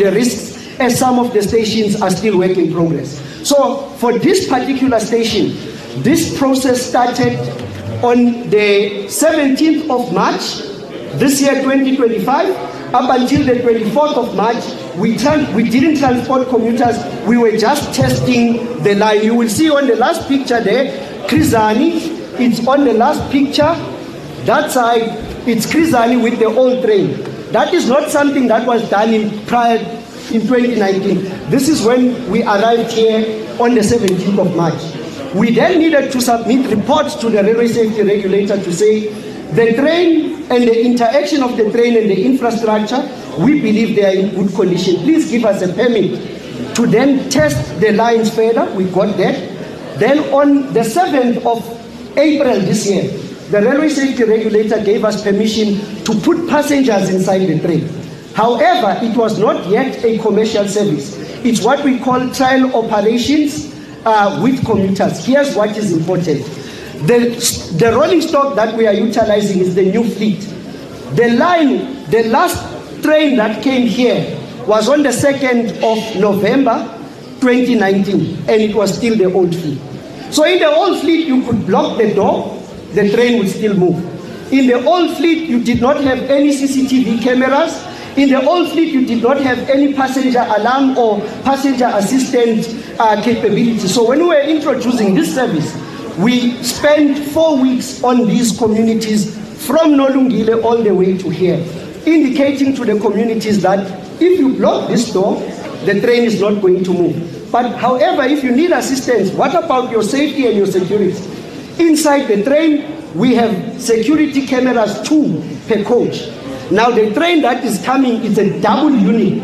the risks, as some of the stations are still work in progress. So for this particular station, this process started on the 17th of March, this year 2025, up until the 24th of March, we didn't transport commuters, we were just testing the line. You will see on the last picture there, Chris Hani, it's on the last picture, that side, it's Chris Hani with the old train. That is not something that was done in 2019. This is when we arrived here on the 17th of March. We then needed to submit reports to the railway safety regulator to say the train and the interaction of the train and the infrastructure, we believe they are in good condition. Please give us a permit to then test the lines further. We got that. Then on the 7th of April this year, the railway safety regulator gave us permission to put passengers inside the train. However, it was not yet a commercial service. It's what we call trial operations with commuters. Here's what is important. The rolling stock that we are utilizing is the new fleet. The last train that came here was on the 2nd of November 2019, and it was still the old fleet. So in the old fleet, you could block the door, the train would still move. In the old fleet, you did not have any CCTV cameras. In the old fleet, you did not have any passenger alarm or passenger assistant capability. So when we were introducing this service, we spent 4 weeks on these communities from Nolungile all the way to here, indicating to the communities that if you block this door, the train is not going to move. But however, if you need assistance, what about your safety and your security? Inside the train, we have security cameras, 2 per coach. Now the train that is coming is a double unit.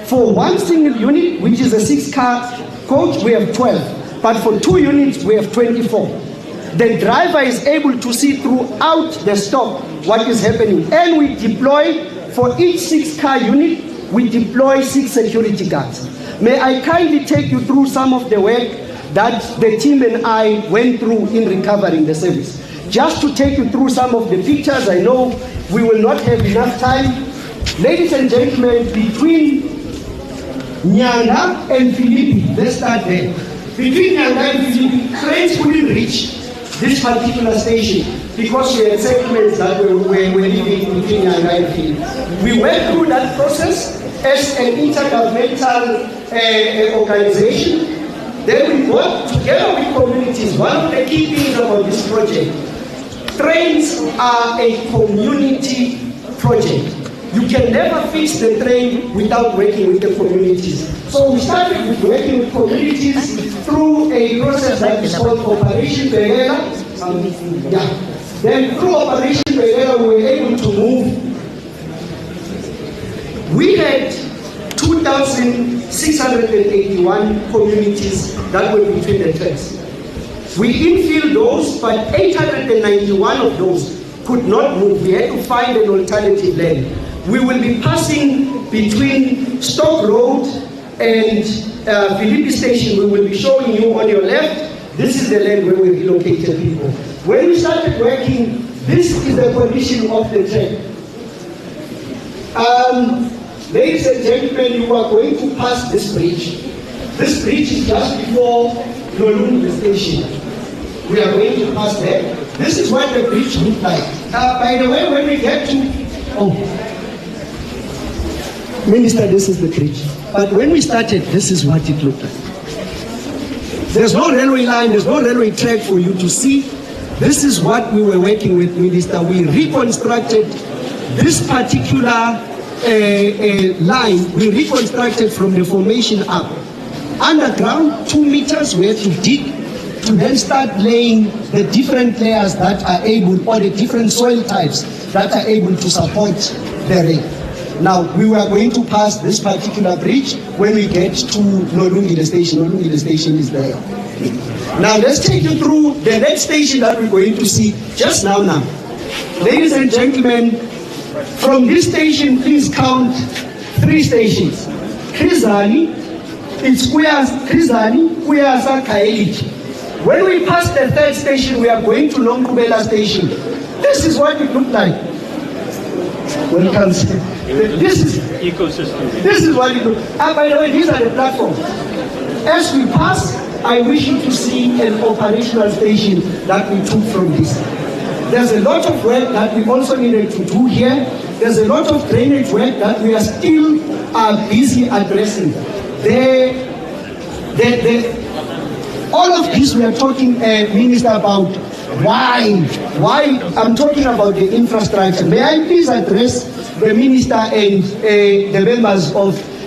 For one single unit, which is a 6-car coach, we have 12. But for 2 units, we have 24. The driver is able to see throughout the stop what is happening. And we deploy, for each 6-car unit, we deploy 6 security guards. May I kindly take you through some of the work that the team and I went through in recovering the service. Just to take you through some of the pictures, I know we will not have enough time. Ladies and gentlemen, between Nyanga and Philippi, let's start there. Between Nyanga and Philippi, trains couldn't reach this particular station because we had segments that were leaving between Nyanga and Philippi. We went through that process as an intergovernmental organization. Then we worked together with communities. One of the key things about this project, trains are a community project. You can never fix the train without working with the communities. So we started with working with communities through a process that is called Operation Begela. Then through Operation Begela, we were able to move. We had 2,681 communities that were between the tracks. We infilled those, but 891 of those could not move. We had to find an alternative lane. We will be passing between Stock Road and Philippi Station. We will be showing you on your left. This is the lane where we relocated people. When we started working, this is the condition of the track. Ladies and gentlemen, you are going to pass this bridge. This bridge is just before Lolunga Station. We are going to pass there. This is what the bridge looks like. By the way, when we get to... Minister, this is the bridge. But when we started, this is what it looked like. There's no railway line, there's no railway track for you to see. This is what we were working with, Minister. We reconstructed this particular line. We reconstructed from the formation up. Underground, 2 meters, we had to dig to then start laying the different layers that are able, or the different soil types that are able to support the rail. Now, we were going to pass this particular bridge when we get to Nolungile Station. Nolungile Station is there. Now, let's take you through the next station that we're going to see just now. Ladies and gentlemen, from this station, please count 3 stations. Chris Hani, it's Chris Hani, Kuyasa, Kaeliki. When we pass the 3rd station, we are going to Nomkubela Station. This is what it looked like. Welcome. This is ecosystem. This is what you do. By the way, these are the platforms. As we pass, I wish you to see an operational station that we took from this. There's a lot of work that we also needed to do here. There's a lot of drainage work that we are still busy addressing. All of this we are talking, Minister, about why I'm talking about the infrastructure. May I please address the Minister and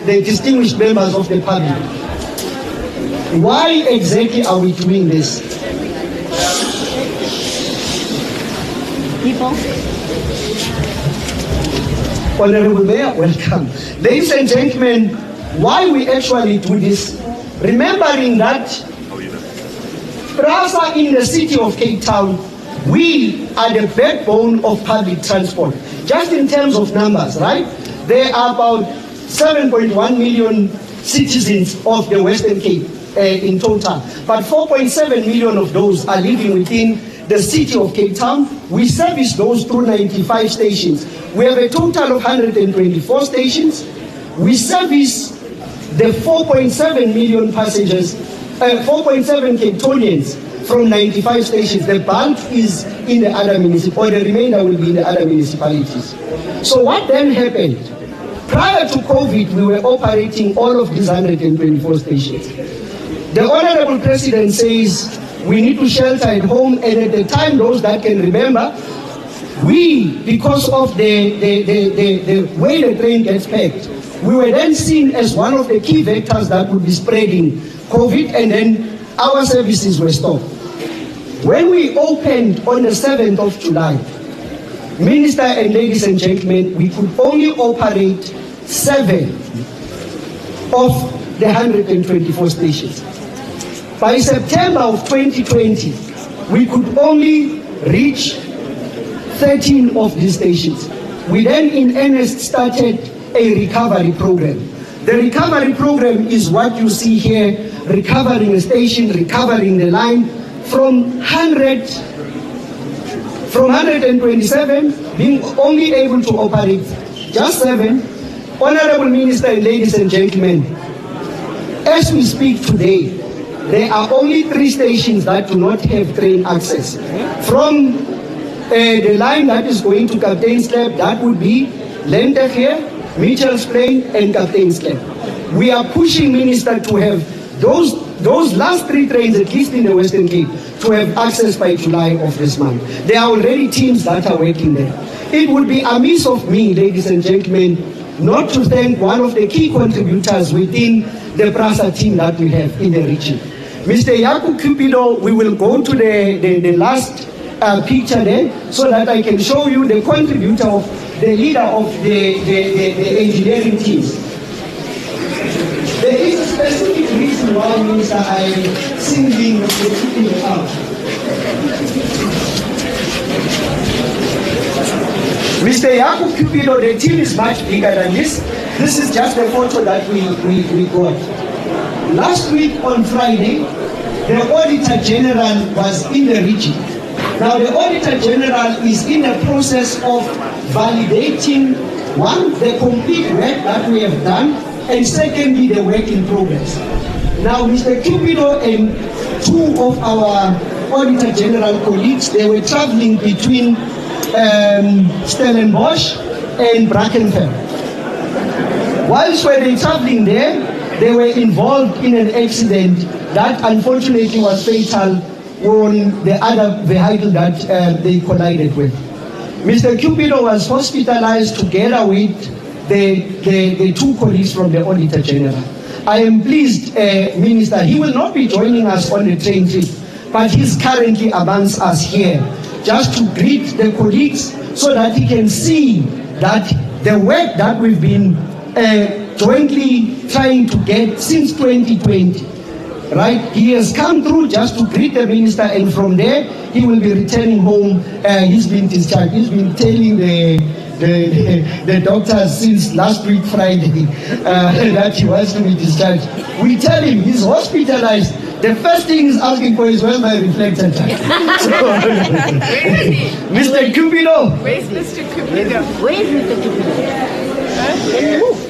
the distinguished members of the public? Why exactly are we doing this? People. Honorable Mayor, welcome. Ladies and gentlemen, why we actually do this, remembering that Prasa in the city of Cape Town, we are the backbone of public transport. Just in terms of numbers, right? There are about 7.1 million citizens of the Western Cape in total, but 4.7 million of those are living within the city of Cape Town. We service those through 95 stations. We have a total of 124 stations. We service the 4.7 million passengers, 4.7 Cape Townians from 95 stations. The bulk is in the other municipalities, or the remainder will be in the other municipalities. So what then happened? Prior to COVID, we were operating all of these 124 stations. The Honorable President says we need to shelter at home, and at the time, those that can remember, we, because of the way the train gets packed, we were then seen as one of the key vectors that would be spreading COVID, and then our services were stopped. When we opened on the 7th of July, Minister and ladies and gentlemen, we could only operate 7 of the 124 stations. By September of 2020, we could only reach 13 of these stations. We then in earnest started a recovery program. The recovery program is what you see here, recovering a station, recovering the line from 127, being only able to operate just 7. Honorable Minister and ladies and gentlemen, as we speak today, there are only 3 stations that do not have train access. From the line that is going to Captain's Lab, that would be Lente here, Mitchell's Plain, and Captain's Lab. We are pushing, Minister, to have those last 3 trains, at least in the Western Cape, to have access by July of this month. There are already teams that are working there. It would be amiss of me, ladies and gentlemen, not to thank one of the key contributors within the Prasa team that we have in the region. Mr. Yaku Cupido, we will go to the last picture there so that I can show you the contributor of the leader of the engineering teams. There is a specific reason why, Minister, I am singling the Cupido out. Mr. Yaku Cupido, the team is much bigger than this. This is just a photo that we got. Last week on Friday, the Auditor General was in the region. Now the Auditor General is in the process of validating, 1, the complete work that we have done, and secondly, the work in progress. Now Mr. Cupido and 2 of our Auditor General colleagues, they were traveling between Stellenbosch and Brackenfell. Whilst they were traveling there, they were involved in an accident that unfortunately was fatal on the other vehicle that they collided with. Mr. Cupido was hospitalized together with the 2 colleagues from the Auditor General. I am pleased, Minister, he will not be joining us on the train trip, but he's currently amongst us here, just to greet the colleagues so that he can see that the work that we've been jointly trying to get since 2020, right? He has come through just to greet the Minister, and from there he will be returning home. He's been discharged. He's been telling the doctors since last week Friday that he wants to be discharged. We tell him he's hospitalized. The first thing he's asking for is, where's my reflector tank? Mr. Cupido. Where's Mr. Cupido? Where's Mr. Cupido?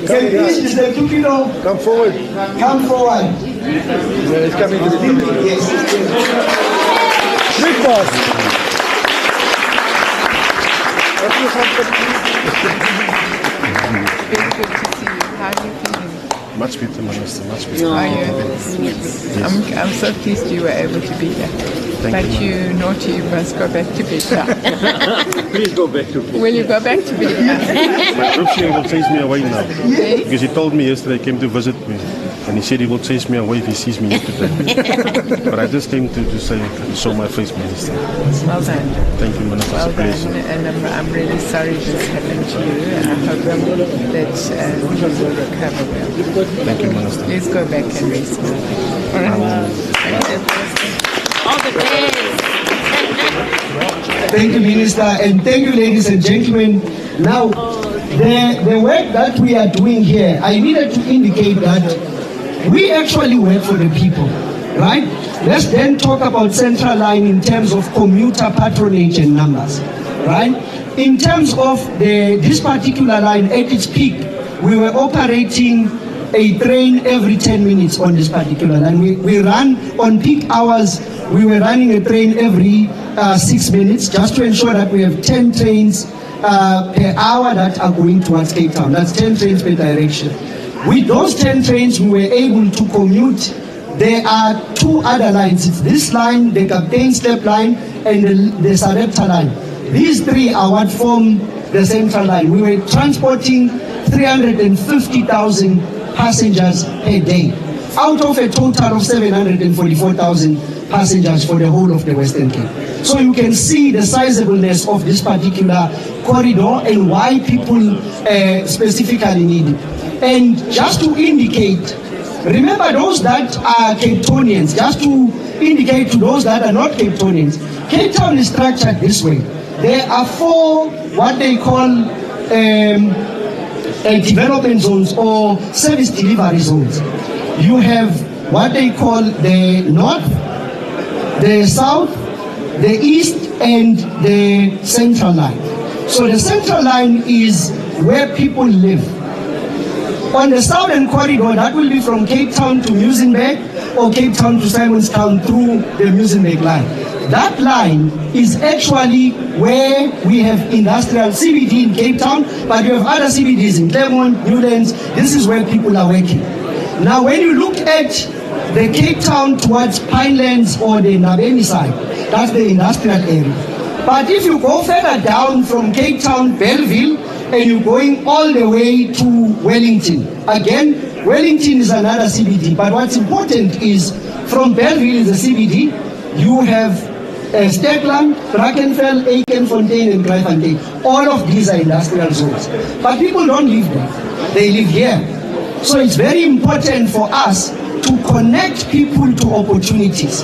Can please, Mr. Cupido, Come forward. come forward? Yeah, it's coming to the camera. Yes, yes. Big boss. Very good to see you. How are you feeling? Much better, Minister, much better. Are you? I'm so pleased you were able to be here. But you naughty, you must go back to bed now. Please go back to Will you go back to bed now? my group chair will chase me away now. Because he told me yesterday he came to visit me. And he said he will chase me away if he sees me here today. But I just came to say, show my face, Minister. Well done. Thank you, Minister. Well It's a pleasure. done. And I'm really sorry this happened to you. And I hope that you will recover well. Thank you, Minister. Please go back and rest. All right. Thank you. All the best. Thank you, Minister, and thank you, ladies and gentlemen. Now, the work that we are doing here, I needed to indicate that we actually work for the people, right? Let's then talk about Central Line in terms of commuter patronage and numbers, right? In terms of this particular line, at its peak, we were operating a train every 10 minutes on this particular line. We run on peak hours, we were running a train every 6 minutes just to ensure that we have 10 trains per hour that are going towards Cape Town. That's 10 trains per direction. With those 10 trains, we were able to commute. There are two other lines. It's this line, the Captain Step line, and the Sarepta line. These three are what form the Central Line. We were transporting 350,000 passengers per day, out of a total of 744,000 passengers for the whole of the Western Cape. So you can see the sizableness of this particular corridor and why people specifically need it. And just to indicate, remember those that are Cape Townians, just to indicate to those that are not Cape Townians, Cape Town is structured this way. There are four, what they call development zones or service delivery zones. You have what they call the north, the south, the east, and the central line. So the central line is where people live. On the southern corridor, that will be from Cape Town to Muizenberg or Cape Town to Simonstown through the Muizenberg line. That line is actually where we have industrial CBD in Cape Town, but you have other CBDs in Claremont, Newlands. This is where people are working. Now, when you look at the Cape Town towards Pinelands or the Nabeni side, that's the industrial area. But if you go further down from Cape Town, Belleville, and you're going all the way to Wellington. Again, Wellington is another CBD, but what's important is from Belleville is a CBD, you have Stetland, Brackenfell, Aikenfontein, and Gryfontein. All of these are industrial zones. But people don't live there, they live here. So it's very important for us to connect people to opportunities.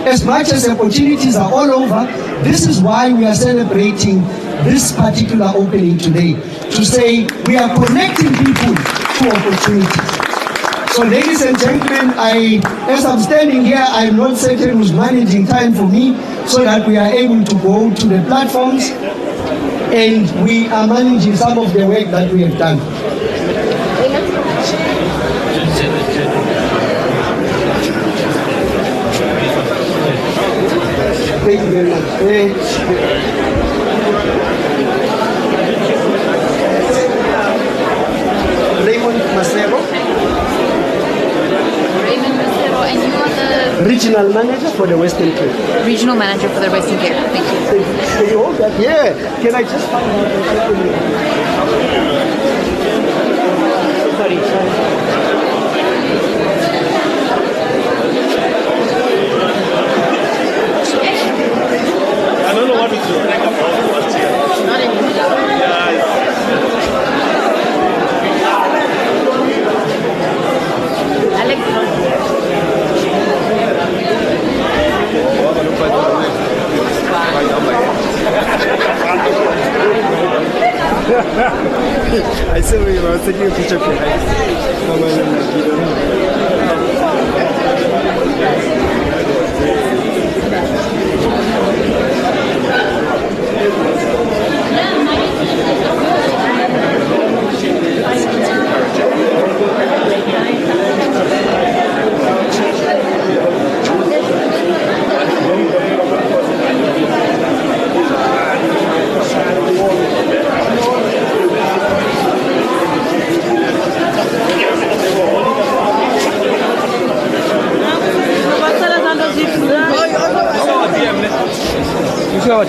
As much as opportunities are all over, this is why we are celebrating this particular opening today, to say we are connecting people to opportunities. So ladies and gentlemen, as I'm standing here, I'm not certain who's managing time for me so that we are able to go to the platforms and we are managing some of the work that we have done. Thank you very much. And you are the Regional Manager for the Western Cape. regional manager for the Western Cape. Thank you. Can you hold that? Yeah. Can I just find out? Sorry. I don't know what it's like about last year. Not anymore. I said we were taking a picture behind.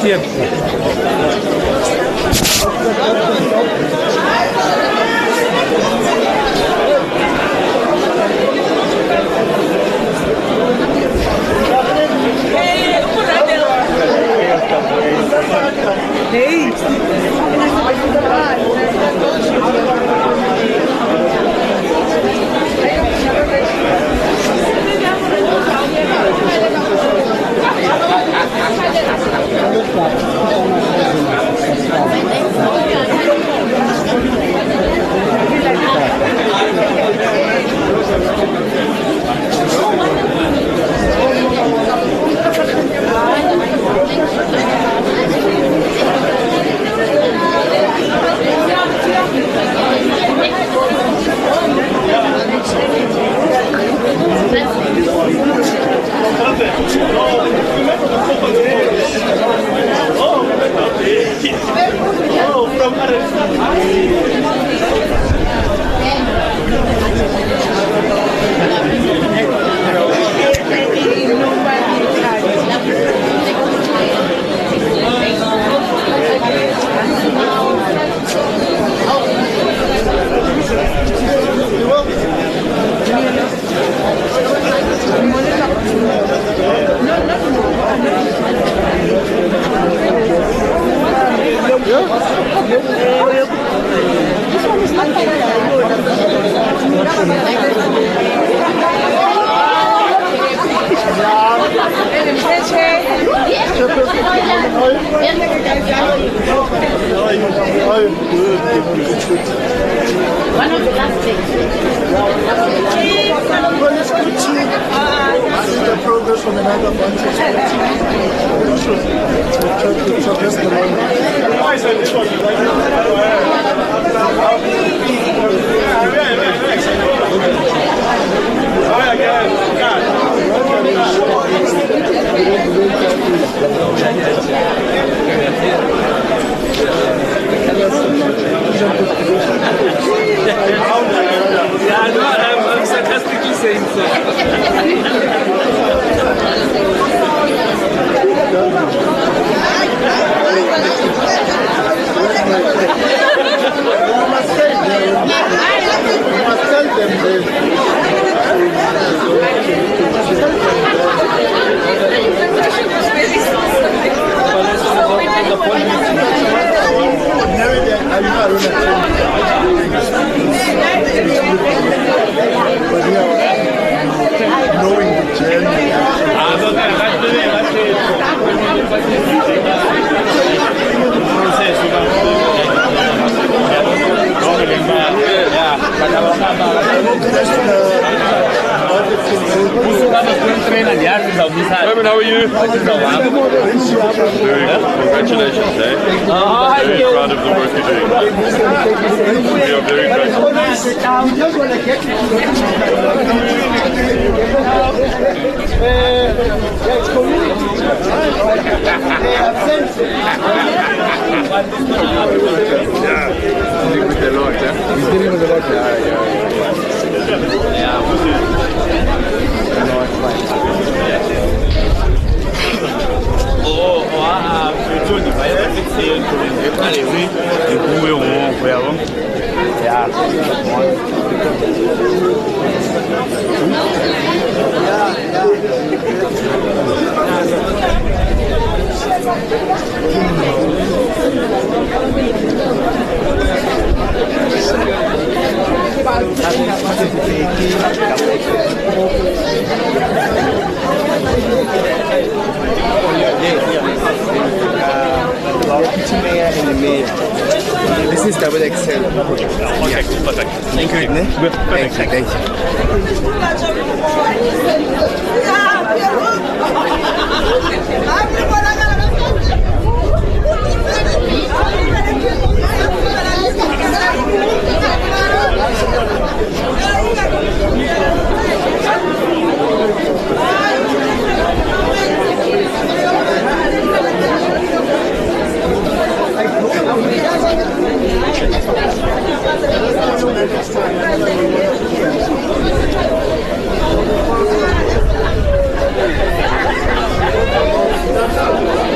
Etienne. One of the last things. The progress from another bunch of I'm sarcastically saying so. knowing the journey. Herman, how are you? Congratulations, eh? Very proud of the work you're doing. We are very grateful. Dealing with a lot, eh? He's dealing with a lot, This is double XL. Okay, perfect. Thank you. Thank you.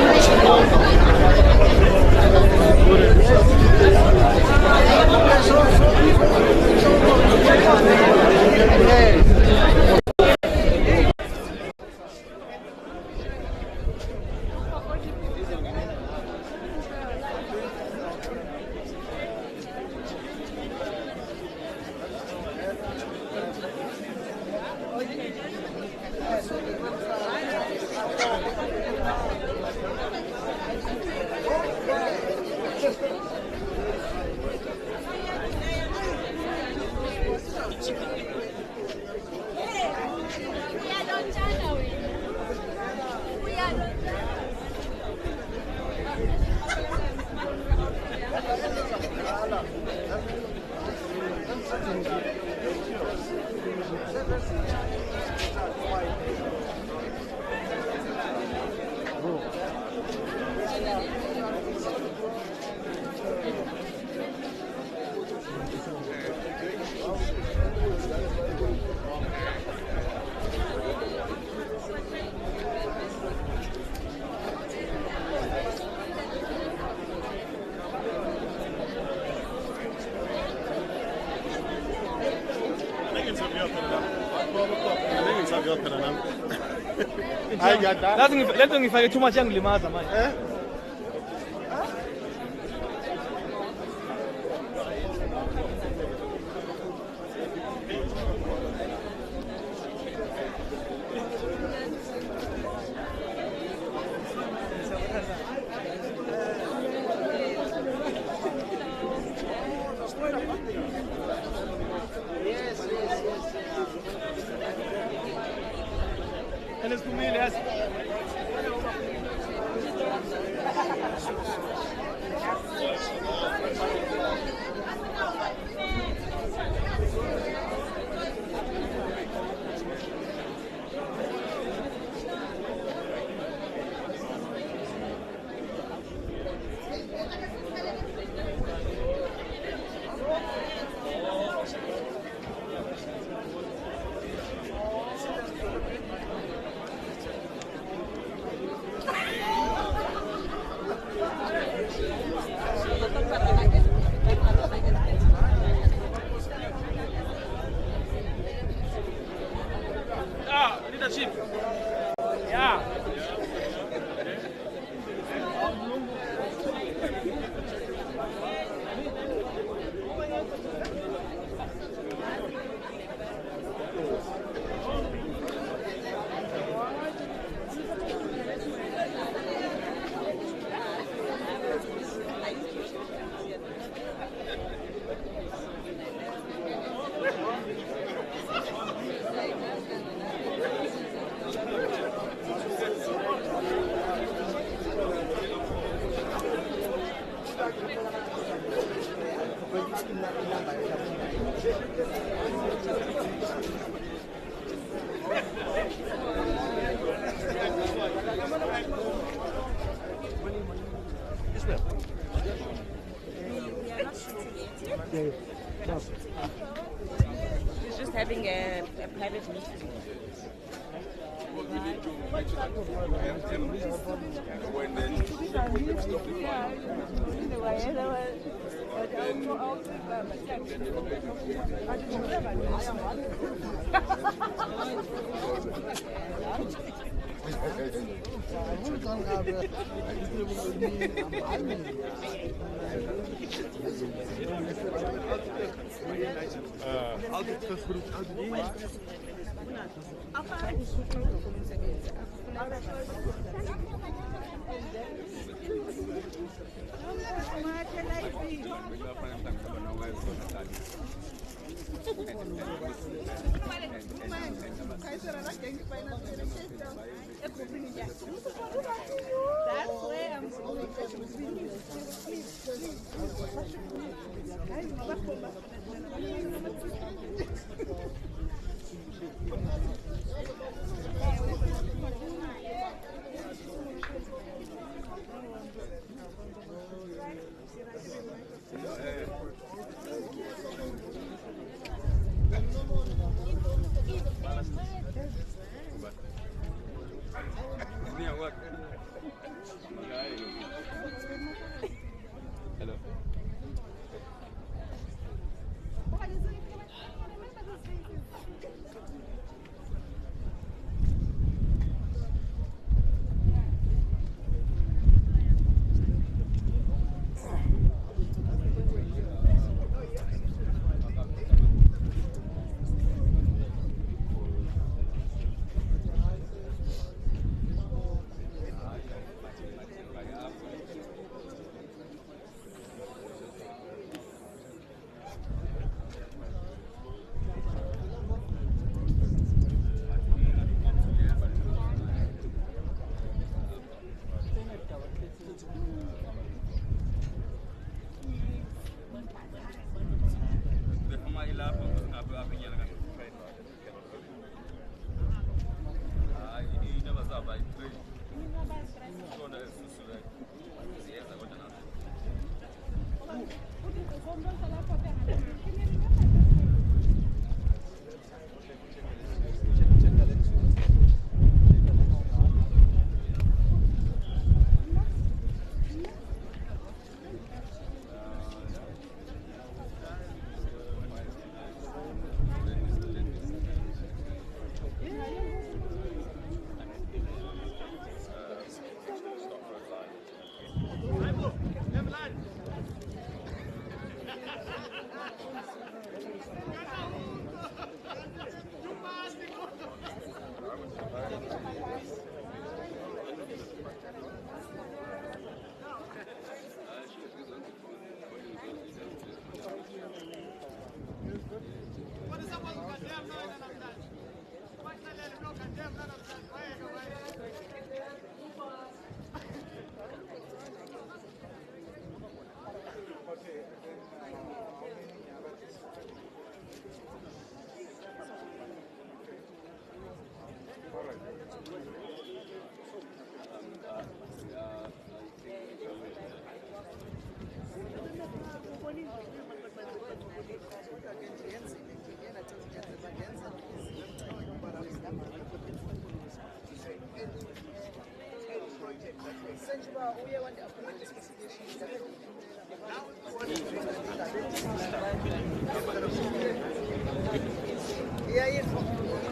Lazima ngifake too much yangulimaza manje. Leadership. Yeah. He's just having a private meeting. Hello.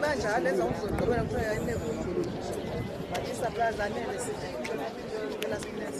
kanjalo enza ukuzogqibela kuthiwa yayinekulu but isupplier zanele sithi last minute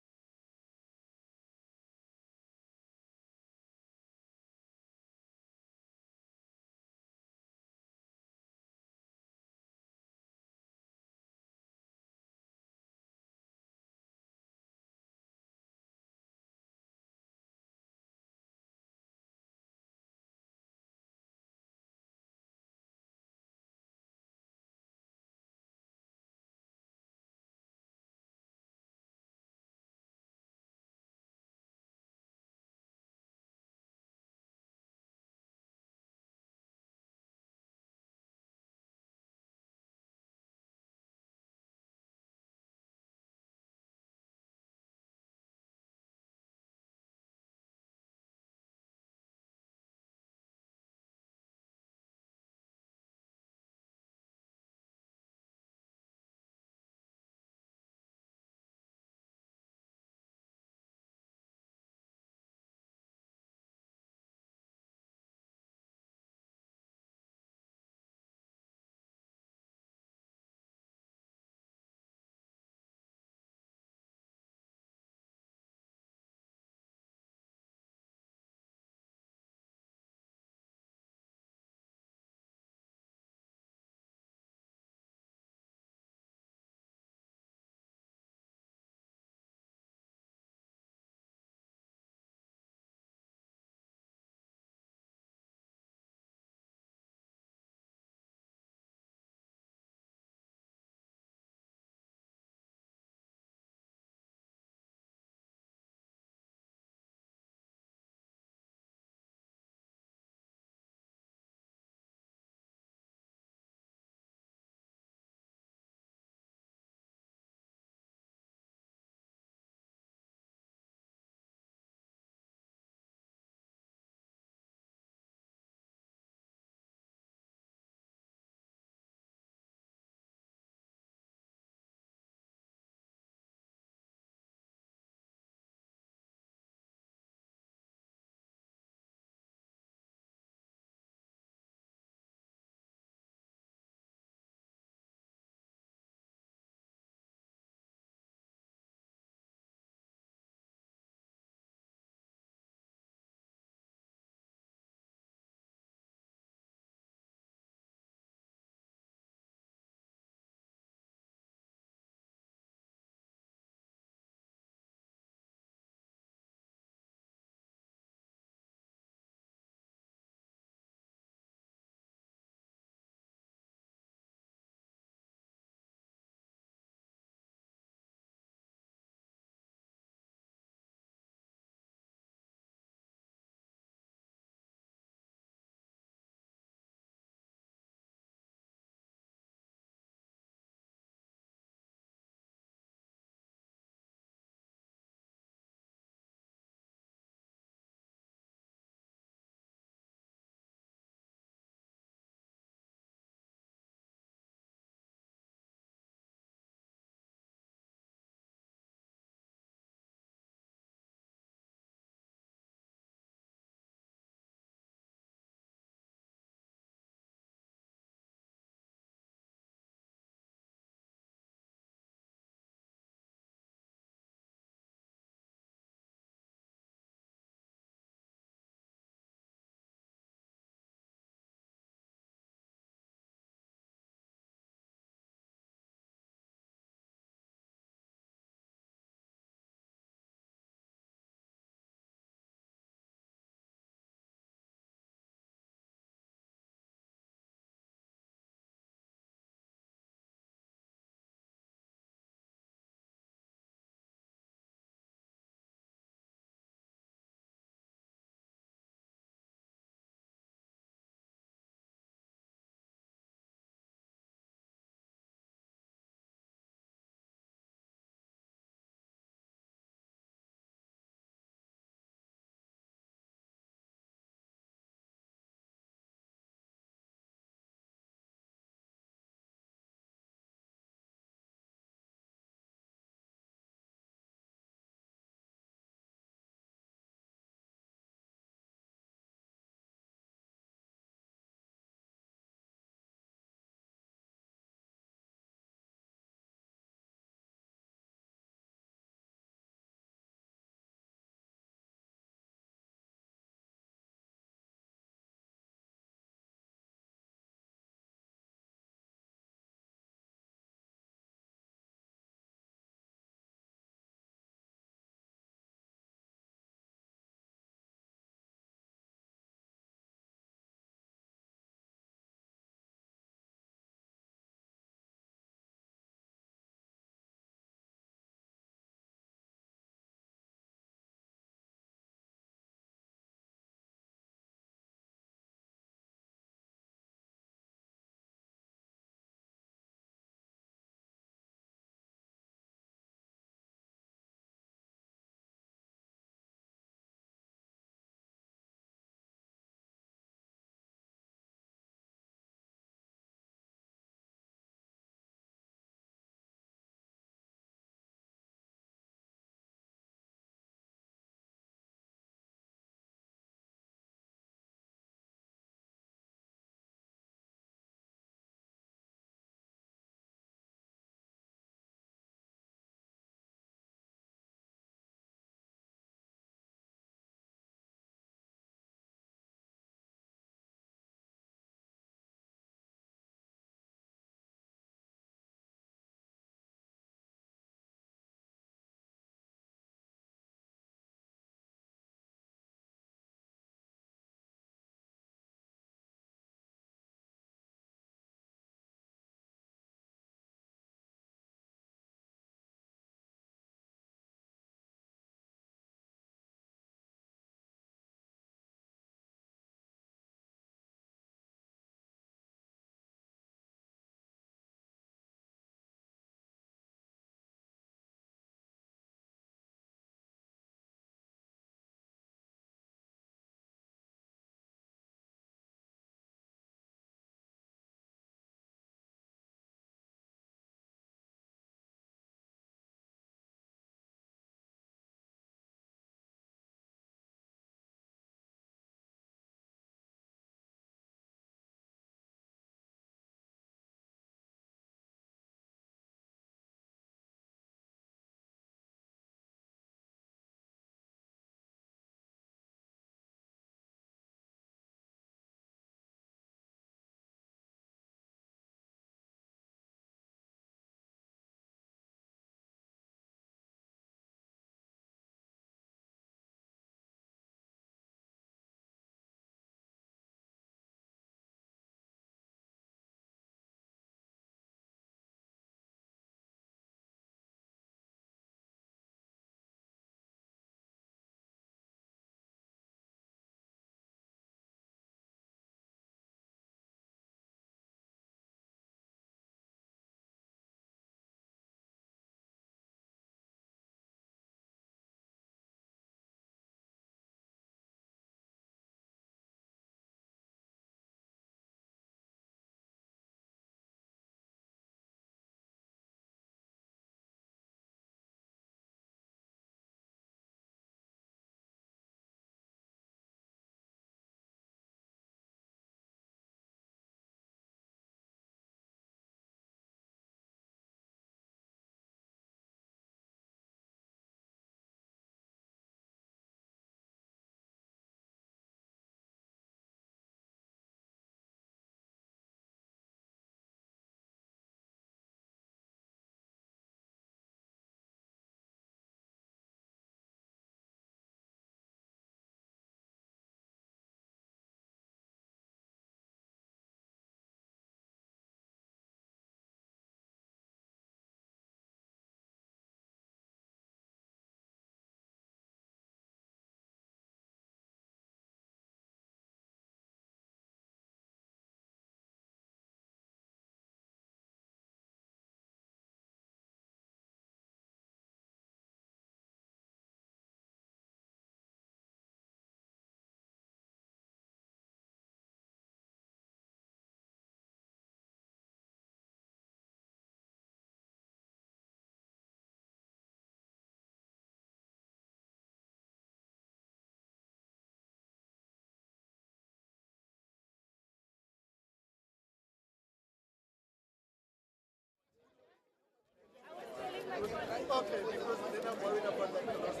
Okay, because then I'm worried about like the last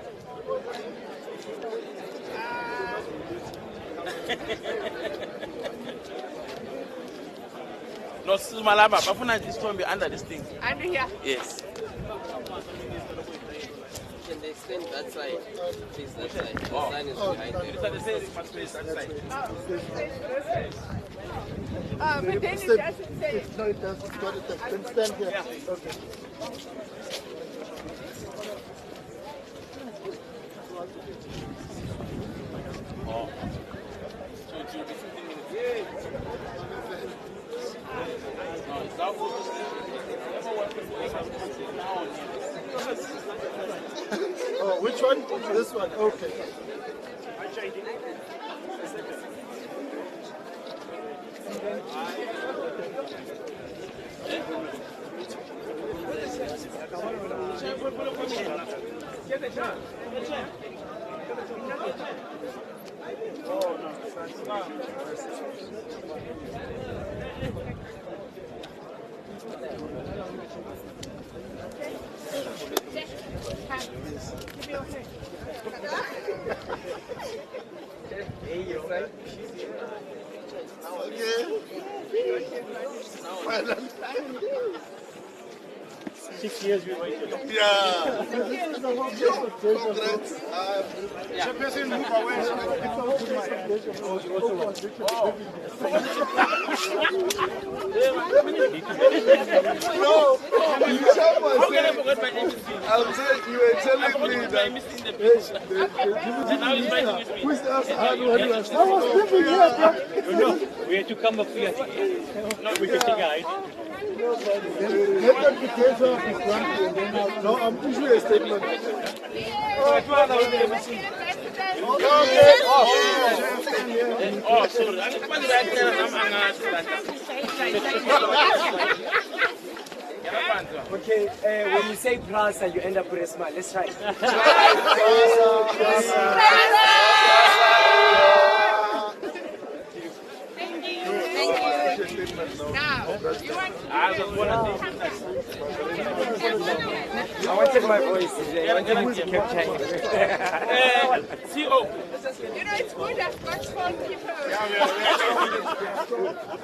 No, Malaba, Bafuna this one be under this thing. Under here. Yes. Can they extend that side? Please, that side. The sign is behind there. So they say it must face that side. But then it doesn't say. No, it does. It's got it. Then stand here. Okay. Oh. So it will be 15 minutes. No, it's now Oh, which one? This one. Okay. Okay. 6 years we waited. Yeah. Congrats. Chairperson, move away. No, I'm saying you were telling me that. Who's the other? I was living here, bro. No, we had to come up here. No, we could take a hide. Let them be careful of this one. No, I'm issuing a statement. Oh, sorry. I'm going back there and Okay, when you say Prasa, you end up with a smile. Let's try. I wanted my voice today. I wanted to keep changing. CO. You know, it's good. I've got phone people.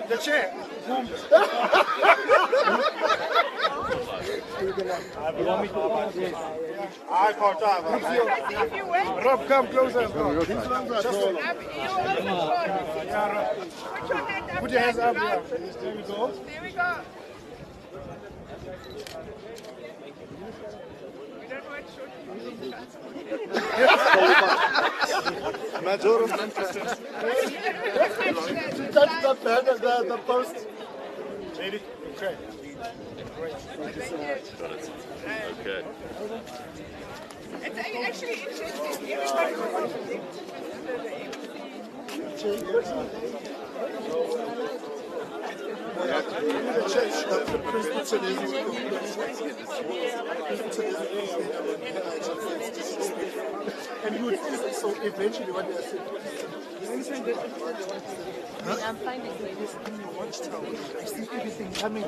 The chair. I can't have. If you wait, Rob, come closer as well. you on the phone. Put your hands up here. There we go. There we go. We don't want short. Major. Touch the post. Ready? Okay. Okay. It's actually interesting. Everybody wants to think And you would feel so eventually what they said. I'm finding This in the watchtower. I see everything coming.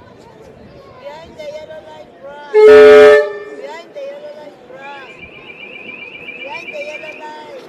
Behind the yellow light, bruh. Behind the yellow light, bruh. Behind the yellow light.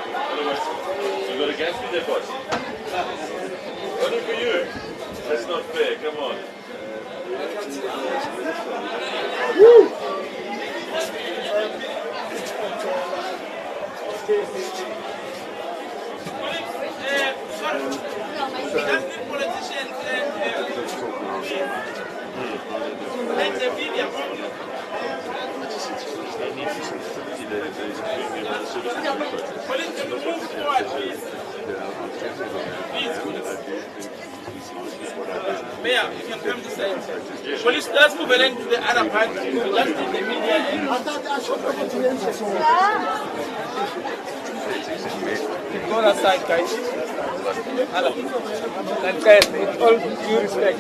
You got against me there, boss? Only for you. That's not fair. Come on. Mayor, you can come this side. Police, let's move along to the other part. Just in the media. Go that side, guys. Hello. And guys, with all due respect.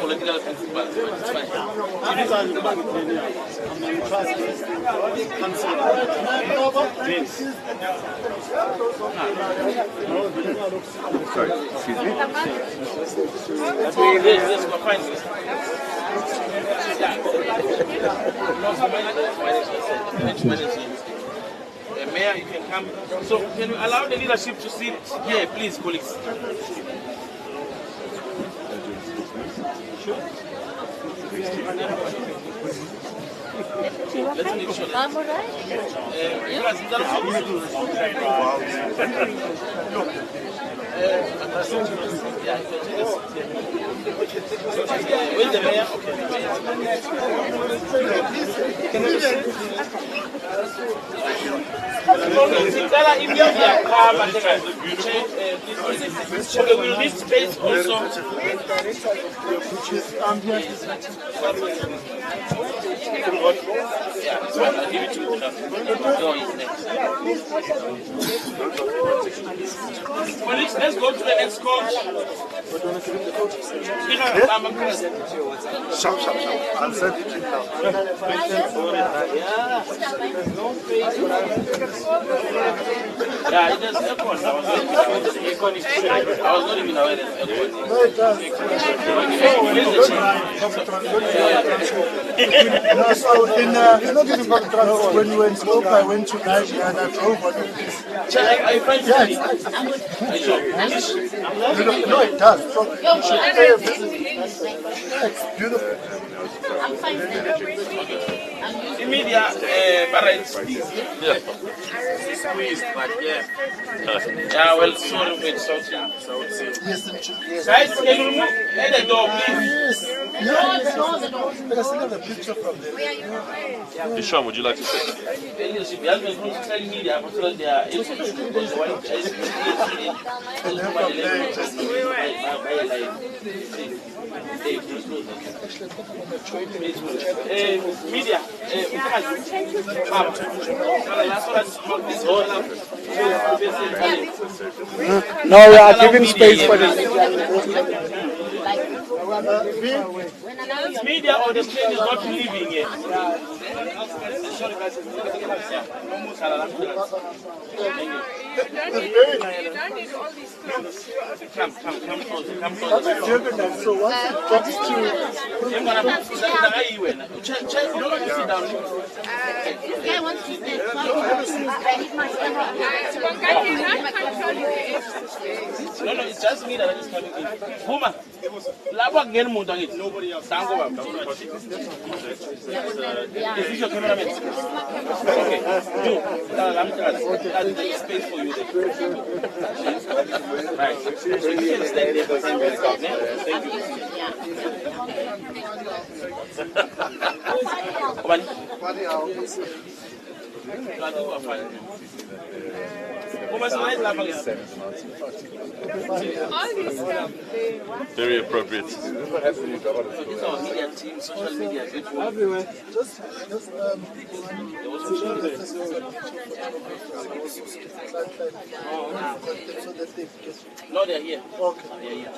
Political principle, it's fine. Sorry, excuse me. Mayor, you can come. So, can you allow the leadership to sit here, please, colleagues? Let's make sure that. I'm alright. Where's the mayor? Okay, we'll need space also. Yeah, so I'll give it to you. No, it's next. Colleagues, let's go to the next coach. Sharp. I'll send it to you now. Yeah, it does airport. I was not even aware that airport. No, it does. No, so it's not even for transport. When we went slope, I went to Nigeria and I drove on it. Are you fine? Yeah, no, it does. So you should pay a visit. It's beautiful. I'm fine. In media, parents. Yeah. Squeezed, but yeah. Yeah, well, sorry for insulting. Yes, Guys, can you remove at the door, please? yes. I can send the picture from there. Isham, would you like to say? Media, because they are media. No, we are giving space for the Media or the stage is not leaving yet. Sorry, guys. You don't need all these clothes. Come closer. So once it gets to... This guy wants to stay. I need my One guy cannot control you. No, it's just me that is coming in. Woman, nobody else. Is this your cameraman? Okay. You, there's space for you there. Right. So you can stand there for 10 minutes. Thank you. Very appropriate. It's our media team, social media people. Everywhere. Just No, they're here. Okay. They're here.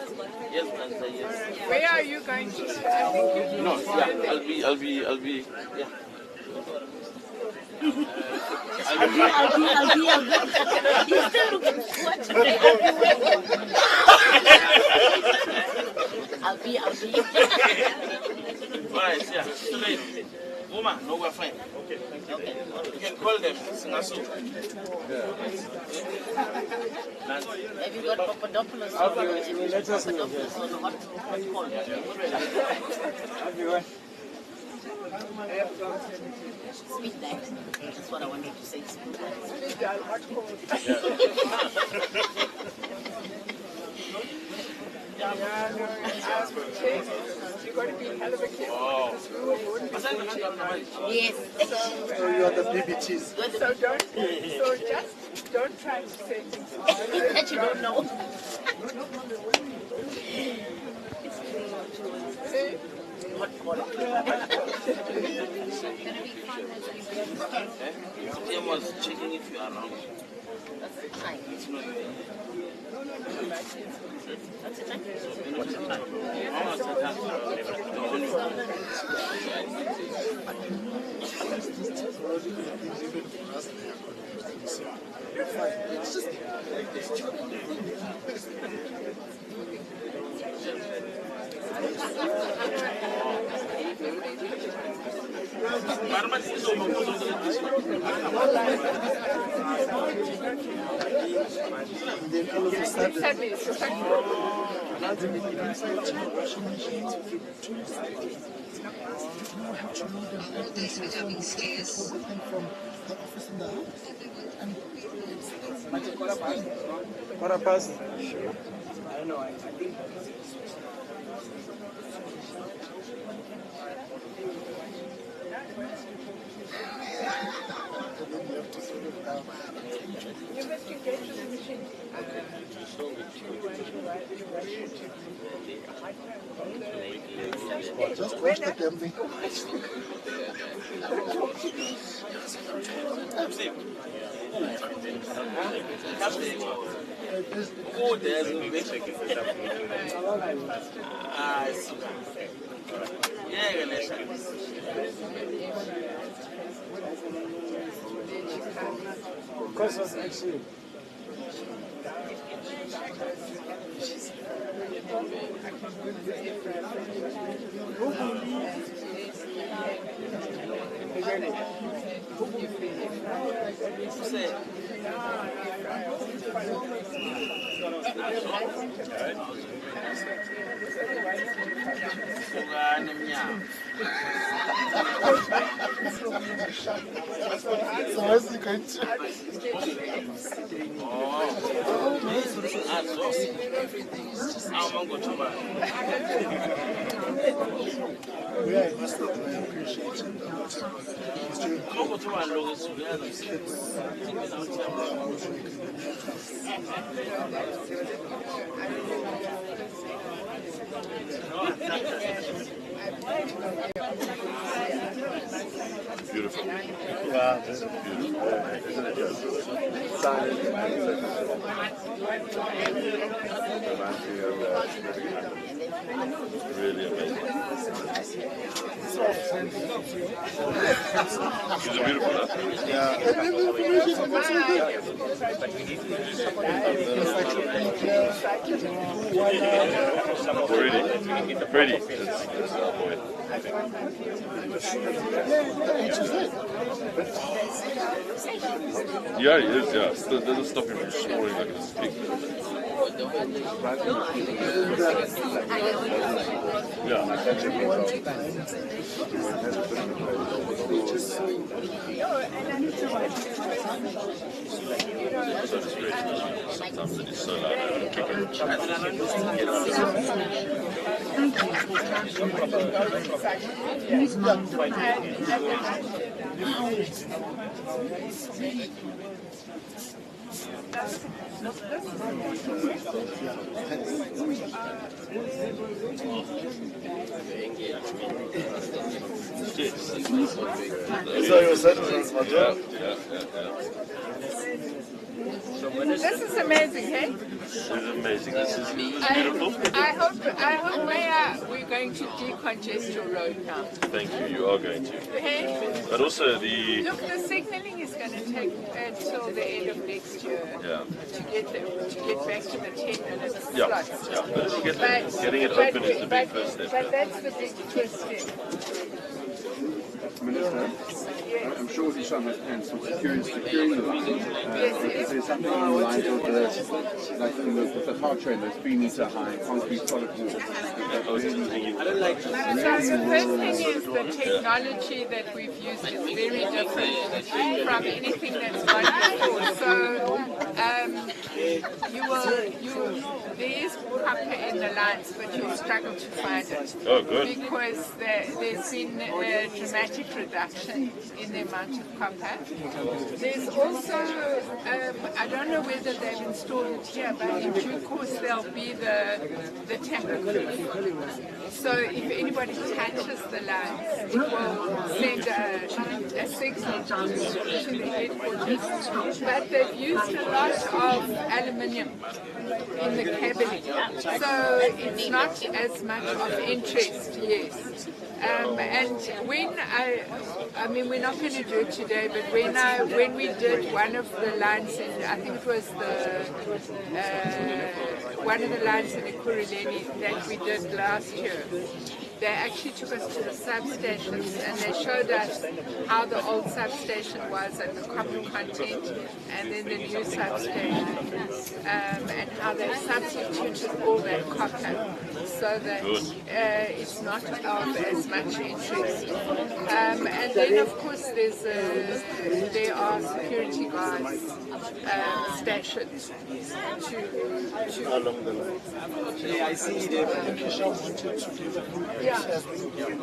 Yes, they're here. Where are you going to? I think you No, yeah, I'll be, yeah. I'll be. He's still looking what? I'll be. Alright, yeah. Today, woman, no, we're fine. Okay. You can call them. Singasu. Have you got Papadopoulos? Let us know. Sweet that. That's what I wanted to say. You're going to be hell of a kid. Yes. So you are the BBTs. So just don't try to say things that you don't know. Tim was checking if you are around. That's the time. It's not you. That's the time. What's the time? Sadly, it's just Quarter past. I don't know. I think. just watch the damn thing. Oh, there's a big Because was actually. So where's he going to? Yeah, I must appreciate beautiful. Yeah, Really amazing. She's a beautiful, huh? Pretty. That's our boy. Yeah, he is, yeah. It doesn't stop him from snoring like this pig. Sometimes it is so loud, I don't kick So you said it. This is amazing, hey? This is amazing. This is beautiful. I hope we're going to decongest your road now. Thank you. You are going to. Hey? But also the. Look, the signalling is going to take until the end of next year to get back to the 10 minutes slots. But getting it open is the big first step. But that's the big first step. Minister, I'm sure with Ishan has plans for securing the line. Is there something along the lines of the car train, those 3-meter high concrete solid walls? So the first thing is the technology that we've used is very different from anything that's gone before. So there is copper in the lines, but you'll struggle to find it. Oh, good. Because there's been a dramatic reduction in the amount of copper. There's also, I don't know whether they've installed it here, but in due course there'll be the tamper-proof. So if anybody touches the lines, it will send a signal to the headquarters. But they've used a lot of aluminium in the cabling, so it's not as much of interest, yes. And when I mean, we're not going to do it today, but when we did one of the lines in, I think it was one of the lines in Ekurhuleni that we did last year, they actually took us to the substations and they showed us how the old substation was and the copper content, and then the new substation, and how they substituted all that copper so that it's not of as much interest. And then of course there are security guards stationed along the line. I see the application wanted to develop.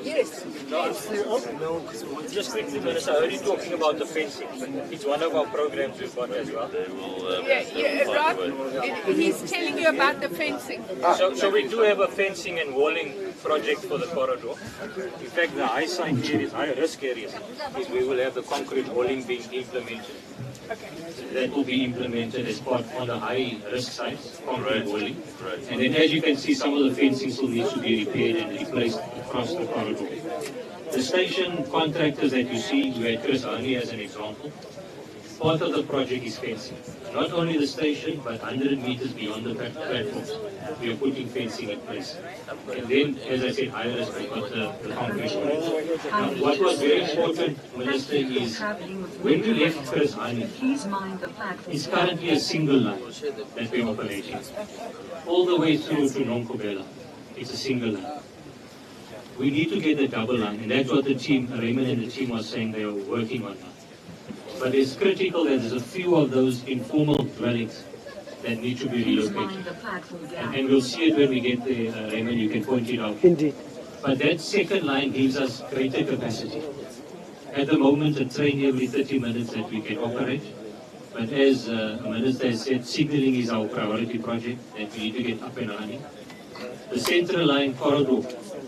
Yes. No, just quickly, Minister, I heard you talking about the fencing. It's one of our programs we've got as well. Rob, he's telling you about the fencing. So we do have a fencing and walling project for the corridor. In fact, the high side here is high risk areas. We will have the concrete walling being implemented. That will be implemented as part on the high risk side, concrete walling. And then as you can see, some of the fencing still needs to be repaired and replaced across the corridor. The station contractors that you see, we had Chris Hani as an example. Part of the project is fencing. Not only the station, but 100 meters beyond the platforms, we are putting fencing in place. And then, as I said, higher risk, we've got the concrete walling. Now, what was very important, Minister, is when we left Chris Hani, it's currently a single line that we're operating. All the way through to Nonkobela, it's a single line. We need to get a double line, and that's what the team, Raymond and the team was saying they are working on now. But it's critical that there's a few of those informal dwellings that need to be relocated. And we'll see it when we get there, Raymond, you can point it out. Indeed. But that second line gives us greater capacity. At the moment, a train every 30 minutes that we can operate. But as the Minister has said, signalling is our priority project that we need to get up and running. The central line corridor,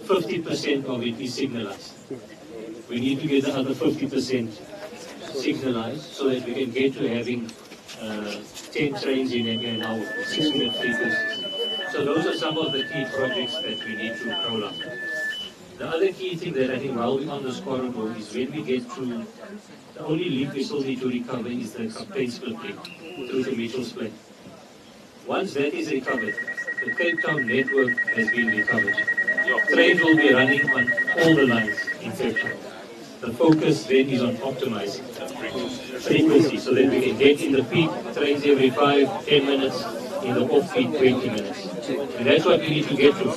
50% of it is signalized. We need to get the other 50% signalized so that we can get to having 10 trains in an hour, 600 frequencies. So those are some of the key projects that we need to roll out. The other key thing that I think while we're on this corridor is when we get through, the only link we still need to recover is the Captain Split link through the Mitchell Split. Once that is recovered, the Cape Town network has been recovered. Trains will be running on all the lines in Cape Town. The focus then is on optimizing frequency so that we can get in the peak trains every 5-10 minutes, in the off-peak 20 minutes. And that's what we need to get to.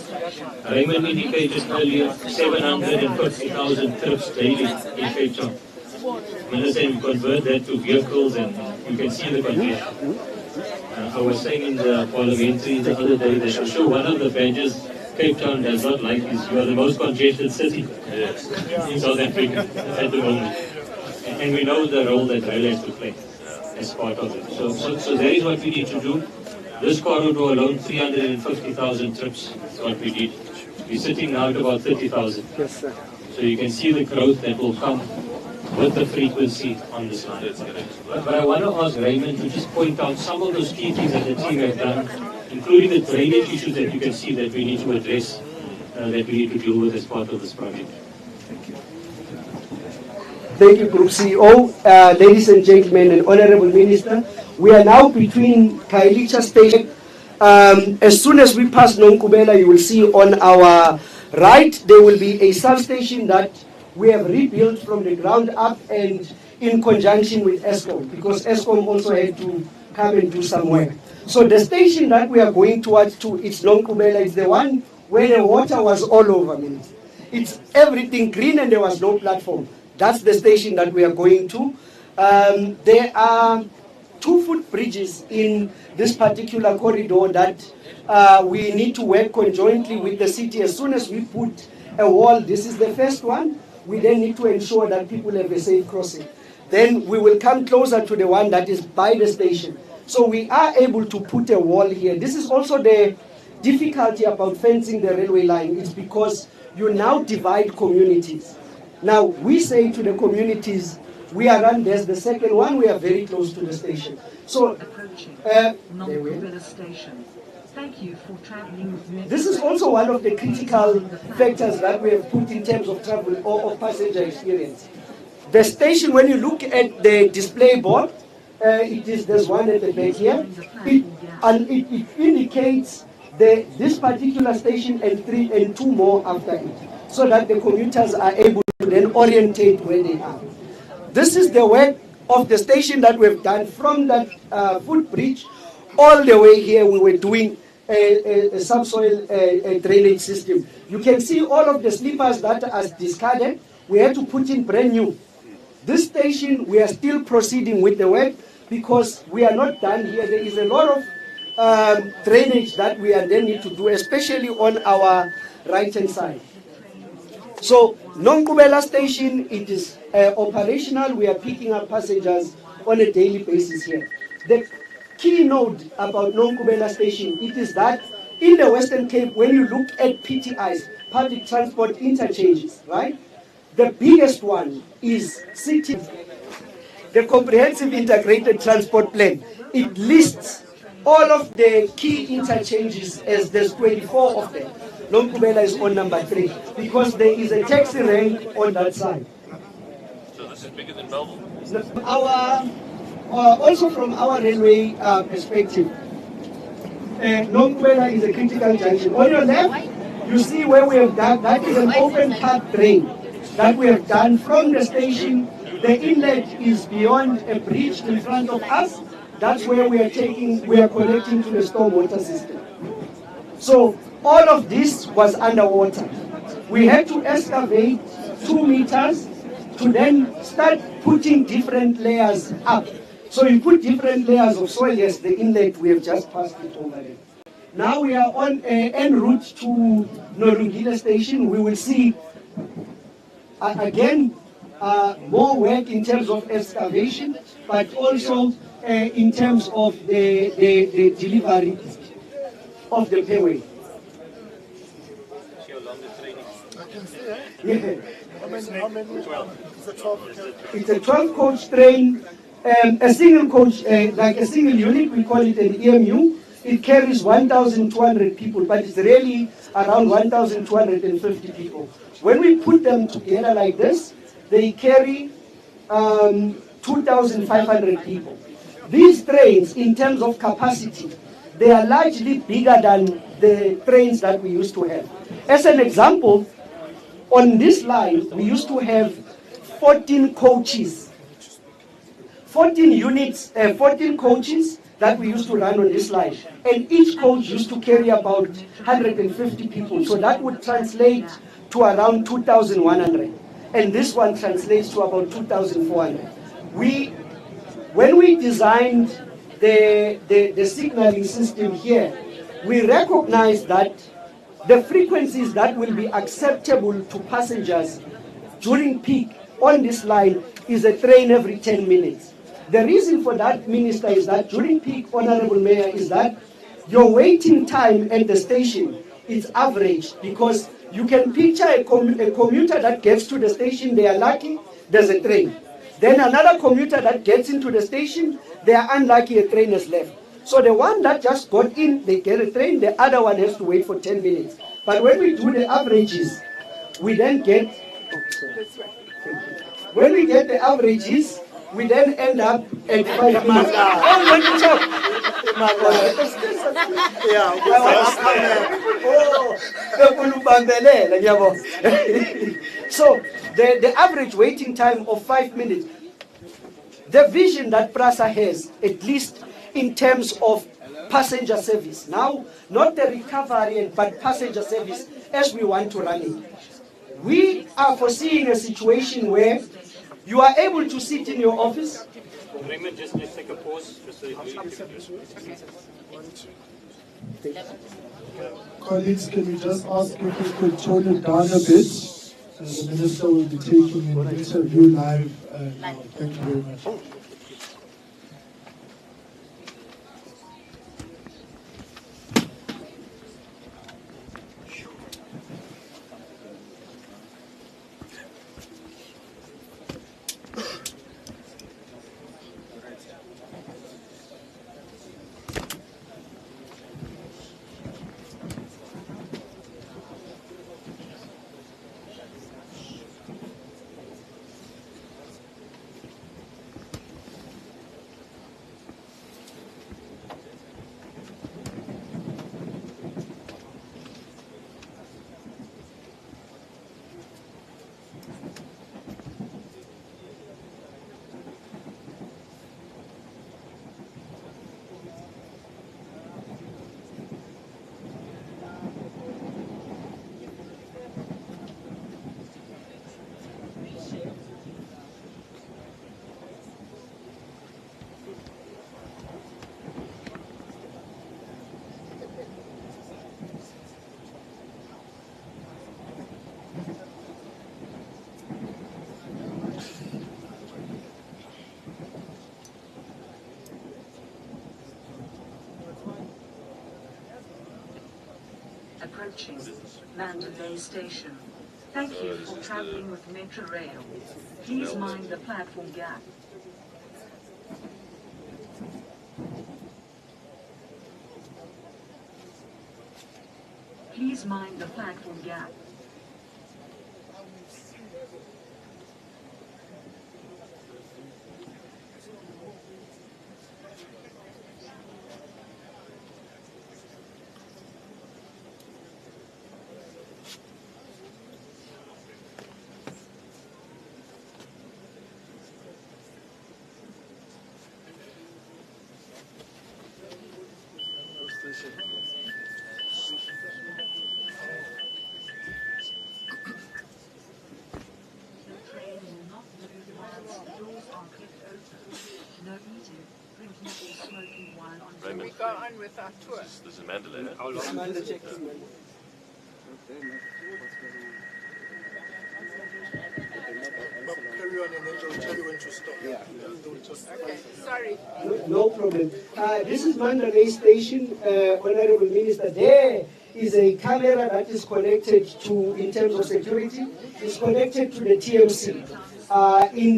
Raymond indicated earlier 750,000 trips daily in Cape Town. Minister, we convert that to vehicles and you can see the congestion. I was saying in the parliamentary the other day that for sure one of the badges Cape Town does not like is you are the most congested city in South Africa at the moment. And we know the role that rail has to play as part of it. So that is what we need to do. This corridor alone, 350,000 trips is what we did. We're sitting now at about 30,000. Yes, sir. So you can see the growth that will come with the frequency on this line. But I want to ask Raymond to just point out some of those key things that the team have done, including the drainage issues that you can see that we need to address, that we need to deal with as part of this project. Thank you. Thank you, Group CEO. Ladies and gentlemen and Honorable Minister, we are now between Kailicha Station. As soon as we pass Nonkubela, you will see on our right, there will be a substation that we have rebuilt from the ground up and in conjunction with Eskom, because Eskom also had to come and do some work. So the station that we are going towards to, it's Nonkubela, it's the one where the water was all over, Minister. It's everything green and there was no platform. That's the station that we are going to. There are 2 footbridges in this particular corridor that we need to work conjointly with the city. As soon as we put a wall, this is the first one, we then need to ensure that people have a safe crossing. Then we will come closer to the one that is by the station. So we are able to put a wall here. This is also the difficulty about fencing the railway line, is because you now divide communities. Now we say to the communities, we are run, there's the second one, we are very close to the station. So, station. Thank you for traveling with me. This is also one of the critical factors that we have put in terms of travel or of passenger experience. The station, when you look at the display board, there's one at the back here, it indicates this particular station and 2 more after it, so that the commuters are able to then orientate where they are. This is the work of the station that we've done from that footbridge all the way here. We were doing a subsoil drainage system. You can see all of the sleepers that are discarded. We had to put in brand new. This station, we are still proceeding with the work because we are not done here. There is a lot of drainage that we then need to do, especially on our right-hand side. So, Nonkubela station, it is operational. We are picking up passengers on a daily basis here. The keynote about Nonkubela station, it is that in the Western Cape, when you look at PTIs, public transport interchanges, right? The biggest one is city. The Comprehensive Integrated Transport Plan. It lists all of the key interchanges, as there's 24 of them. Nonkubela is on number 3 because there is a taxi rank on that side. So this is bigger than Melbourne? Also from our railway perspective, Nonkubela is a critical junction. On your left, you see where we have done, that is an open cut drain that we have done from the station. The inlet is beyond a bridge in front of us. That's where we are connecting to the stormwater system. So all of this was underwater. We had to excavate 2 meters to then start putting different layers up. So you put different layers of soil. Yes, the inlet, we have just passed it over there. Now we are on en route to Norungile station. We will see again more work in terms of excavation, but also in terms of the delivery of the payway. can see, eh? Yeah. How many? It's a 12. It's a 12-coach train, a single coach, like a single unit, we call it an EMU. It carries 1,200 people, but it's really around 1,250 people. When we put them together like this, they carry 2,500 people. These trains, in terms of capacity, they are largely bigger than the trains that we used to have. As an example, on this line, we used to have 14 coaches, 14 units, 14 coaches that we used to run on this line. And each coach used to carry about 150 people. So that would translate to around 2,100. And this one translates to about 2,400. When we designed the signaling system here, we recognized that the frequencies that will be acceptable to passengers during peak on this line is a train every 10 minutes. The reason for that, Minister, is that during peak, Honorable Mayor, is that your waiting time at the station is average, because you can picture a commuter that gets to the station, they are lucky, there's a train. Then another commuter that gets into the station, they are unlucky, a train has left. So the one that just got in, they get a train, the other one has to wait for 10 minutes. But when we do the averages, we then get, when we get the averages, we then end up at 5 minutes. So the average waiting time of 5 minutes, the vision that Prasa has, at least in terms of passenger service, now not the recovery but passenger service as we want to run it, we are foreseeing a situation where you are able to sit in your office. Raymond, just let's take a pause. Just so Colleagues, can we just ask if we could tone it down a bit? The Minister will be taking an interview live now. Thank you very much. Approaching Mandalay Station. Thank you for traveling with Metro Rail. Please mind the platform gap. Please mind the platform gap. Can we go on with our tour? This is Mandalay. How long? Carry on and then they'll tell you when to stop. Okay, sorry. No problem. This is Mandalay Station, Honorable Minister. There is a camera that is connected to, in terms of security, is connected to the TMC in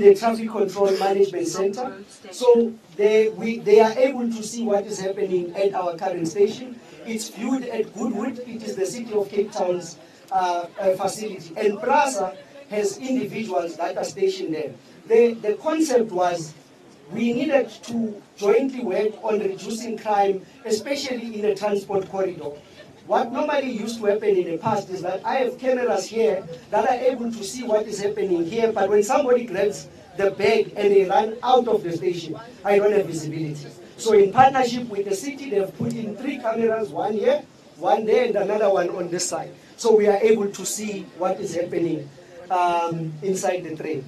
the Traffic Control Management Center. So they are able to see what is happening at our current station. It's viewed at Goodwood. It is the City of Cape Town's facility. And Prasa has individuals that are stationed there. The concept was we needed to jointly work on reducing crime, especially in the transport corridor. What normally used to happen in the past is that I have cameras here that are able to see what is happening here, but when somebody grabs the bag and they run out of the station, I don't have visibility. So in partnership with the city, they have put in 3 cameras, one here, one there, and another one on this side. So we are able to see what is happening inside the train.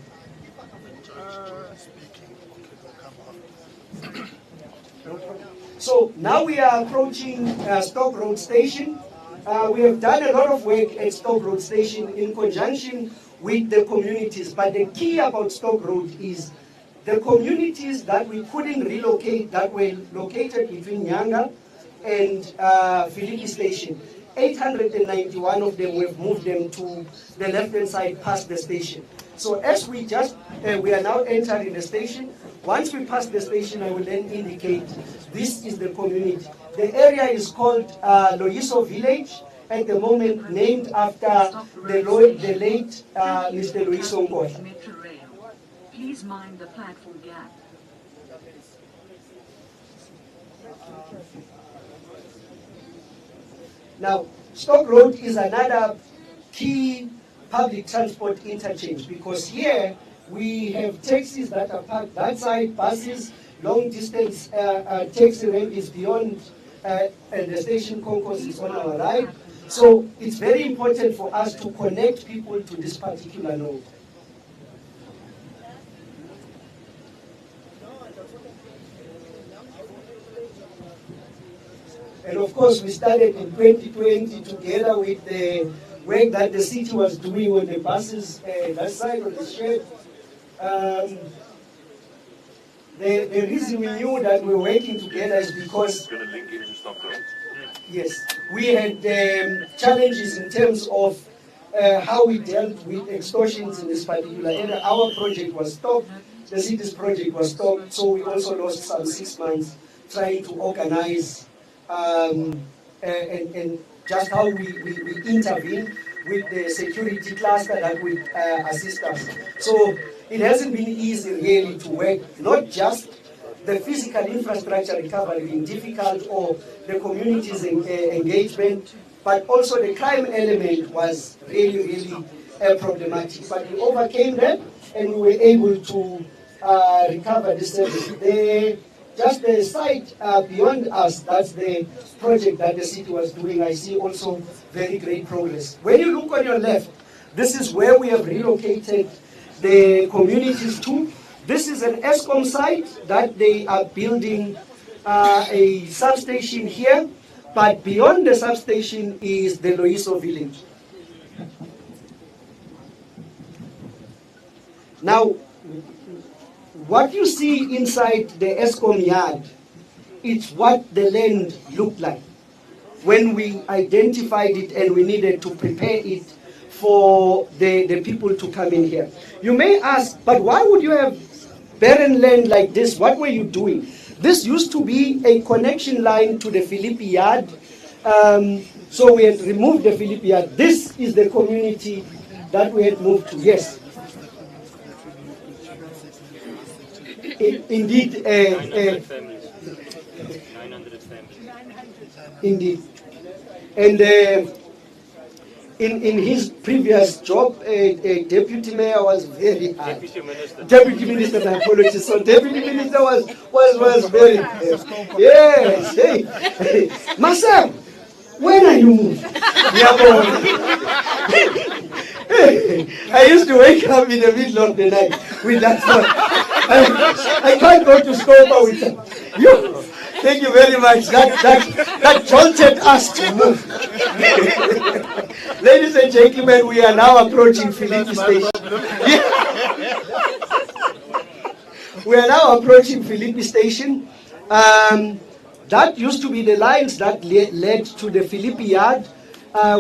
So now we are approaching Stock Road Station. We have done a lot of work at Stock Road Station in conjunction with the communities. But the key about Stock Road is the communities that we couldn't relocate, that were located between Nyanga and Philippi Station. 891 of them, we've moved them to the left-hand side past the station. So as we are now entering the station. Once we pass the station, I will then indicate this is the community. The area is called Loyiso Village, at the moment named after the late Mr. Loyiso Nkohla. Please mind the platform gap. Now, Stock Road is another key public transport interchange because here we have taxis that are parked that side, buses, long distance taxi range is beyond, and the station concourse is on our right. So it's very important for us to connect people to this particular node. And of course, we started in 2020 together with the work that the city was doing on the buses, that side of the shed. The reason we knew that we were working together is because yes, we had challenges in terms of how we dealt with extortions in this particular area. Our project was stopped, the city's project was stopped, so we also lost some 6 months trying to organize and just how we intervene with the security cluster that would assist us. So it hasn't been easy really to work, not just the physical infrastructure recovery being difficult or the community's engagement, but also the crime element was really problematic. But we overcame that and we were able to recover the service. Just the site beyond us, that's the project that the city was doing. I see also very great progress. When you look on your left, this is where we have relocated the communities to. This is an ESCOM site that they are building a substation here, but beyond the substation is the Loyiso village. Now, what you see inside the ESCOM yard, it's what the land looked like when we identified it and we needed to prepare it for the people to come in here. You may ask, but why would you have barren land like this? What were you doing? This used to be a connection line to the Philippi yard. So we had removed the Philippi yard. This is the community that we had moved to, yes. Indeed, 900 families. 900 families. Indeed. And in his previous job, deputy mayor was very hard. Deputy minister, my apologies. So deputy minister was very yes. Hey, Masam, when are you moving? I used to wake up in the middle of the night with that thought. I can't go to Scopa with that. Thank you very much. That jolted us to move. Ladies and gentlemen, we are now approaching Philippi Station. We are now approaching Philippi Station. That used to be the lines that led to the Philippi yard.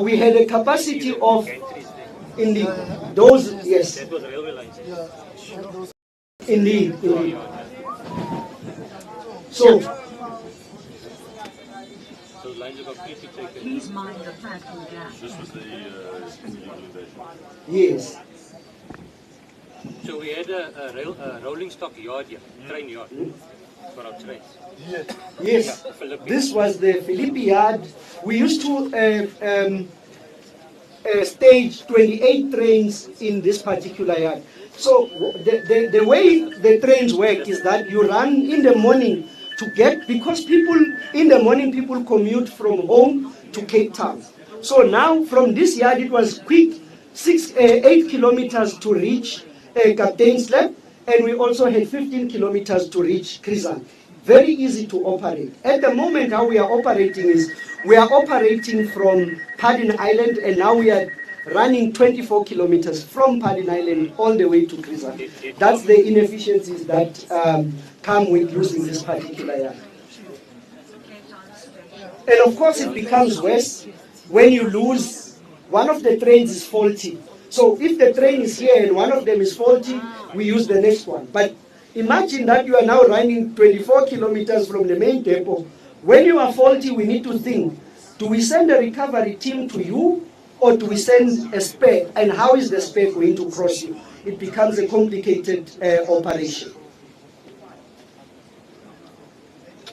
We had a capacity of, indeed, those, yes. That was railway lines. Indeed, indeed. So, those lines are completely taken. Please mind the platform gap. This was the yes. So we had a rolling stock yard here, train yard, for our trains. Yes, this was the Philippi yard. We used to stage 28 trains in this particular yard. So the way the trains work is that you run in the morning to get, because people, in the morning people commute from home to Cape Town. So now from this yard it was quick, 8 kilometers to reach Captain's Lab, and we also had 15 kilometers to reach Chris Hani. Very easy to operate. At the moment, how we are operating is, we are operating from Padding Island, and now we are running 24 kilometers from Padding Island all the way to Chris Hani. That's the inefficiencies that come with using this particular yard. And of course, it becomes worse when you lose, one of the trains is faulty. So if the train is here and one of them is faulty, we use the next one. But imagine that you are now running 24 kilometers from the main depot. When you are faulty, we need to think, do we send a recovery team to you, or do we send a spare? And how is the spare going to cross you? It becomes a complicated operation.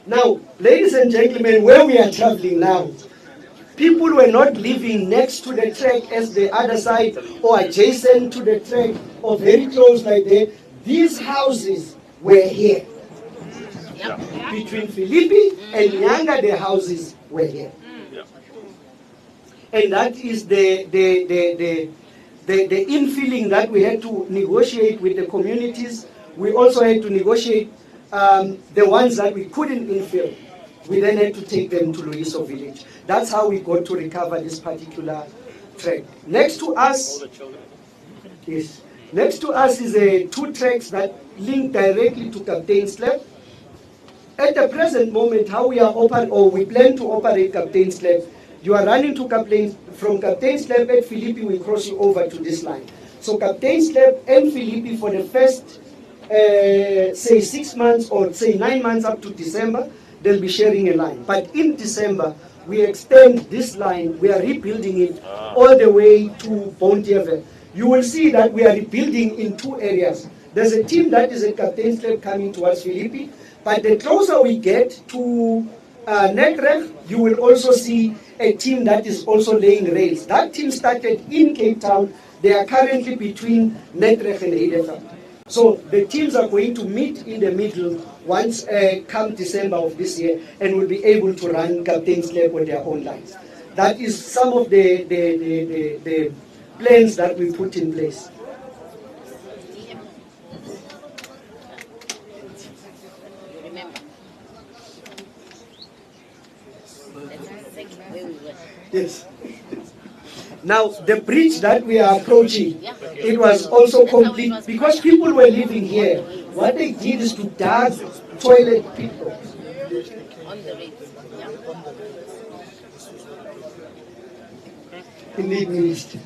Now, ladies and gentlemen, where we are traveling now, people were not living next to the track as the other side, or adjacent to the track, or very close like that. These houses were here. Between Philippi and Nyanga, the houses were here. And that is the infilling that we had to negotiate with the communities. We also had to negotiate the ones that we couldn't infill. We then had to take them to Loiso village. That's how we got to recover this particular track. Next to us, yes, next to us is two tracks that link directly to Captain's Lab. At the present moment, how we are we plan to operate Captain's Lab. You are running to from Captain's Lab at Philippi, we cross you over to this line. So Captain's Lab and Philippi for the first, say 6 months or say 9 months up to December, they'll be sharing a line. But in December, we extend this line, we are rebuilding it all the way to Bontiever. You will see that we are rebuilding in two areas. There's a team that is at Captain's Lab coming towards Philippi, but the closer we get to Netref, you will also see a team that is also laying rails. That team started in Cape Town. They are currently between Netref and Heidelberg. So the teams are going to meet in the middle once come December of this year, and will be able to run Captain's Lab on their own lines. That is some of the plans that we put in place. Yes. Now, the bridge that we are approaching, it was also complete because people were living here. What they did is to dig toilet people. Indeed, Minister.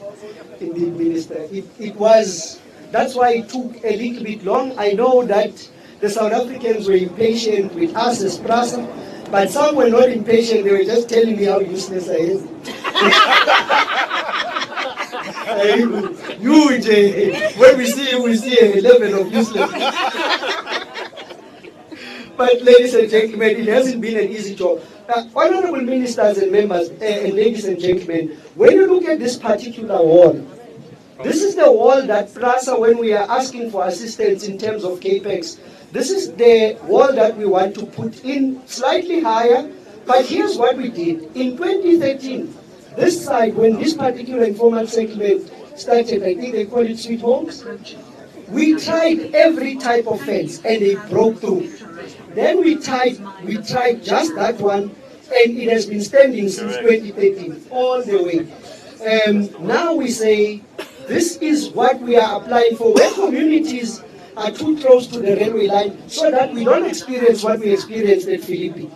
Indeed, Minister. It was, that's why it took a little bit long. I know that the South Africans were impatient with us as Prasa, but some were not impatient. They were just telling me how useless I am. You, Jay, when we see you, we see a level of uselessness. But ladies and gentlemen, it hasn't been an easy job. Honorable ministers and members, and ladies and gentlemen, when you look at this particular wall, this is the wall that Prasa, when we are asking for assistance in terms of CAPEX, this is the wall that we want to put in slightly higher. But here's what we did. In 2013, this side, when this particular informal settlement started, I think they call it Sweet Homes, we tried every type of fence and they broke through. Then we tried just that one, and it has been standing since 2013, all the way. Now we say, this is what we are applying for, where communities are too close to the railway line, so that we don't experience what we experienced at Philippi.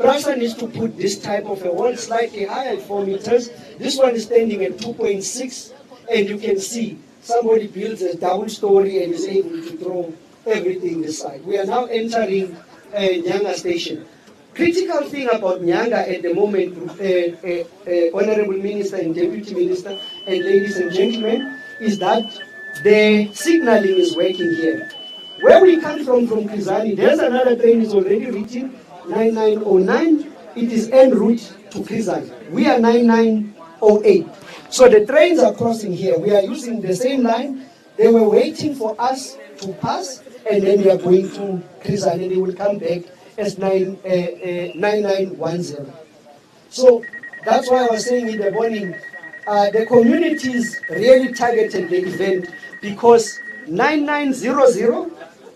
Prasa needs to put this type of a wall slightly higher at 4 meters. This one is standing at 2.6, and you can see somebody builds a double story and is able to throw everything aside. We are now entering Nyanga station. Critical thing about Nyanga at the moment, Honorable Minister and Deputy Minister and ladies and gentlemen, is that the signaling is working here. Where we come from Krizani, there's another train is already reaching 9909. It is en route to Krizani. We are 9908. So the trains are crossing here. We are using the same line. They were waiting for us to pass, and then we are going to Krizani. They will come back as 9910. So that's why I was saying in the morning, the communities really targeted the event because 9900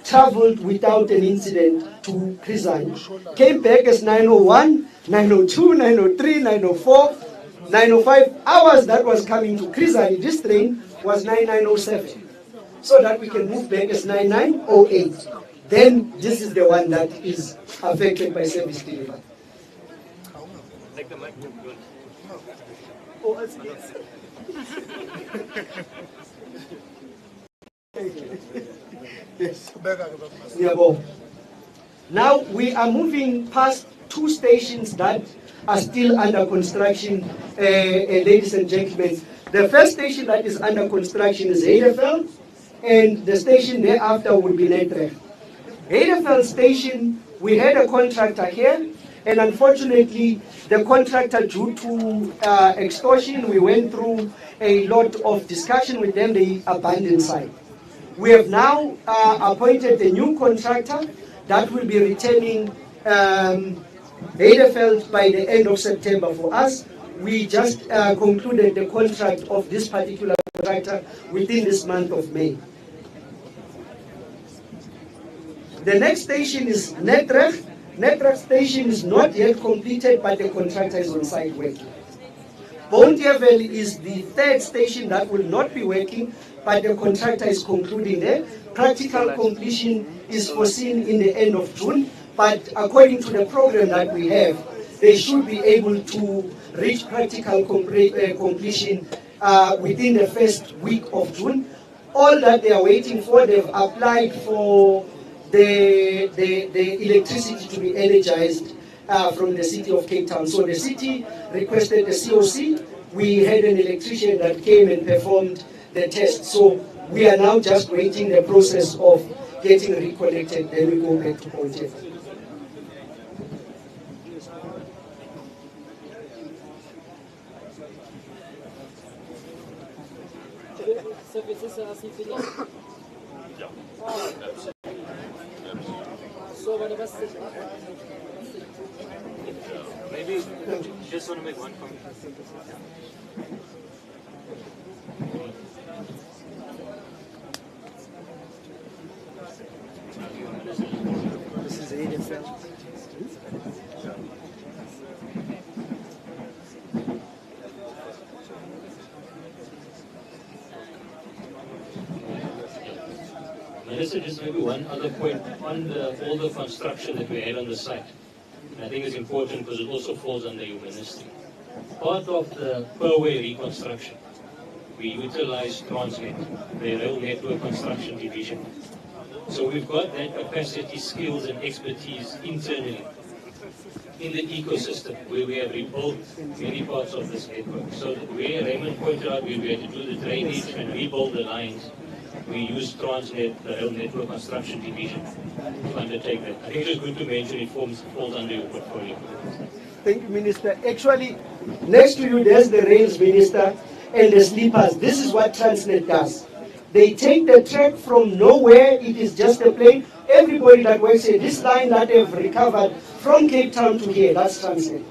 traveled without an incident to Krizani, came back as 901, 902, 903, 904, 905 hours that was coming to Krizani. This train was 9907, so that we can move back as 9908. Then this is the one that is affected by service delivery. Yes. Now we are moving past 2 stations that are still under construction, ladies and gentlemen. The first station that is under construction is Heideveld, and the station thereafter will be Netrecht. Heideveld station, we had a contractor here, and unfortunately, the contractor, due to extortion, we went through a lot of discussion with them, they abandoned site. We have now appointed a new contractor that will be returning Heideveld by the end of September for us. We just concluded the contract of this particular contractor within this month of May. The next station is Netrecht. Netrecht station is not yet completed, but the contractor is on site working. Bontjeville is the 3rd station that will not be working, but the contractor is concluding there. Practical completion is foreseen in the end of June, but according to the program that we have, they should be able to reach practical completion within the first week of June. All that they are waiting for, they've applied for the electricity to be energized from the city of Cape Town. So the city requested the COC. We had an electrician that came and performed the test. So we are now just waiting the process of getting reconnected, then we go back to Pontiac. Services are finished. So what about maybe just want to make one comment. This is Heideveld. Melissa, just maybe one other point on all the construction that we had on the site. I think it's important because it also falls under your ministry. Part of the per-way reconstruction, we utilize Transnet, the rail network construction division. So we've got that capacity, skills and expertise internally in the ecosystem where we have rebuilt many parts of this network. So where Raymond pointed out we had to do the drainage and rebuild the lines, we use Transnet, the rail network construction division, to undertake that. I think it's good to mention it falls under your portfolio. Thank you, Minister. Actually, next to you, there's the rails minister and the sleepers. This is what Transnet does. They take the track from nowhere, it is just a plane. Everybody that works here, this line that they've recovered from Cape Town to here, that's Transnet.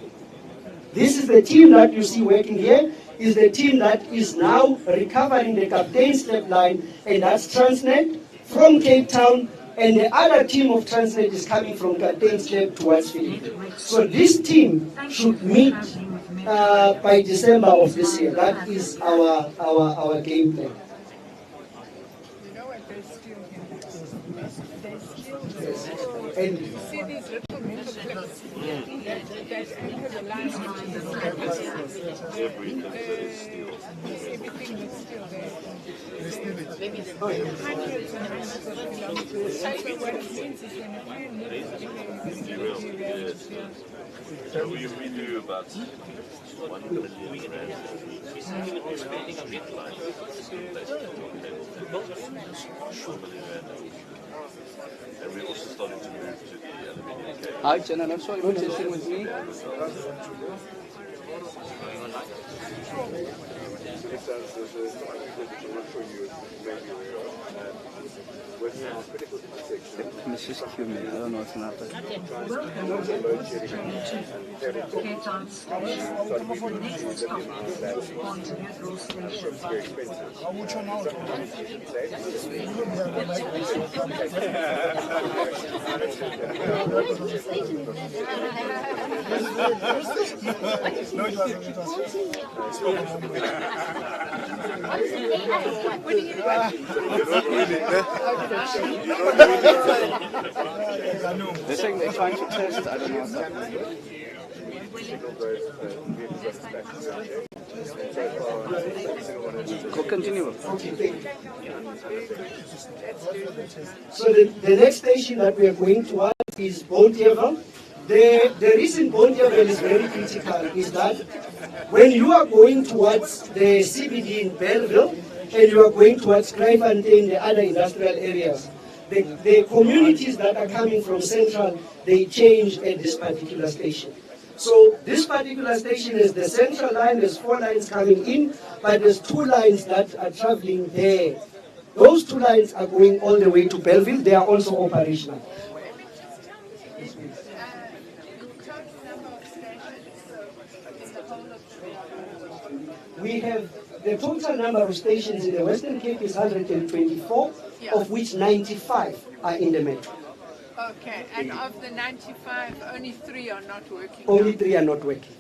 This is the team that you see working here, is the team that is now recovering the Captain Step line, and that's Transnet from Cape Town, and the other team of Transnet is coming from Captain Step towards Philip. So this team should meet by December of this year. That is our game plan. You know what, they still Yes. And see these little remember clips that anchor the line. Everything was still there. Hundreds and hundreds of kilometers. So what it means is when a plan needs to be So we do about 1 million rand. We're spending a bit like 4 million rand. And we're also starting to move to the aluminium cable. Hi, Jenna, I'm sorry, what's your thing with me? Let's just kill me. I don't know what's going to happen. Cape Station. Next stop, Pontevedra Station. They're saying they're trying to test, I don't know what's happening. Continue. So the next station that we are going to is Bontevel. The reason Bontevel is very critical is that when you are going towards the CBD in Belleville and you are going towards Kraaifontein, the other industrial areas, the communities that are coming from Central, they change at this particular station. So this particular station is the Central line, there's 4 lines coming in, but there's 2 lines that are traveling there. Those 2 lines are going all the way to Belleville, they are also operational. We have the total number of stations in the Western Cape is 124, of which 95 are in the metro. Okay, and of the 95, only 3 are not working. Only 3 are not working.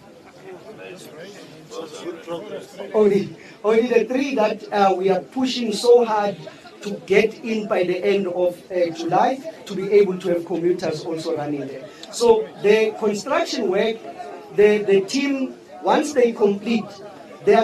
Only the 3 that we are pushing so hard to get in by the end of July to be able to have commuters also running there. So the construction work, the team, once they complete, the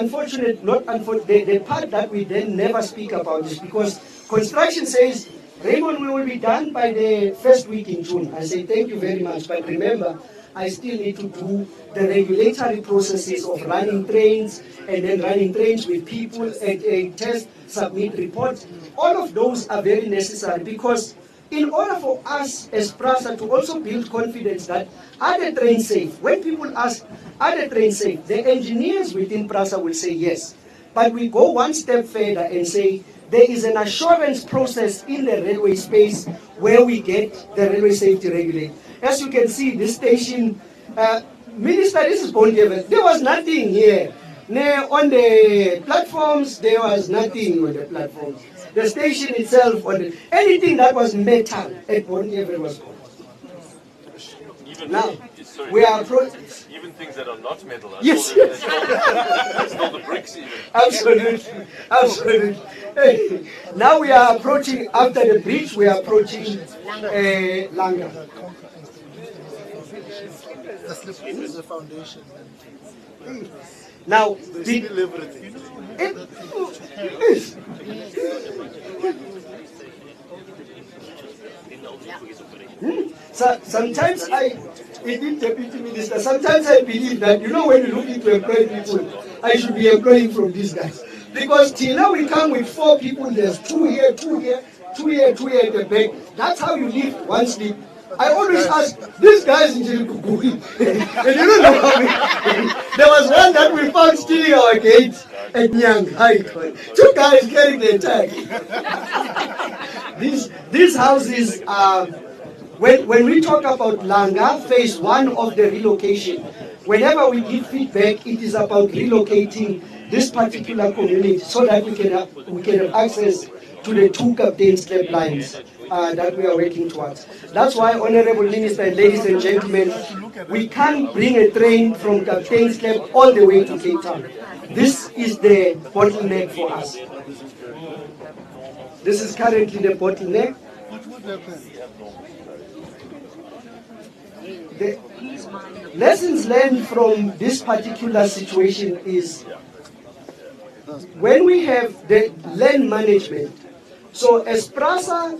part that we then never speak about is because construction says, Raymond, we will be done by the first week in June. I say, thank you very much, but remember, I still need to do the regulatory processes of running trains and then running trains with people and test, submit reports. All of those are very necessary because in order for us as Prasa to also build confidence that are the trains safe, when people ask, are the trains safe, the engineers within Prasa will say yes. But we go one step further and say, there is an assurance process in the railway space where we get the railway safety regulator. As you can see, this station, Minister, this is Bontevel. There was nothing here. On the platforms, there was nothing on the platforms. The station itself, anything that was metal at Bontevel was gone. Now, we are approaching. Even things that are not metal. Yes. That's all the bricks even. Absolutely. Absolutely. Hey, now we are approaching, after the bridge, we are approaching Hlengwa. This is the foundation. Now, Still everything. So sometimes Deputy Minister, sometimes I believe that, when you look into employing people, I should be employing from these guys. Because till now we come with 4 people, there's 2 here, 2 here, 2 here, 2 here at the back. That's how you live one sleep. I always ask, these guys in Jilikuku, and you don't know how there was one that we found stealing our gates at Nyang. 2 guys carrying the tag. These houses are, when we talk about Hlengwa, phase 1 of the relocation, whenever we give feedback, it is about relocating this particular community so that we can have access to the 2 captain's club lines that we are working towards. That's why, Honorable Minister and ladies and gentlemen, we can't bring a train from Captain's Club all the way to Cape Town. This is the bottleneck for us. This is currently the bottleneck. the lessons learned from this particular situation is when we have the land management. So as Prasa,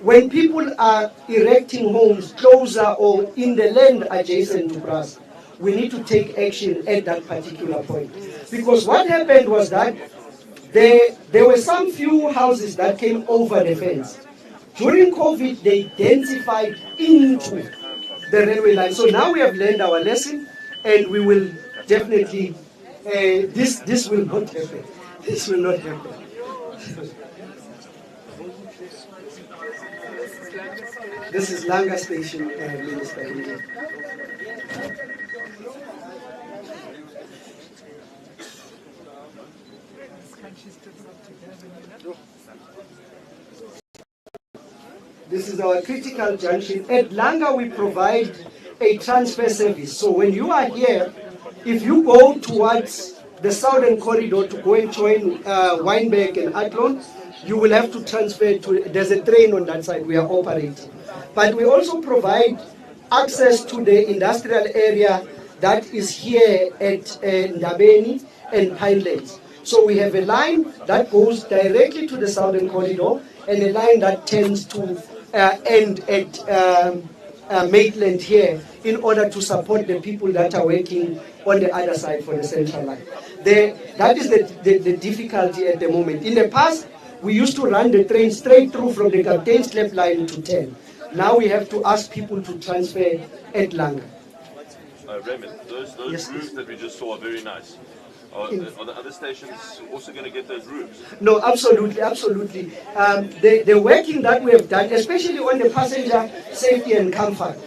when people are erecting homes closer or in the land adjacent to Prasa, we need to take action at that particular point. Because what happened was that there were some few houses that came over the fence. During COVID, they densified into the railway line. So now we have learned our lesson, and we will definitely, this will not happen. This will not happen. This is Hlengwa Station, Minister. This is our critical junction. At Hlengwa, we provide a transfer service. So when you are here, if you go towards the southern corridor to go and join Weinberg and Athlone, you will have to transfer to, there's a train on that side we are operating. But we also provide access to the industrial area that is here at Ndabeni and Pinelands. So we have a line that goes directly to the southern corridor and a line that tends to end at Maitland here in order to support the people that are working on the other side for the central line. That is the difficulty at the moment. In the past, we used to run the train straight through from the Captain's Club line to 10. Now we have to ask people to transfer at Hlengwa. Raymond, those Yes, roofs that we just saw are very nice. Are the other stations also going to get those roofs? No, absolutely, absolutely. The working that we have done, especially on the passenger safety and comfort,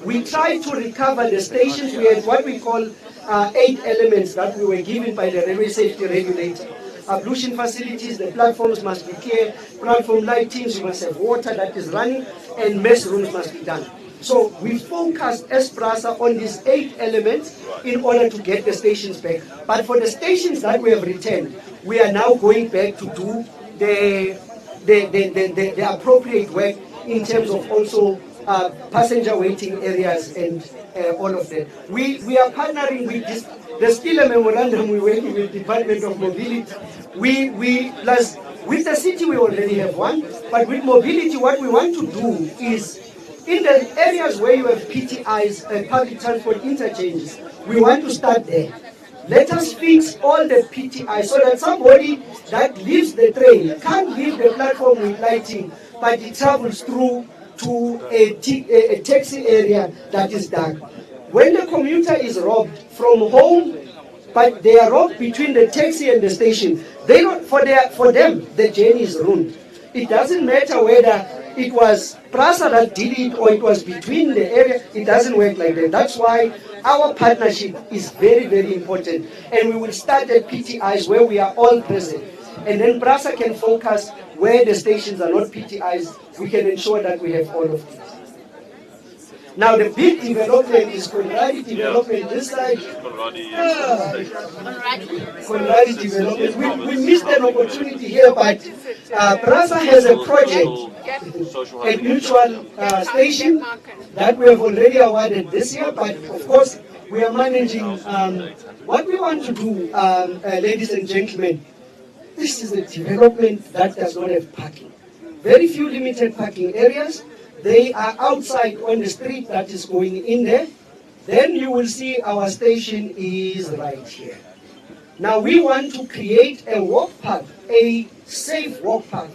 we try to recover the stations. We had what we call 8 elements that we were given by the railway safety regulator. Ablution facilities, the platforms must be clear, platform lightings, you must have water that is running, and mess rooms must be done. So we focused as Prasa on these 8 elements in order to get the stations back. But for the stations that we have returned, we are now going back to do the appropriate work in terms of also passenger waiting areas and all of that. We are partnering with this. There's still a memorandum we're working with the Department of Mobility. Plus with the city we already have one, but with mobility what we want to do is in the areas where you have PTIs, public transport interchanges, we want to start there. Let us fix all the PTIs so that somebody that leaves the train can't leave the platform with lighting, but it travels through to a taxi area that is dark. When the commuter is robbed from home, but they are robbed between the taxi and the station, they don't, for them, the journey is ruined. It doesn't matter whether it was Prasa that did it or it was between the area, it doesn't work like that. That's why our partnership is very, very important. And we will start at PTIs where we are all present. And then Prasa can focus where the stations are not PTIs, we can ensure that we have all of these. Now the big development is Conradi development this side. Conradi development. We missed an opportunity here, but Prasa has a project, a mutual station that we have already awarded this year, but of course we are managing what we want to do, ladies and gentlemen. This is a development that does not have parking. Very few limited parking areas. They are outside on the street that is going in there. Then you will see our station is right here. Now we want to create a walk path, a safe walk path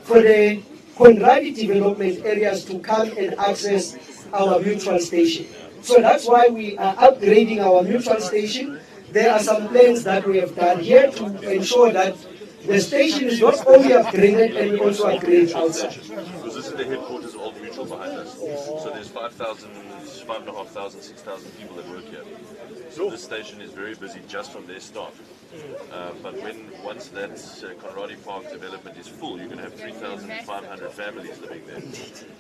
for the Conradi development areas to come and access our mutual station. So that's why we are upgrading our mutual station. There are some plans that we have done here to ensure that the station is not only upgraded and we also upgrade outside. Because this is the headquarters of Old Mutual behind us. So there's 5,000, 5,500, 6,000 people that work here. So this station is very busy just from their staff. But once that Conradi Park development is full, you're going to have 3,500 families living there.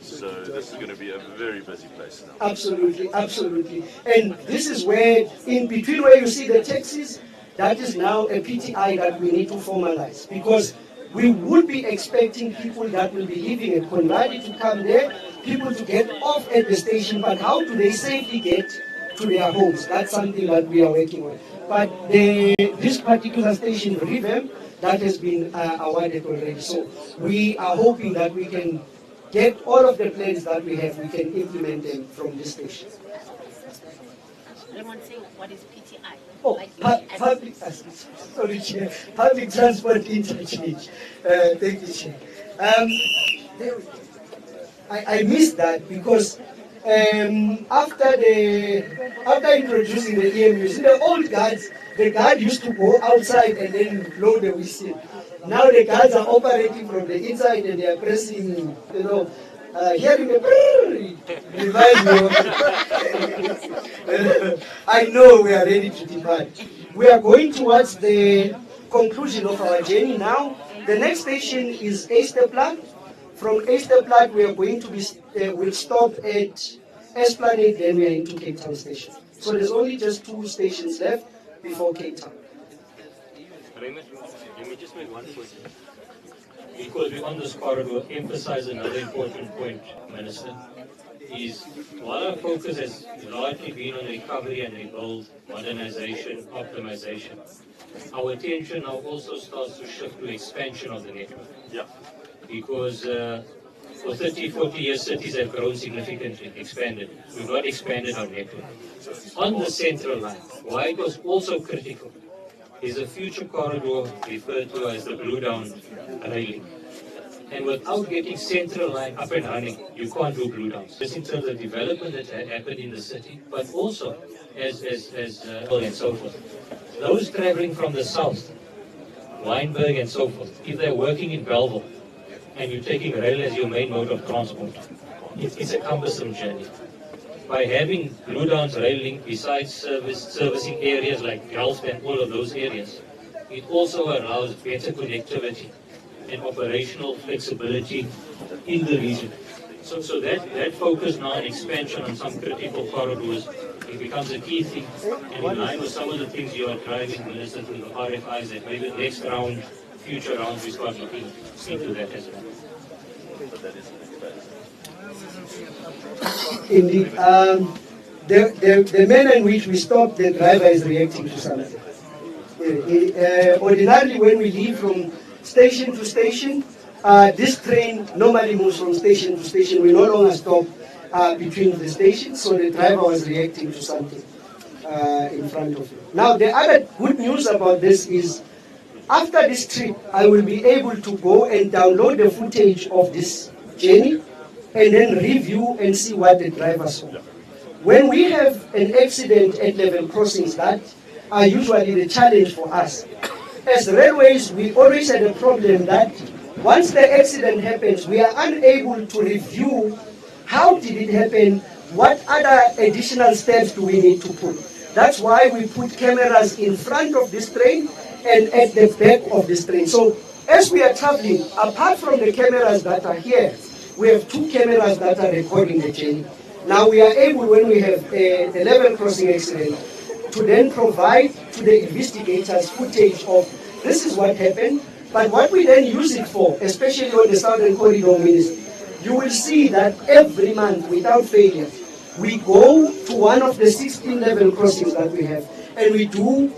So this is going to be a very busy place now. Absolutely, absolutely. And this is where, in between where you see the taxis, that is now a PTI that we need to formalize. Because we would be expecting people that will be living at Konradi to come there, people to get off at the station, but how do they safely get to their homes? That's something that we are working on. But this particular station revamp, that has been awarded already. So we are hoping that we can get all of the plans that we have, we can implement them from this station. Someone say, what is PTI? Oh, Like public, sorry, Chair, public transport interchange. Thank you, Chair. I missed that because after introducing the EMUs, the old guards, the guard used to go outside and then blow the whistle. Now the guards are operating from the inside and they are pressing, hearing the reminds me of I know we are ready to depart. We are going towards the conclusion of our journey now. The next station is Easterplat. From Easterplat, we are going to be, we'll stop at Esplanade, then we are into Cape Town station. So there's only just 2 stations left before Cape Town. Raymond, let me just make one point. Because we're on this corridor, emphasize another important point, Minister, is while our focus has largely been on recovery and rebuild, modernization, optimization, our attention now also starts to shift to expansion of the network. Yeah. Because for 30, 40 years, cities have grown significantly, expanded. We've not expanded our network. On the central line, why it was also critical is a future corridor referred to as the Blue Down railing. And without getting central line up and running, you can't do Blue Downs. Just in terms of development that had happened in the city, but also as and so forth. Those traveling from the south, Wynberg and so forth, if they're working in Belleville, and you're taking rail as your main mode of transport, it's a cumbersome journey. By having Blue Downs rail link besides servicing areas like Gulf and all of those areas, it also allows better connectivity and operational flexibility in the region. So that focus now on expansion on some critical corridors, it becomes a key thing. And in line with some of the things you are driving, Minister, through the RFIs, that maybe the next round, future rounds, we start looking into that as well. Indeed. The manner in which we stop the driver is reacting to something. Ordinarily, when we leave from station to station, this train normally moves from station to station. We no longer stop between the stations, so the driver was reacting to something in front of him. Now, the other good news about this is, after this trip, I will be able to go and download the footage of this journey and then review and see what the driver saw. When we have an accident at level crossings, that are usually the challenge for us. As railways, we always had a problem that once the accident happens, we are unable to review how did it happen, what other additional steps do we need to put. That's why we put cameras in front of this train and at the back of this train. So as we are traveling, apart from the cameras that are here, we have 2 cameras that are recording the journey. Now we are able, when we have a level crossing accident, to then provide to the investigators footage of this is what happened, but what we then use it for, especially on the Southern Corridor, Minister, you will see that every month, without failure, we go to one of the 16 level crossings that we have, and we do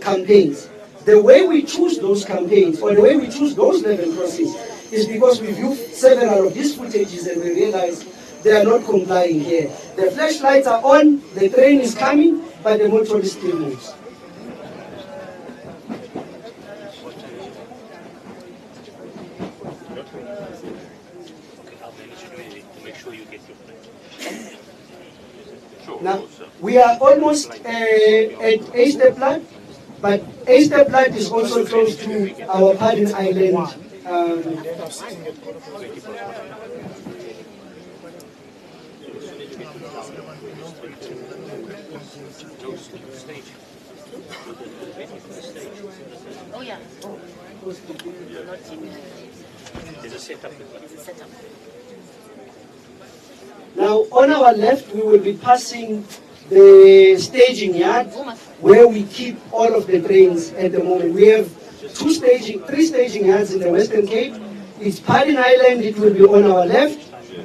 campaigns. The way we choose those campaigns, or the way we choose those level crossings, is because we view several of these footages and we realize they are not complying here. The flashlights are on, the train is coming, but the motorist still moves. Now, we are almost at Easterplat, but Easterplat is also close to our Pardon Island. Oh yeah. There's a setup. Now, on our left, we will be passing the staging yard where we keep all of the trains at the moment. We have three staging yards in the Western Cape. It's Padding Island, it will be on our left,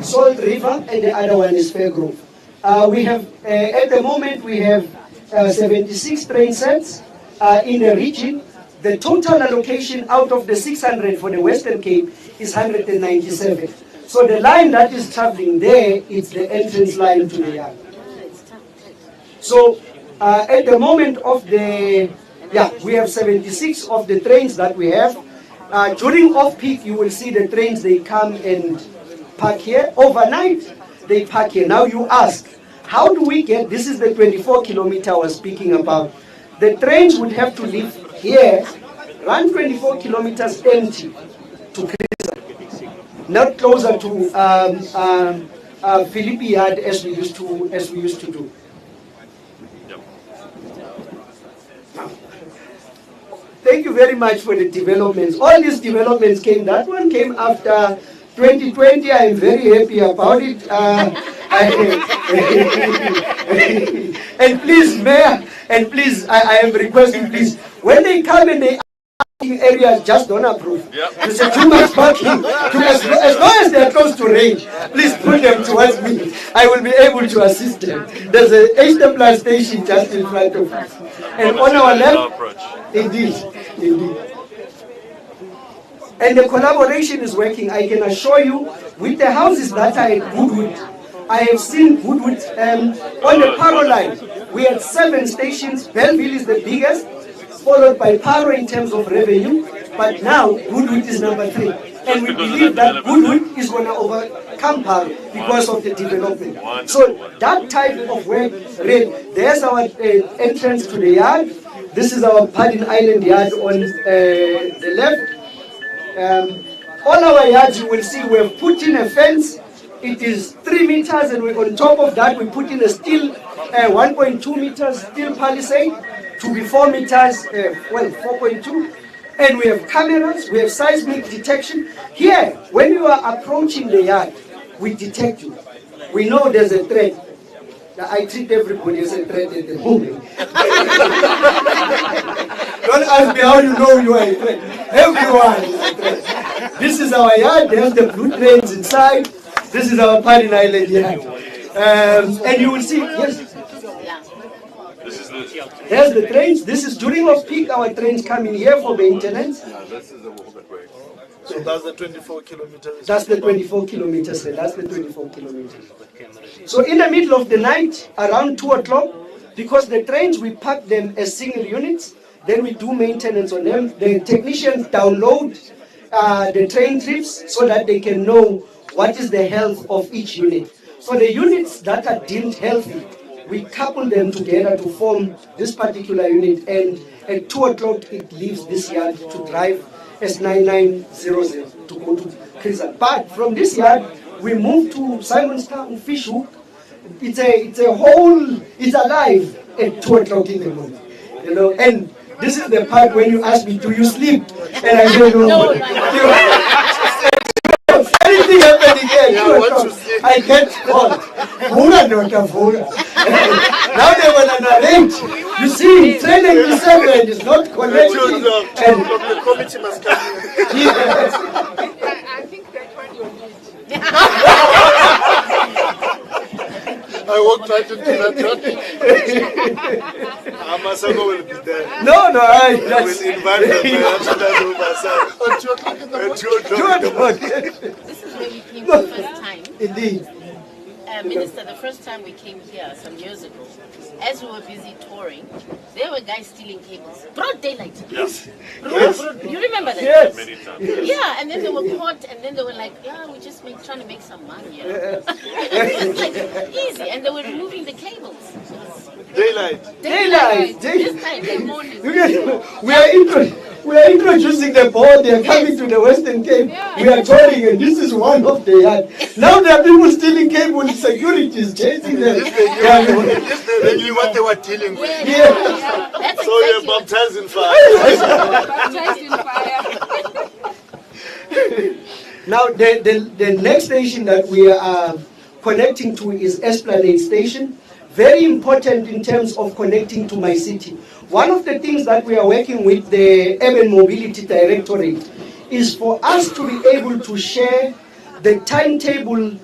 Salt River, and the other one is Fairgrove. We have, at the moment, we have 76 train sets in the region. The total allocation out of the 600 for the Western Cape is 197. So the line that is traveling there is the entrance line to the yard. So at the moment of the, we have 76 of the trains that we have. During off-peak, you will see the trains, they come and park here. Overnight, they park here. Now you ask, how do we get, this is the 24 kilometer I was speaking about. The trains would have to leave here, run 24 kilometers empty to Prasa, not closer to Philippi Yard as we used to do. Thank you very much for the developments. All these developments came, that one came after 2020. I am very happy about it. And please, Mayor, and please, I am requesting, please, when they come and they areas, just don't approve. You say too much parking. As long as they are close to range, please put them towards me. I will be able to assist them. There's a HTE station just in front of us. And on our left, indeed. And the collaboration is working. I can assure you, with the houses that are at Goodwood, I have seen Goodwood on the Paro line. We had 7 stations. Belleville is the biggest, followed by Paro in terms of revenue, but now Goodwood is number 3. And we believe that Goodwood is going to overcome Paro because of the development. So that type of work, there's our entrance to the yard. This is our Padding Island yard on the left. All our yards, you will see, we have put in a fence. It is 3 meters, and on top of that, we put in a steel 1.2 meters steel palisade to be 4 meters, 4.2. And we have cameras, we have seismic detection. Here, when you are approaching the yard, we detect you. We know there's a threat. I treat everybody as a threat at the moment. Don't ask me how you know you are a threat. Everyone is a threat. This is our yard, there's the blue trains inside. This is our Padding Island yard. And you will see, yes. Here's the trains. This is during off-peak, our trains come in here for maintenance. So that's the 24 kilometers. That's the 24 kilometers. That's the 24 kilometers. So in the middle of the night, around 2 o'clock, because the trains, we pack them as single units, then we do maintenance on them. The technicians download the train trips so that they can know what is the health of each unit. So the units that are deemed healthy, we couple them together to form this particular unit, and at 2 o'clock it leaves this yard to drive S9900 to go to Prasa. But from this yard, we move to Simonstown, Fishhook. It's alive at 2 o'clock in the morning. You know, and this is the part when you ask me, do you sleep? And I say, no. Anything happening here, 2 o'clock, I get called. Now they want to arrange. You see, training the 7 is not connecting. And the committee must come here. I think that one you need. I walked right into that traffic. Amasago will be there. No, I will invite them. At 2 o'clock in the morning. 2 o'clock. This is where we came the first time. Indeed. Minister, the first time we came here some years ago, as we were busy touring, there were guys stealing cables. Broad daylight. Yes. You remember that? Yes. Many times. Yeah, and then they were caught, and then they were like, yeah, we're just trying to make some money. You know? It was like easy, and they were removing the cables. Daylight. This night, the morning. We are introducing the board. They are coming to the Western Cape. We are touring, and this is one of the yard. Now there are people stealing cables. Security is chasing them. They knew what they were dealing with. That's So you're baptized in fire. Now the next station that we are connecting to is Esplanade Station. Very important in terms of connecting to my city. one of the things that we are working with the Urban Mobility Directorate is for us to be able to share the timetables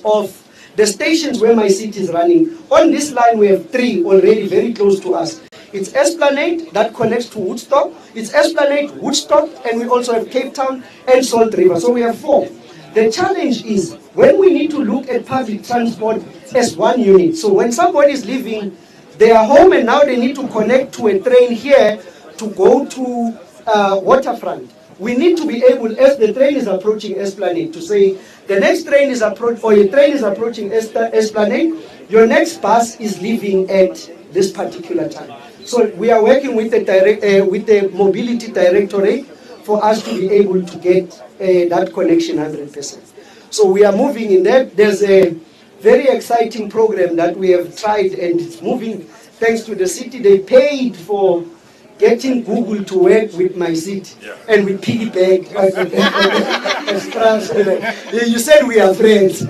of the stations where my city is running. On this line, we have 3 already very close to us. It's Esplanade that connects to Woodstock. It's Esplanade, Woodstock, and we also have Cape Town and Salt River. So we have 4. The challenge is when we need to look at public transport as one unit. So when somebody is leaving their home and now they need to connect to a train here to go to Waterfront, we need to be able, as the train is approaching Esplanade, to say the next train is approaching Esplanade, your next bus is leaving at this particular time. So we are working with the Mobility Directorate for us to be able to get that connection 100%. So we are moving in that. There's a very exciting program that we have tried, and it's moving thanks to the city. They paid for getting Google to work with my city, and we piggyback. You said we are friends.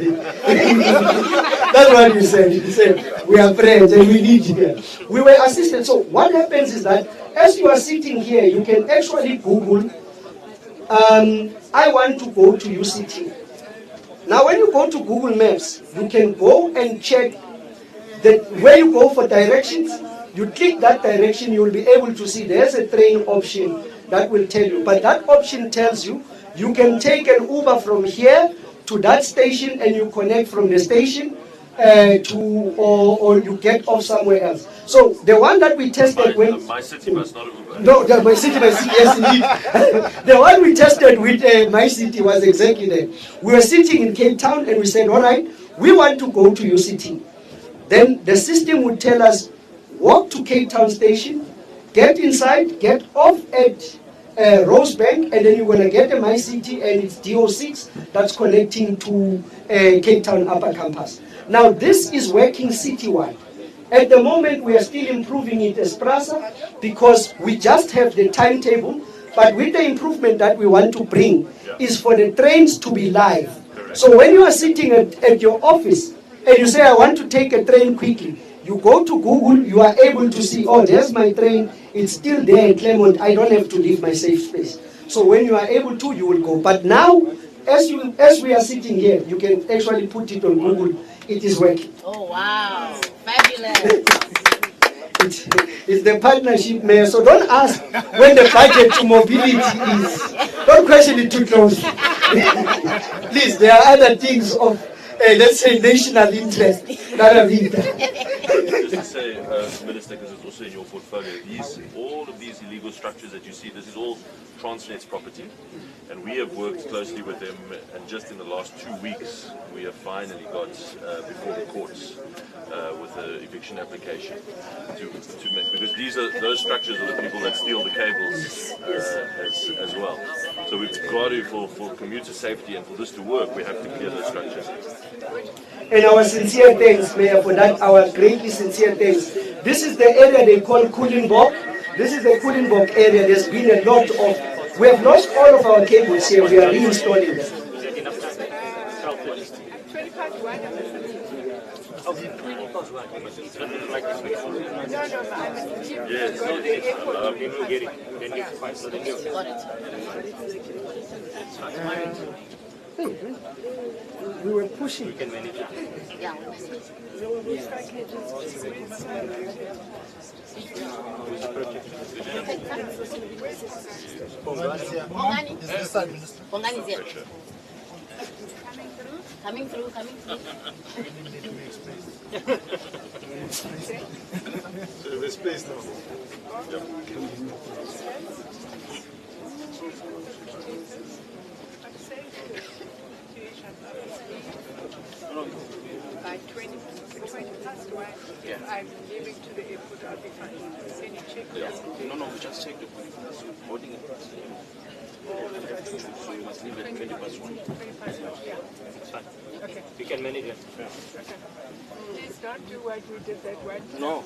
That's what you said. You said we are friends and we need you. We were assisted. So what happens is that as you are sitting here, you can actually Google, I want to go to UCT. Now when you go to Google Maps, you can go and check where you go for directions. You click that direction, you will be able to see there's a train option that will tell you. But that option tells you, you can take an Uber from here to that station and you connect from the station or you get off somewhere else. So the one that we tested with... My city bus, not Uber. No, my city bus, yes indeed. The one we tested with my city was exactly that. We were sitting in Cape Town and we said, all right, we want to go to UCT. Then the system would tell us, walk to Cape Town station, get inside, get off at Rosebank, and then you're going to get a My City, and it's DO6 that's connecting to Cape Town Upper Campus. Now, this is working citywide. At the moment, we are still improving it as Prasa because we just have the timetable, but with the improvement that we want to bring is for the trains to be live. So when you are sitting at your office and you say, I want to take a train quickly, you go to Google, you are able to see, oh, there's my train, it's still there in Claremont, I don't have to leave my safe space. So when you are able to, you will go. But now, as we are sitting here, you can actually put it on Google, it is working. Oh, wow, fabulous. It's the partnership, Mayor, so don't ask when the budget to mobility is. Don't question it too close. Please, there are other things of, let's say, national interest that are being done. Just to say, Minister, because it's also in your portfolio, all of these illegal structures that you see, this is all Transnet's property. And we have worked closely with them, and just in the last 2 weeks, we have finally got before the courts with an eviction application to make, because those structures are the people that steal the cables as well. So we've got to, for commuter safety and for this to work, we have to clear those structures. And our sincere thanks, Mayor, for that, our greatly sincere thanks. This is the area they call Kulinbok. This is the Kulinbok area. There's been a lot of, we have lost all of our cables here. We are reinstalling them. We were pushing. We can manage it. Yeah. Is this side, Minister? Is here. Coming through. So there's space now. By 20 past 1, I'm leaving to the airport, I'll be fine. Can you check? No, we just checked the boarding it. So you must leave at 20 past 1. It's fine. Okay. We can manage it. Yeah. Okay. Please don't do what we did that one time. No.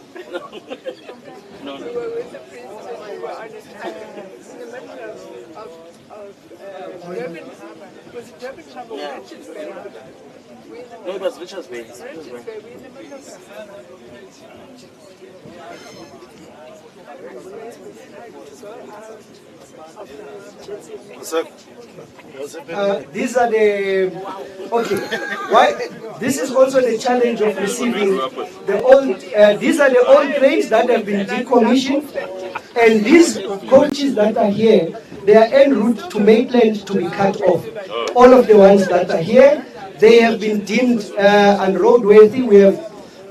No. We were with the president, we were on a track in the middle of Durban Harbour. Was it Durban Harbour or Yeah. Richards Bay Harbour? No, it was Richards Bay. Richards Bay, we're in the middle of the harbour. These are the okay. Why? This is also the challenge of receiving the old. These are the old trains that have been decommissioned, and these coaches that are here, they are en route to Maitland to be cut off. All of the ones that are here, they have been deemed unroadworthy.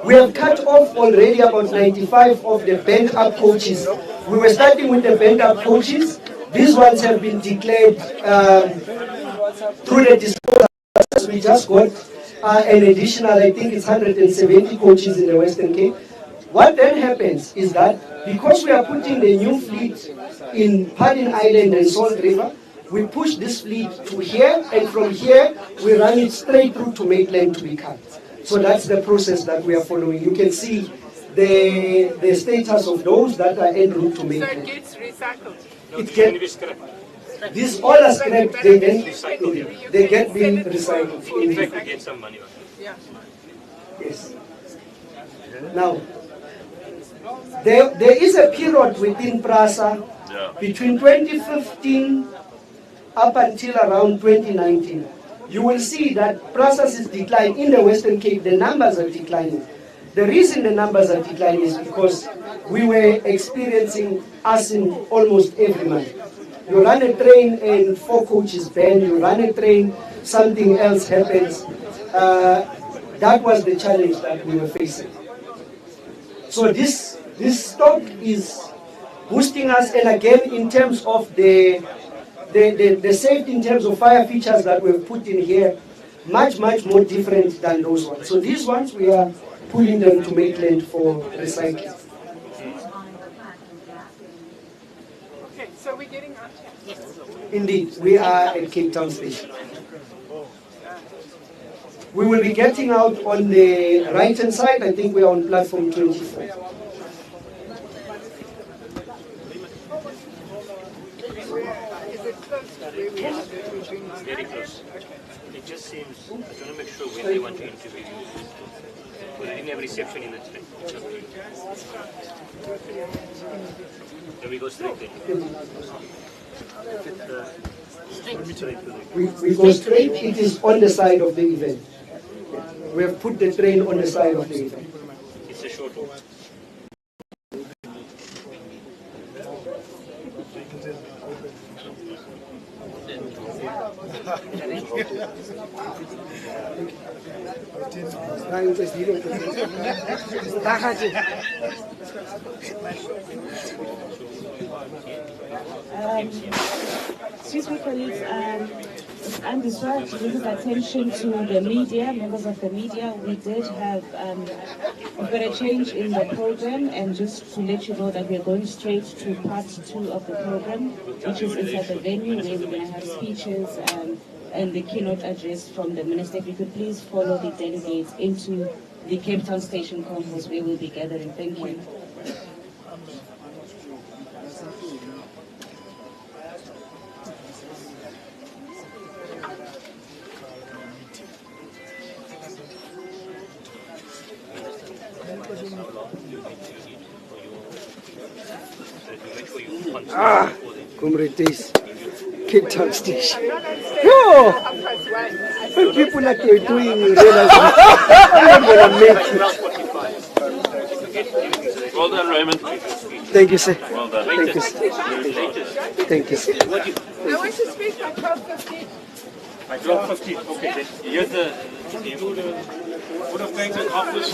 We have cut off already about 95 of the bent up coaches. We were starting with the bent up coaches. These ones have been declared through the disposal. We just got an additional, I think it's 170 coaches in the Western Cape. What then happens is that because we are putting the new fleet in Padding Island and Salt River, we push this fleet to here, and from here we run it straight through to Maitland to be cut. So that's the process that we are following. You can see the status of those that are en route to So Maitland. it gets recycled. These all are scrapped, they get being recycled. In fact, we get some money on it. Yeah. Yes. Now, there is a period within Prasa between 2015 up until around 2019. You will see that Prasas is declining. In the Western Cape, the numbers are declining. The reason the numbers are declining is because we were experiencing arson almost every month. You run a train and 4 coaches ban, you run a train, something else happens. That was the challenge that we were facing. So this stock is boosting us, and again in terms of the safety, in terms of fire features that we've put in here, much more different than those ones. So these ones we are pulling them to Maitland for recycling. Okay, so we're getting out here. Yes. Indeed, we are at Cape Town Station. We will be getting out on the right-hand side. I think we are on platform 24. Is it close to where we are that we're doing? Very close. It just seems, I want to make sure when they want to interview you. Well, they didn't have reception in the train. Then we go straight there. We go straight. It is on the side of the event. We have put the train on the side of the event. It's a short walk. Excuse me, colleagues. I'm distracted to bring attention to the media, members of the media. We did have we've got a change in the program, and just to let you know that we're going straight to part 2 of the program, which is inside the venue where we're going to have speeches and the keynote address from the minister. If you could please follow the delegates into the Cape Town Station concourse where we'll be gathering. Thank you. Comrade Days, Cape Town Station. No! When people like you're doing, you realize I'm not going to make it. Well done, Raymond. Thank you, sir. Well done. Thank you, sir. Thank you, sir. I want to speak by 12:15. By 12:15. Okay, then here's the Would have thanked an office.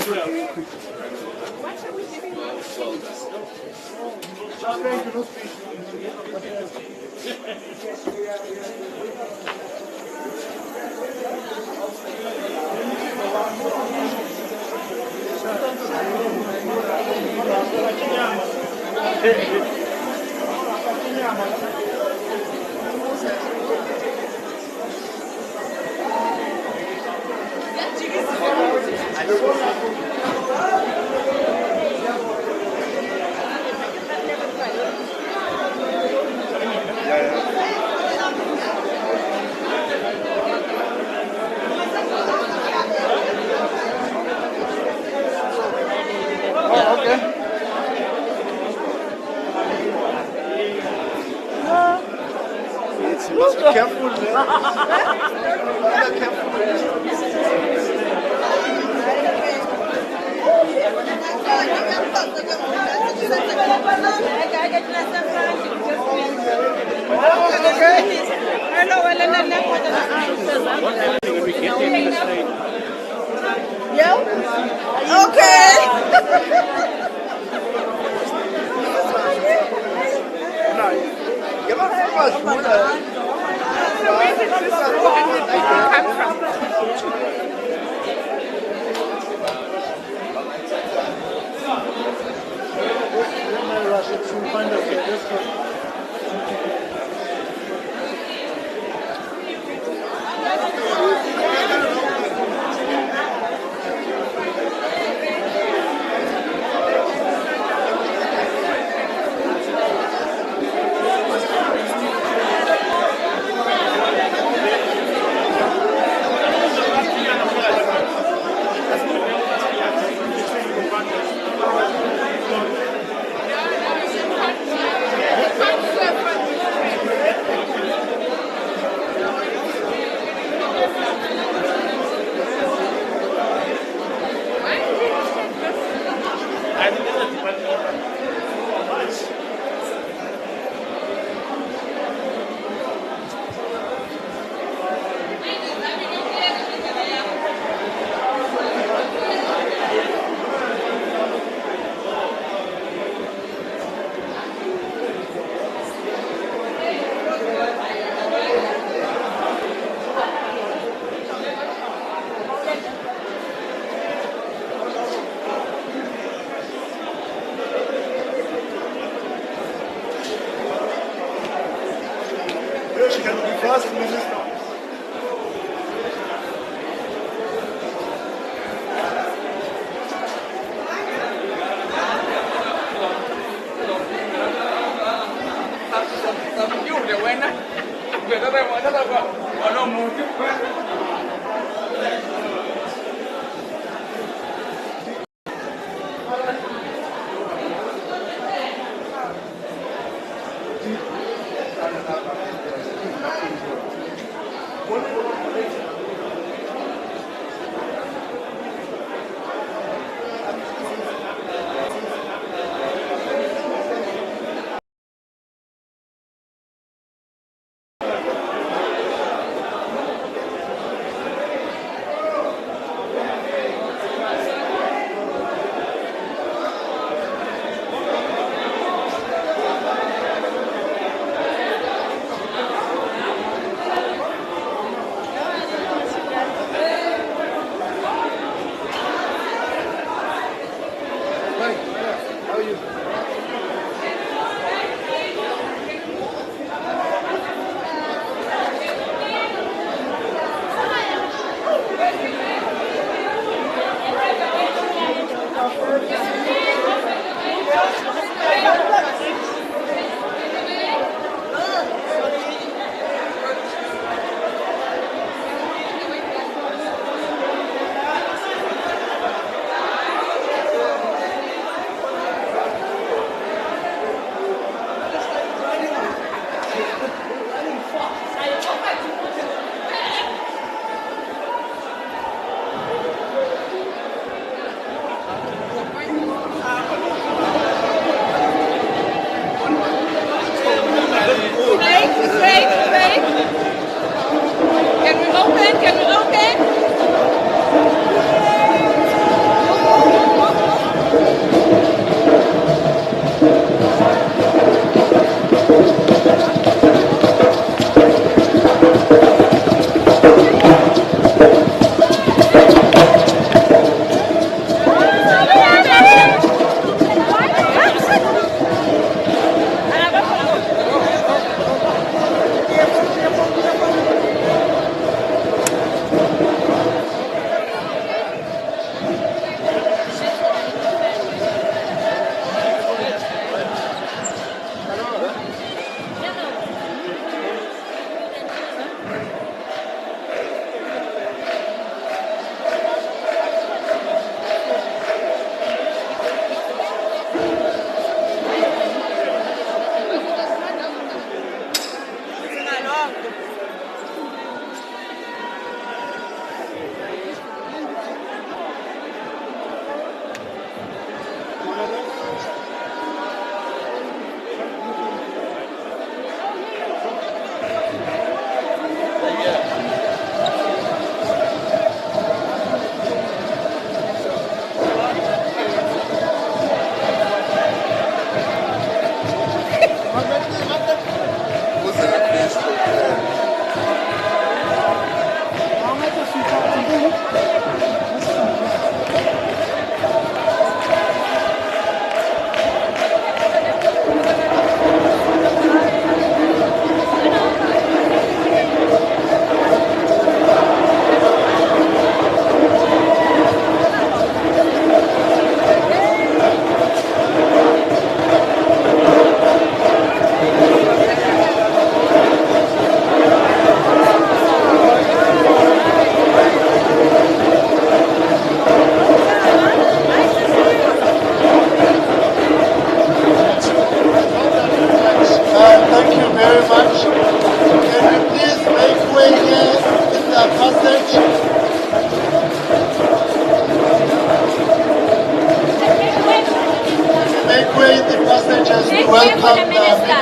welcome the Minister of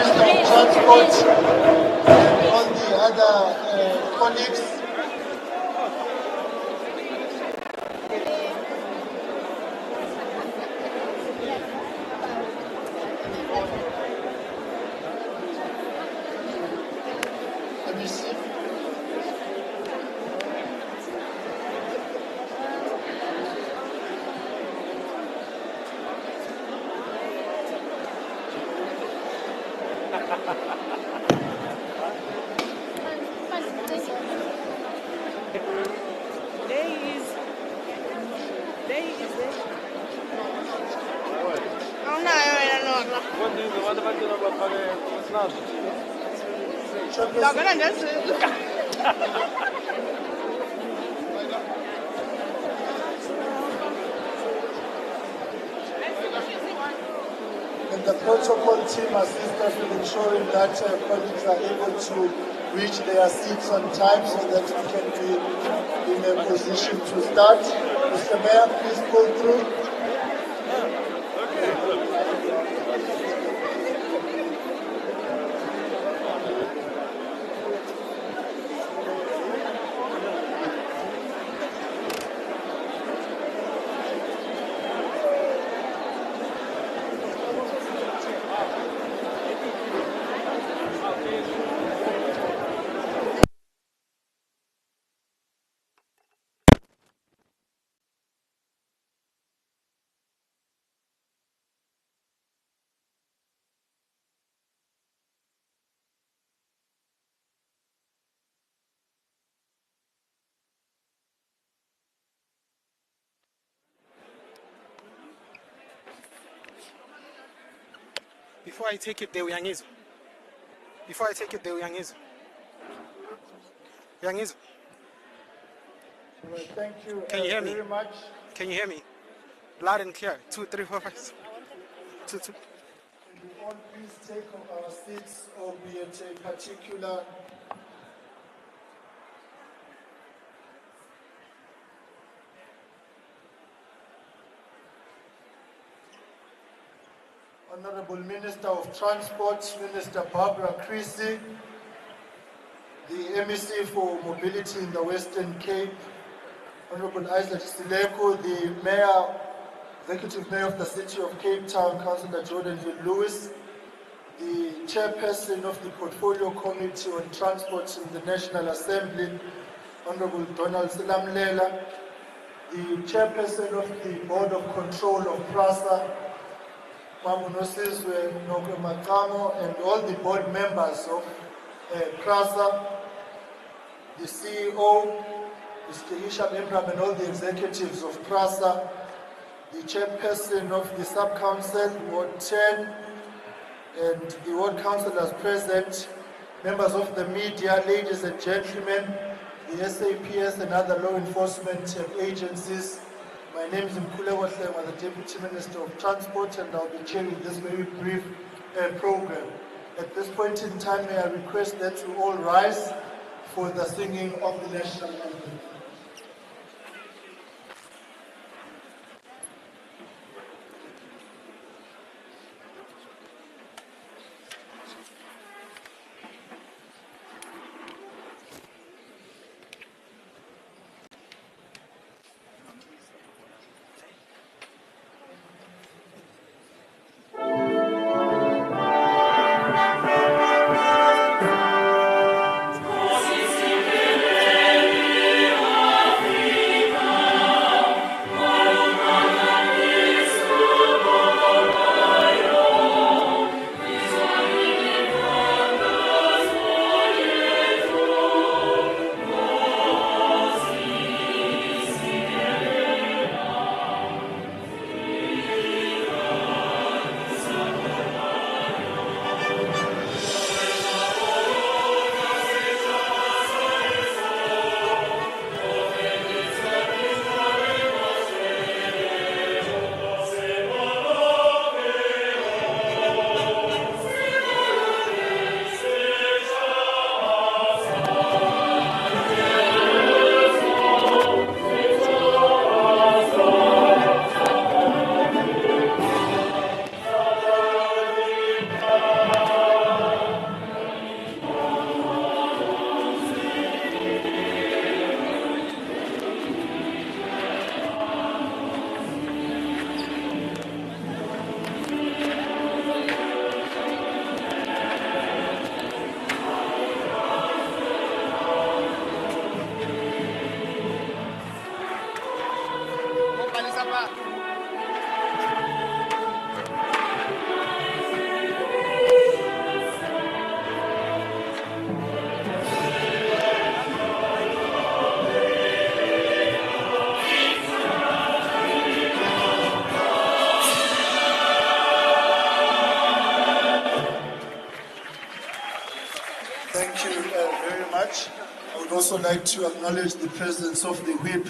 Transport and all the other colleagues. Let me see. And the protocol team assists us in ensuring that colleagues are able to reach their seats on time so that we can be in a position to start. Mr. Mayor, please go through. Before I take it, the Uyangizo. Before I take it, the Uyangizo. Uyangizo. Well, thank you Can you hear me? very much. Can you hear me? Loud and clear. 2, 3, 4, 5. 2, 2. Can we all please take our seats, or be at a particular Honorable Minister of Transport, Minister Barbara Creecy, the MEC for Mobility in the Western Cape, Honorable Isaac Sileko, the Mayor, Executive Mayor of the City of Cape Town, Councillor Jordan Lewis, the Chairperson of the Portfolio Committee on Transport in the National Assembly, Honorable Donald Silamlela, the Chairperson of the Board of Control of Prasa, Mamunosizwe Nokwe Makamo, and all the board members of Prasa, the CEO, Mr. Isham Ibrahim, and all the executives of Prasa, the chairperson of the sub-council, Ward 10, and the ward councillors present, members of the media, ladies and gentlemen, the SAPS and other law enforcement agencies. My name is Mkhuleko, I'm the Deputy Minister of Transport, and I'll be chairing this very brief program. At this point in time, may I request that you all rise for the singing of the national anthem. Oh, much. I would also like to acknowledge the presence of the whip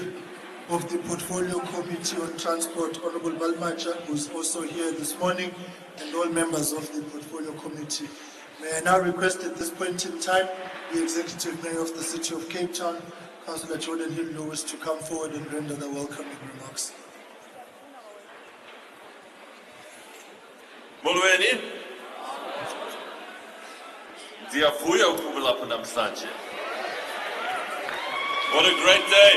of the Portfolio Committee on Transport, Honorable Balmacha, who's also here this morning, and all members of the Portfolio Committee. May I now request at this point in time the Executive Mayor of the City of Cape Town, Councillor Jordan Hill-Lewis, to come forward and render the welcoming remarks. Molweni. Ndiyavuya ukuba lapha namhlanje. What a great day.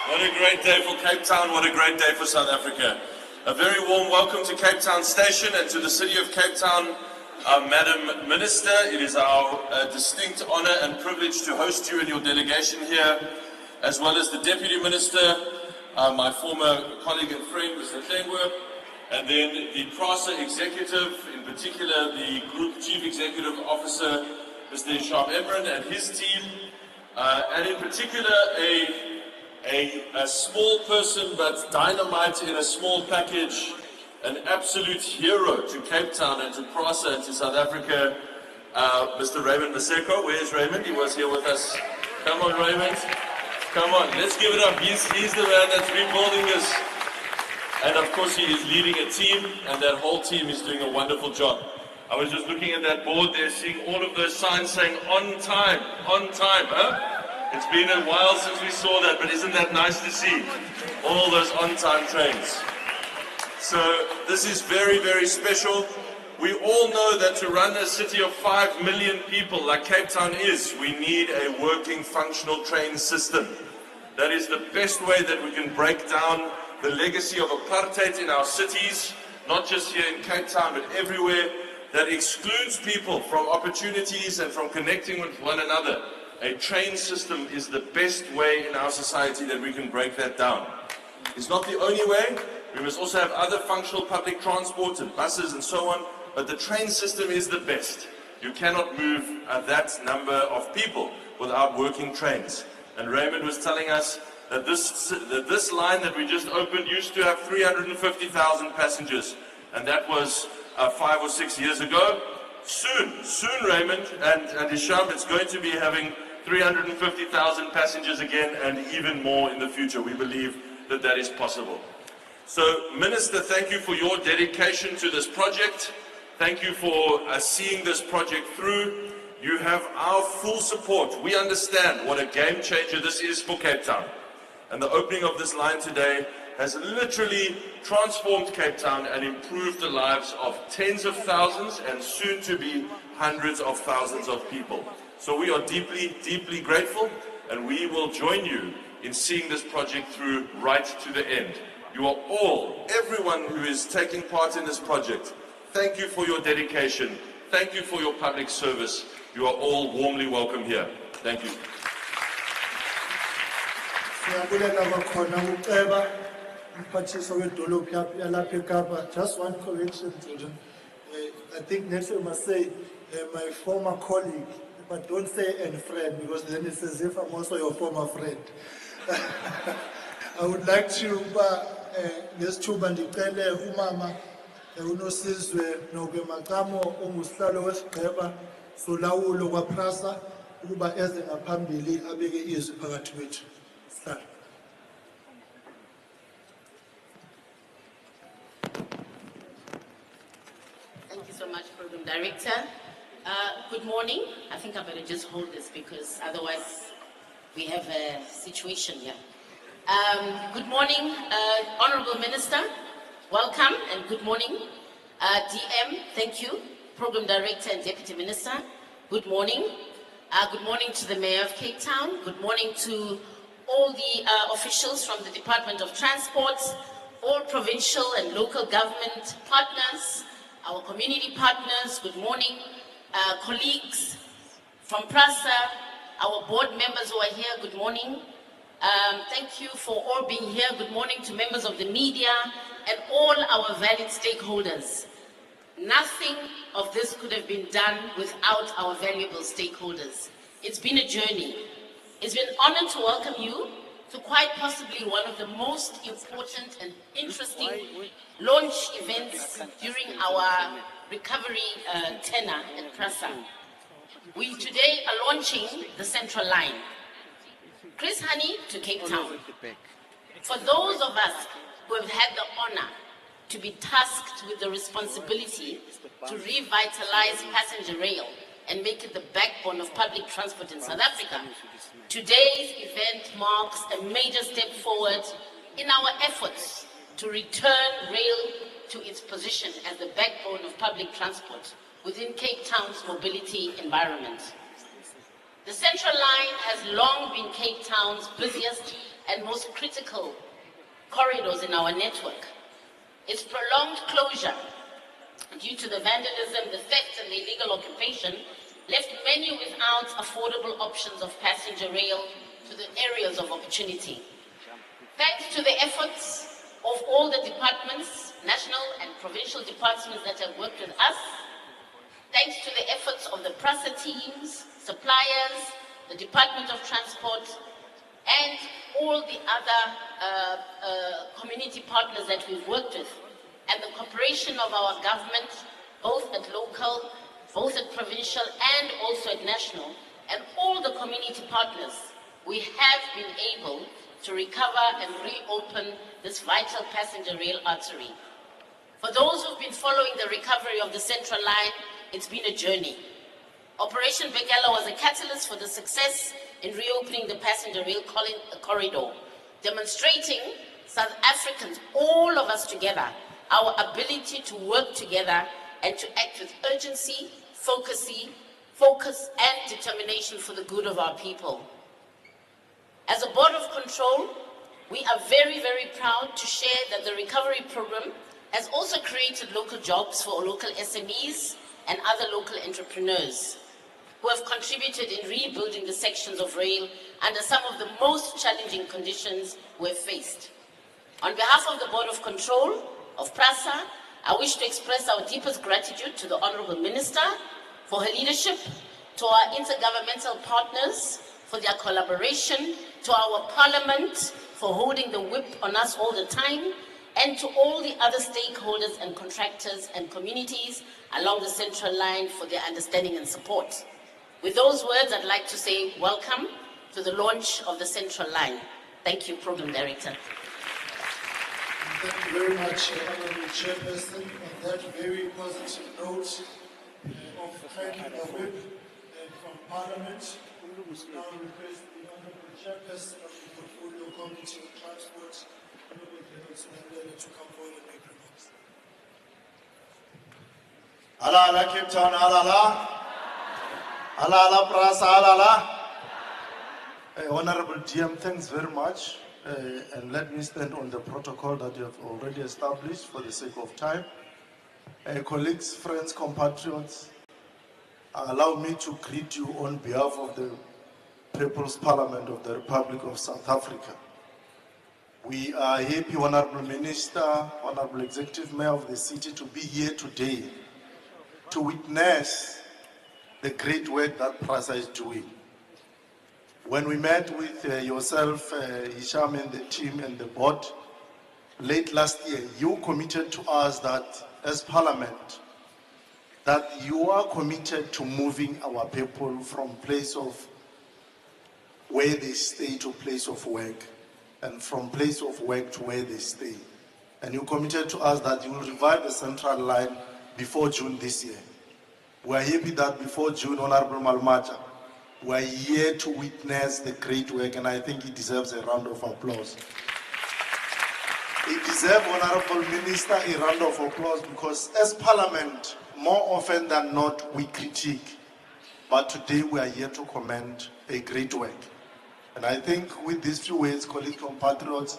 What a great day for Cape Town. What a great day for South Africa. A very warm welcome to Cape Town Station and to the City of Cape Town, Madam Minister. It is our distinct honor and privilege to host you and your delegation here, as well as the Deputy Minister, my former colleague and friend, Mr. Hlengwa, and then the Prasa Executive, in particular the Group Chief Executive Officer, Mr. Hisham Emran, and his team, and in particular a small person but dynamite in a small package, an absolute hero to Cape Town and to Prasa and to South Africa, Mr. Raymond Mkhuleko. Where is Raymond? He was here with us. Come on, Raymond. Come on, let's give it up. He's the man that's rebuilding this. And of course he is leading a team, and that whole team is doing a wonderful job. I was just looking at that board there, seeing all of those signs saying on time, huh? It's been a while since we saw that, but isn't that nice to see? All those on-time trains. So this is very, very special. We all know that to run a city of 5 million people like Cape Town is, we need a working, functional train system. That is the best way that we can break down the legacy of apartheid in our cities, not just here in Cape Town, but everywhere, that excludes people from opportunities and from connecting with one another. A train system is the best way in our society that we can break that down. It's not the only way. We must also have other functional public transport and buses and so on, but the train system is the best. You cannot move that number of people without working trains. And Raymond was telling us that this line that we just opened used to have 350,000 passengers, and that was 5 or 6 years ago. Soon, Raymond and Hisham, it's going to be having 350,000 passengers again, and even more in the future. We believe that that is possible. So, Minister, thank you for your dedication to this project. Thank you for seeing this project through. You have our full support. We understand what a game changer this is for Cape Town. And the opening of this line today has literally transformed Cape Town and improved the lives of tens of thousands and soon to be hundreds of thousands of people. So we are deeply, deeply grateful, and we will join you in seeing this project through right to the end. You are all, everyone who is taking part in this project, thank you for your dedication. Thank you for your public service. You are all warmly welcome here. Thank you. Just one correction, children. I think next time I must say my former colleague, but don't say and friend, because then it's as if I'm also your former friend. I would like to ngesithuba ndicele umama uNosizwe Nokemacamo ongusihlalo wesigqeba solawulo kwaPrasa ukuba eze ngaphambili abeke izwi phakathi kwethu. Sihlalo. Thank you so much, Program Director. Good morning. I think I'm going to just hold this because otherwise we have a situation here. Good morning, Honorable Minister. Welcome and good morning. DM, thank you. Program Director and Deputy Minister, good morning. Good morning to the Mayor of Cape Town. Good morning to all the officials from the Department of Transport, all provincial and local government partners, our community partners, good morning. Colleagues from Prasa, our board members who are here, good morning. Thank you for all being here. Good morning to members of the media and all our valued stakeholders. Nothing of this could have been done without our valuable stakeholders. It's been a journey. It's been an honor to welcome you to quite possibly one of the most important and interesting launch events during our recovery tenure at Prasa. We today are launching the Central Line. Chris Hani to Cape Town. For those of us who have had the honor to be tasked with the responsibility to revitalize passenger rail and make it the backbone of public transport in South Africa, today's event marks a major step forward in our efforts to return rail to its position as the backbone of public transport within Cape Town's mobility environment. The Central Line has long been Cape Town's busiest and most critical corridors in our network. Its prolonged closure due to the vandalism, the theft and the illegal occupation left many without affordable options of passenger rail to the areas of opportunity. Thanks to the efforts of all the departments, national and provincial departments that have worked with us, thanks to the efforts of the Prasa teams, suppliers, the Department of Transport, and all the other community partners that we've worked with, and the cooperation of our government, both at local, both at provincial, and also at national, and all the community partners, we have been able to recover and reopen this vital passenger rail artery. For those who've been following the recovery of the Central Line, it's been a journey. Operation Begela was a catalyst for the success in reopening the passenger rail corridor, demonstrating South Africans, all of us together, our ability to work together and to act with urgency, focus and determination for the good of our people. As a board of control, we are very, very proud to share that the recovery program has also created local jobs for local SMEs and other local entrepreneurs who have contributed in rebuilding the sections of rail under some of the most challenging conditions we have faced. On behalf of the Board of Control of Prasa, I wish to express our deepest gratitude to the Honourable Minister for her leadership, to our intergovernmental partners for their collaboration, to our Parliament for holding the whip on us all the time, and to all the other stakeholders and contractors and communities along the Central Line for their understanding and support. With those words, I'd like to say welcome to the launch of the Central Line. Thank you, Program Director. Thank you very much, Honourable Chairperson, on that very positive note of tracking the whip from Parliament. Now request the Honourable Chairperson of the Portfolio Committee on Transport, Honourable to come forward and make remarks. Alala Cape Town, alala. Alala Prasa, alala. Honourable GM, thanks very much. And let me stand on the protocol that you have already established for the sake of time. Colleagues, friends, compatriots, allow me to greet you on behalf of the People's Parliament of the Republic of South Africa. We are happy, Honourable Minister, Honourable Executive Mayor of the city, to be here today to witness the great work that Prasa is doing. When we met with yourself, Hisham, and the team and the board, late last year, you committed to us that, as Parliament, that you are committed to moving our people from place of where they stay to place of work, and from place of work to where they stay. And you committed to us that you will revive the Central Line before June this year. We are happy that before June, Honourable Malmacha, we are here to witness the great work, and I think it deserves a round of applause. It deserves, Honourable Minister, a round of applause, because as Parliament, more often than not, we critique. But today we are here to commend a great work. And I think with these few words, colleagues, compatriots,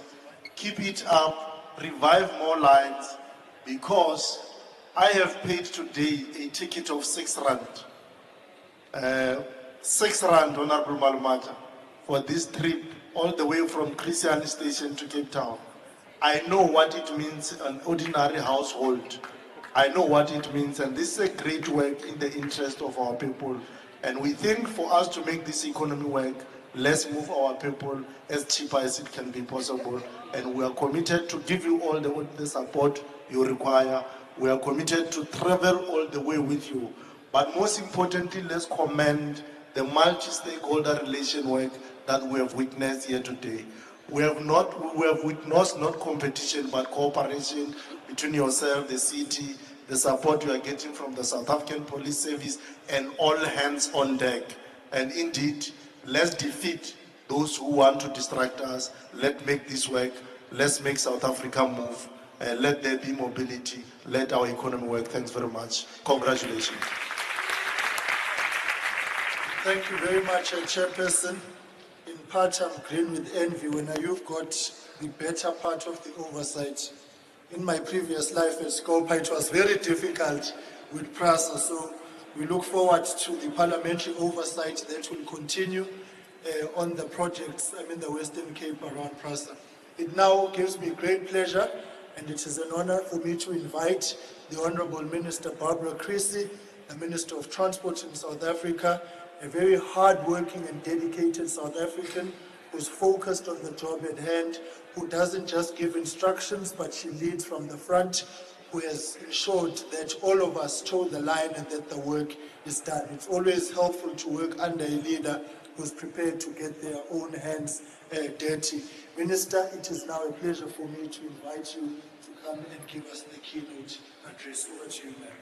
keep it up, revive more lines, because I have paid today a ticket of 6 rand. 6 rand, Honourable Malmacha, for this trip all the way from Chris Hani station to Cape Town. I know what it means an ordinary household. I know what it means, and this is a great work in the interest of our people. And we think for us to make this economy work, let's move our people as cheaper as it can be possible. And we are committed to give you all the support you require. We are committed to travel all the way with you. But most importantly, let's commend the multi-stakeholder relation work that we have witnessed here today. We have witnessed not competition, but cooperation between yourself, the city, the support you are getting from the South African Police Service, and all hands on deck. And indeed, let's defeat those who want to distract us. Let's make this work. Let's make South Africa move. Let there be mobility. Let our economy work. Thanks very much. Congratulations. Thank you very much, Chairperson. In part, I'm green with envy when you've got the better part of the oversight. In my previous life as Scopa, it was very difficult with Prasa, so we look forward to the parliamentary oversight that will continue on the projects, the Western Cape around Prasa. It now gives me great pleasure, and it is an honor for me to invite the Honorable Minister Barbara Creecy, the Minister of Transport in South Africa, a very hard-working and dedicated South African who's focused on the job at hand, who doesn't just give instructions, but she leads from the front, who has ensured that all of us toe the line and that the work is done. It's always helpful to work under a leader who's prepared to get their own hands dirty. Minister, it is now a pleasure for me to invite you to come and give us the keynote address. Over to you, ma'am.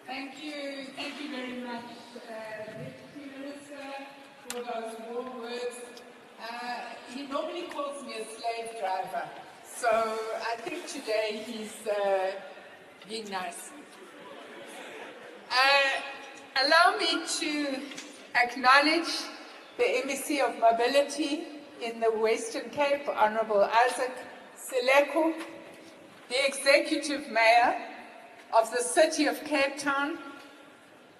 Thank you very much, Deputy Minister, for those warm words. He normally calls me a slave driver, so I think today he's being nice. Allow me to acknowledge the MEC of Mobility in the Western Cape, Honorable Isaac Mkhuleko, the Executive Mayor of the City of Cape Town,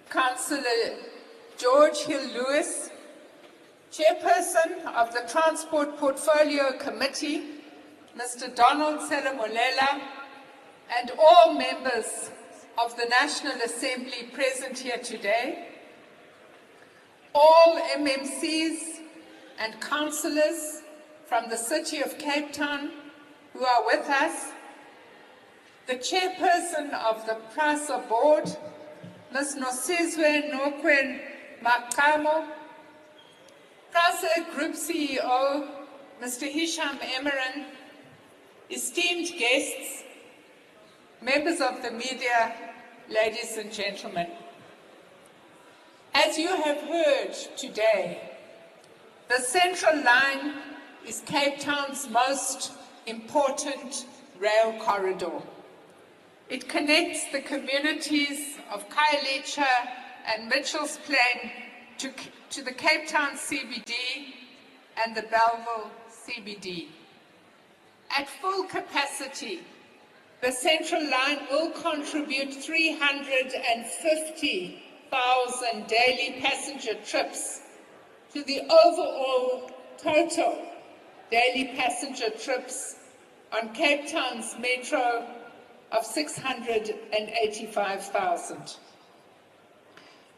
Councillor George Hill-Lewis, Chairperson of the Transport Portfolio Committee, Mr. Donald Selamolela, and all members of the National Assembly present here today, all MMCs and councillors from the City of Cape Town who are with us, the Chairperson of the Prasa Board, Ms. Nosizwe Nokwen Makamo, Prasa Group CEO, Mr. Hisham Emeran, esteemed guests, members of the media, ladies and gentlemen. As you have heard today, the Central Line is Cape Town's most important rail corridor. It connects the communities of Khayelitsha and Mitchell's Plain to the Cape Town CBD and the Belleville CBD. At full capacity, the Central Line will contribute 350,000 daily passenger trips to the overall total daily passenger trips on Cape Town's metro of 685,000.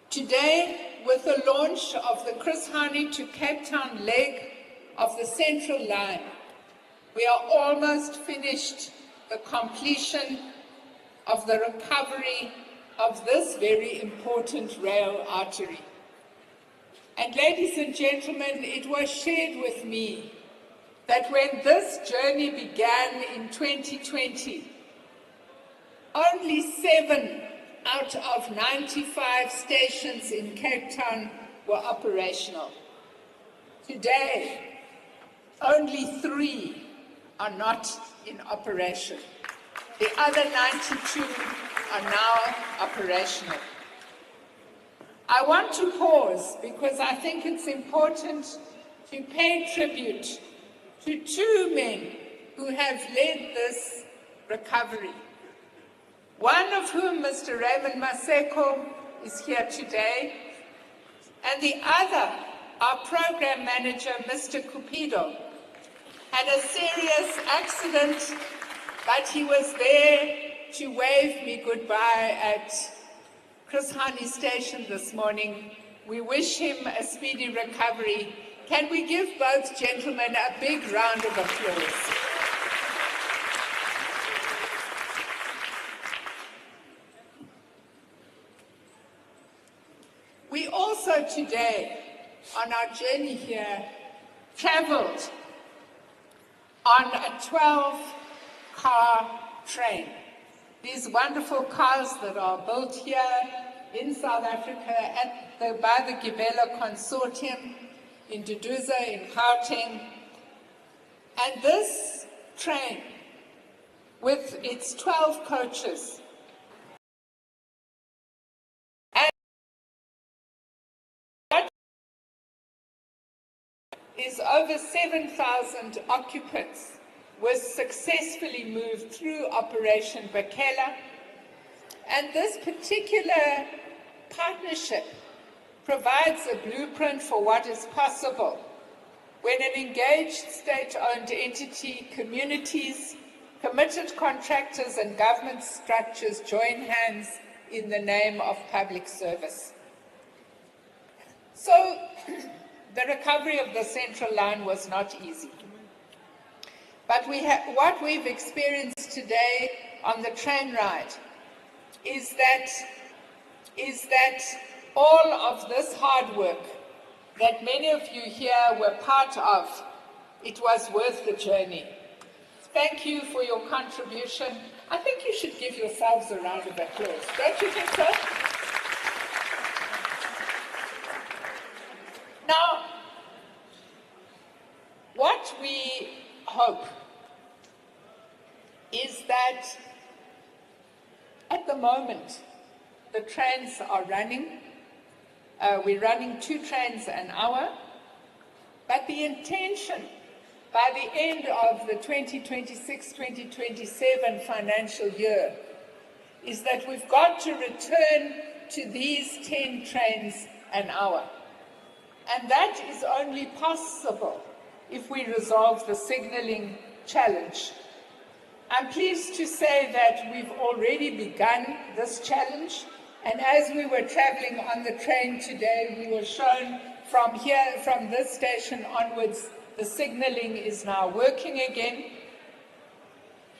Today, with the launch of the Chris Hani to Cape Town leg of the Central Line, we are almost finished the completion of the recovery of this very important rail artery. And ladies and gentlemen, it was shared with me that when this journey began in 2020, only 7 out of 95 stations in Cape Town were operational. Today, only 3 are not in operation. The other 92 are now operational. I want to pause because I think it's important to pay tribute to 2 men who have led this recovery. One of whom, Mr. Raymond Maseko, is here today, and the other, our program manager, Mr. Cupido, had a serious accident, but he was there to wave me goodbye at Chris Hani Station this morning. We wish him a speedy recovery. Can we give both gentlemen a big round of applause? also today, on our journey here, traveled on a 12-car train. These wonderful cars that are built here in South Africa by the Gibela Consortium in Duduza, in Gauteng. And this train, with its 12 coaches, is over 7,000 occupants, was successfully moved through Operation Bakela. And this particular partnership provides a blueprint for what is possible when an engaged state-owned entity, communities, committed contractors and government structures join hands in the name of public service. So, the recovery of the Central Line was not easy. But what we've experienced today on the train ride is that all of this hard work that many of you here were part of, it was worth the journey. Thank you for your contribution. I think you should give yourselves a round of applause. Don't you think so? Now, what we hope is that at the moment, the trains are running. We're running 2 trains an hour, but the intention by the end of the 2026-2027 financial year is that we've got to return to these 10 trains an hour. And that is only possible if we resolve the signalling challenge. I'm pleased to say that we've already begun this challenge, and as we were traveling on the train today, we were shown from this station onwards, the signalling is now working again.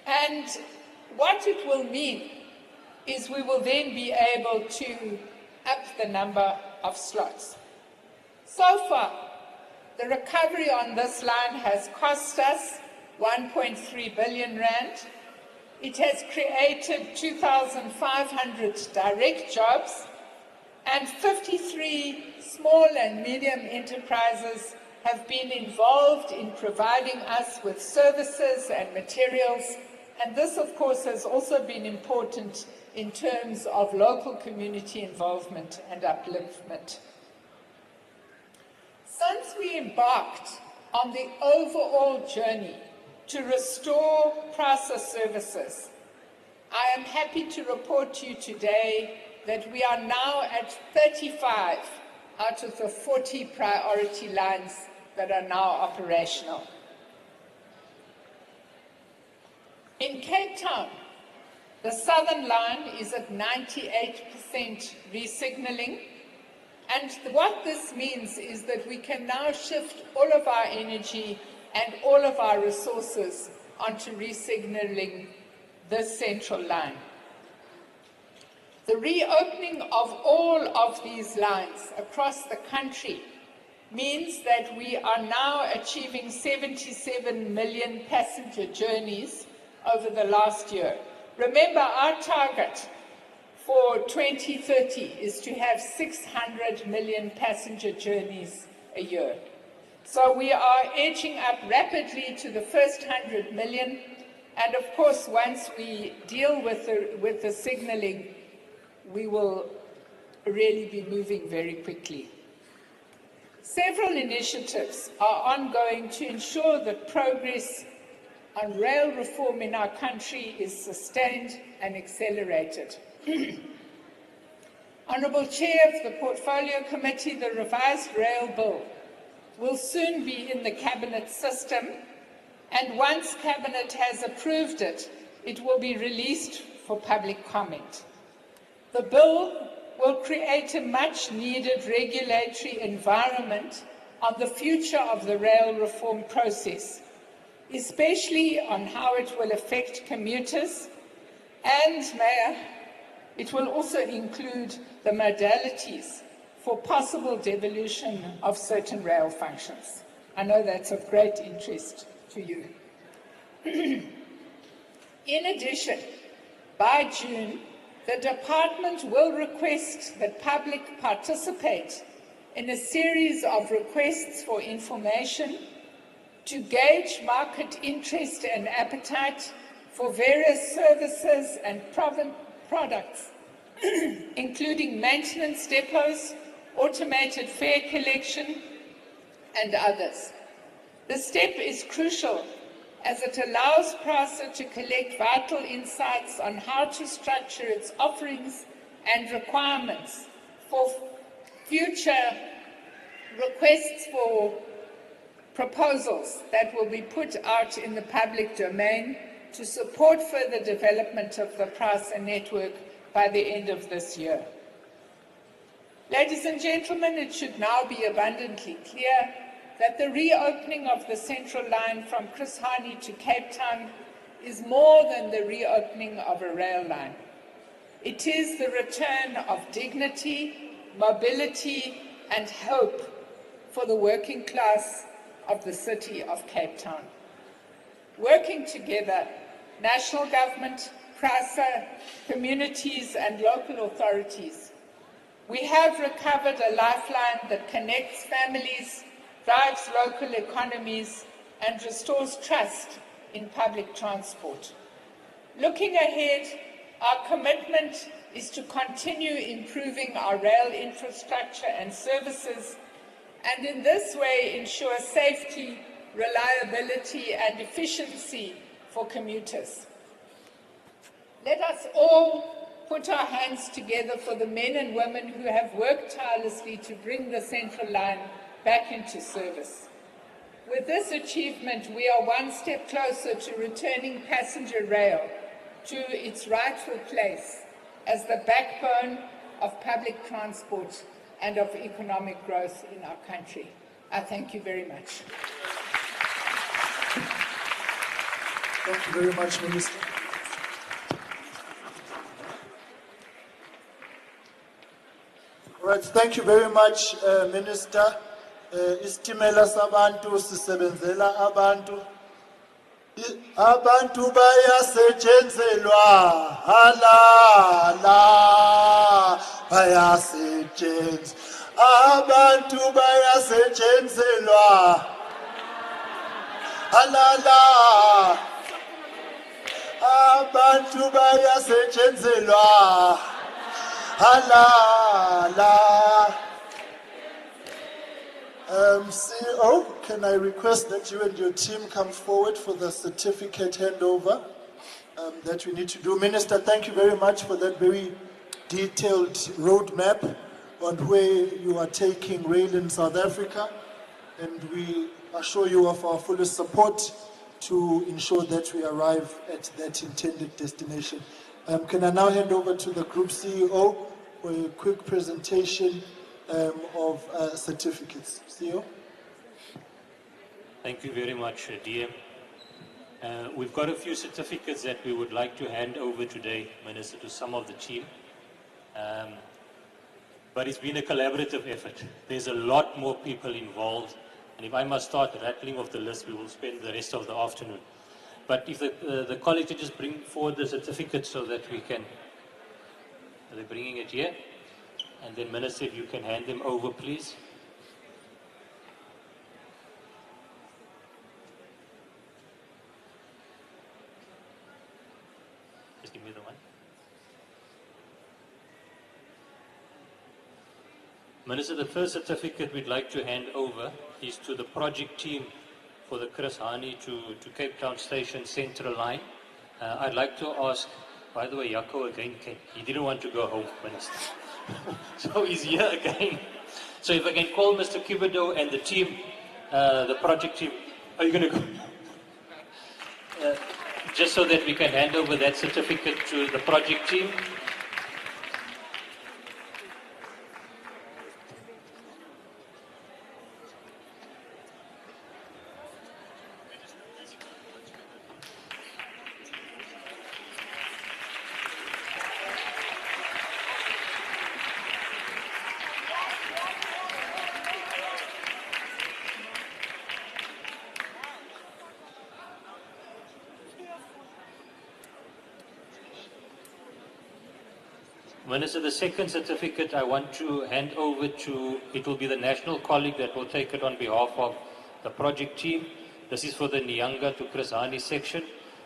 And what it will mean is we will then be able to up the number of slots. So far, the recovery on this line has cost us 1.3 billion rand. It has created 2,500 direct jobs, and 53 small and medium enterprises have been involved in providing us with services and materials. And this, of course, has also been important in terms of local community involvement and upliftment. Since we embarked on the overall journey to restore Prasa services, I am happy to report to you today that we are now at 35 out of the 40 priority lines that are now operational. In Cape Town, the Southern Line is at 98% re-signalling, and what this means is that we can now shift all of our energy and all of our resources onto re-signalling this Central Line. The reopening of all of these lines across the country means that we are now achieving 77 million passenger journeys over the last year. Remember, our target for 2030 is to have 600 million passenger journeys a year. So we are edging up rapidly to the first 100 million. And of course, once we deal with the signalling, we will really be moving very quickly. Several initiatives are ongoing to ensure that progress on rail reform in our country is sustained and accelerated. Honourable Chair of the Portfolio Committee, the revised rail bill will soon be in the Cabinet system, and once Cabinet has approved it, it will be released for public comment. The bill will create a much-needed regulatory environment on the future of the rail reform process, especially on how it will affect commuters, and, Mayor, it will also include the modalities for possible devolution of certain rail functions. I know that's of great interest to you. In addition, by June, the department will request that public participate in a series of requests for information to gauge market interest and appetite for various services and products, including maintenance depots, automated fare collection, and others. This step is crucial as it allows Prasa to collect vital insights on how to structure its offerings and requirements for future requests for proposals that will be put out in the public domain to support further development of the Prasa network by the end of this year. Ladies and gentlemen, it should now be abundantly clear that the reopening of the Central Line from Chris Hani to Cape Town is more than the reopening of a rail line. It is the return of dignity, mobility, and hope for the working class of the city of Cape Town. Working together, national government, Prasa, communities, and local authorities, we have recovered a lifeline that connects families, drives local economies, and restores trust in public transport. Looking ahead, our commitment is to continue improving our rail infrastructure and services, and in this way ensure safety, reliability, and efficiency for commuters. Let us all put our hands together for the men and women who have worked tirelessly to bring the Central Line back into service. With this achievement, we are one step closer to returning passenger rail to its rightful place as the backbone of public transport and of economic growth in our country. I thank you very much. Thank you very much, Minister. All right, thank you very much, Minister. Isitimela sabantu sisebenzela abantu. Abantu bayasetshenzelwa halala bayasetshenzelwa. Abantu bayasetshenzelwa halala. Abantu bayasetshenzelwa halala. CEO, can I request that you and your team come forward for the certificate handover that we need to do? Minister, thank you very much for that very detailed roadmap on where you are taking rail in South Africa, and we assure you of our fullest support to ensure that we arrive at that intended destination. Can I now hand over to the Group CEO for a quick presentation of certificates. CEO? Thank you very much, DM. We've got a few certificates that we would like to hand over today, Minister, to some of the team. But it's been a collaborative effort. There's a lot more people involved. And if I must start rattling off the list, we will spend the rest of the afternoon. But if the colleagues just bring forward the certificate so that we can... Are they bringing it here? And then, Minister, if you can hand them over, please. Just give me the one. Minister, the first certificate we'd like to hand over is to the project team for the Chris Hani to Cape Town Station Central Line. I'd like to ask, by the way, Jaco again, he didn't want to go home, Minister. So he's here again. So if I can call Mr. Kibido and the team, the project team, are you going to go? Just so that we can hand over that certificate to the project team. Minister, the second certificate I want to hand over to, it will be the national colleague that will take it on behalf of the project team. This is for the Nyanga to Chris Hani section.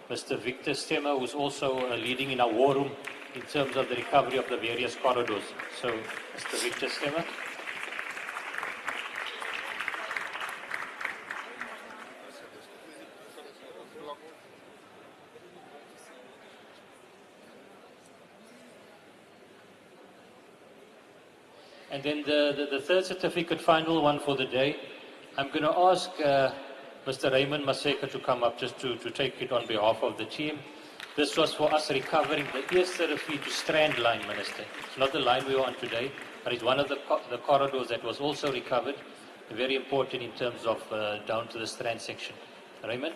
Mr. Victor Stemmer, who's also leading in our war room in terms of the recovery of the various corridors. So, Mr. Victor Stemmer. And then the third certificate, final one for the day, I'm going to ask Mr. Raymond Maseka to come up just to take it on behalf of the team. This was for us recovering the Eerste to Strand line, Minister. It's not the line we were on today, but it's one of the corridors that was also recovered. Very important in terms of down to the Strand section. Raymond?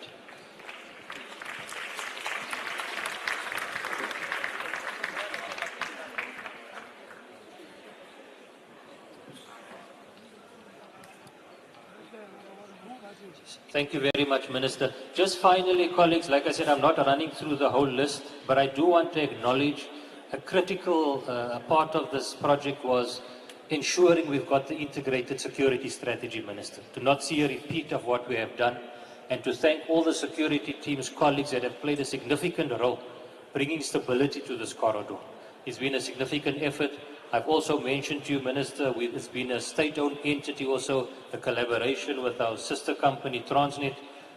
Thank you very much, Minister. Just finally, colleagues, like I said, I'm not running through the whole list, but I do want to acknowledge a critical part of this project was ensuring we've got the integrated security strategy, Minister, to not see a repeat of what we have done, and to thank all the security teams, colleagues that have played a significant role bringing stability to this corridor. It's been a significant effort. I've also mentioned to you, Minister, it's been a state-owned entity, also a collaboration with our sister company, Transnet,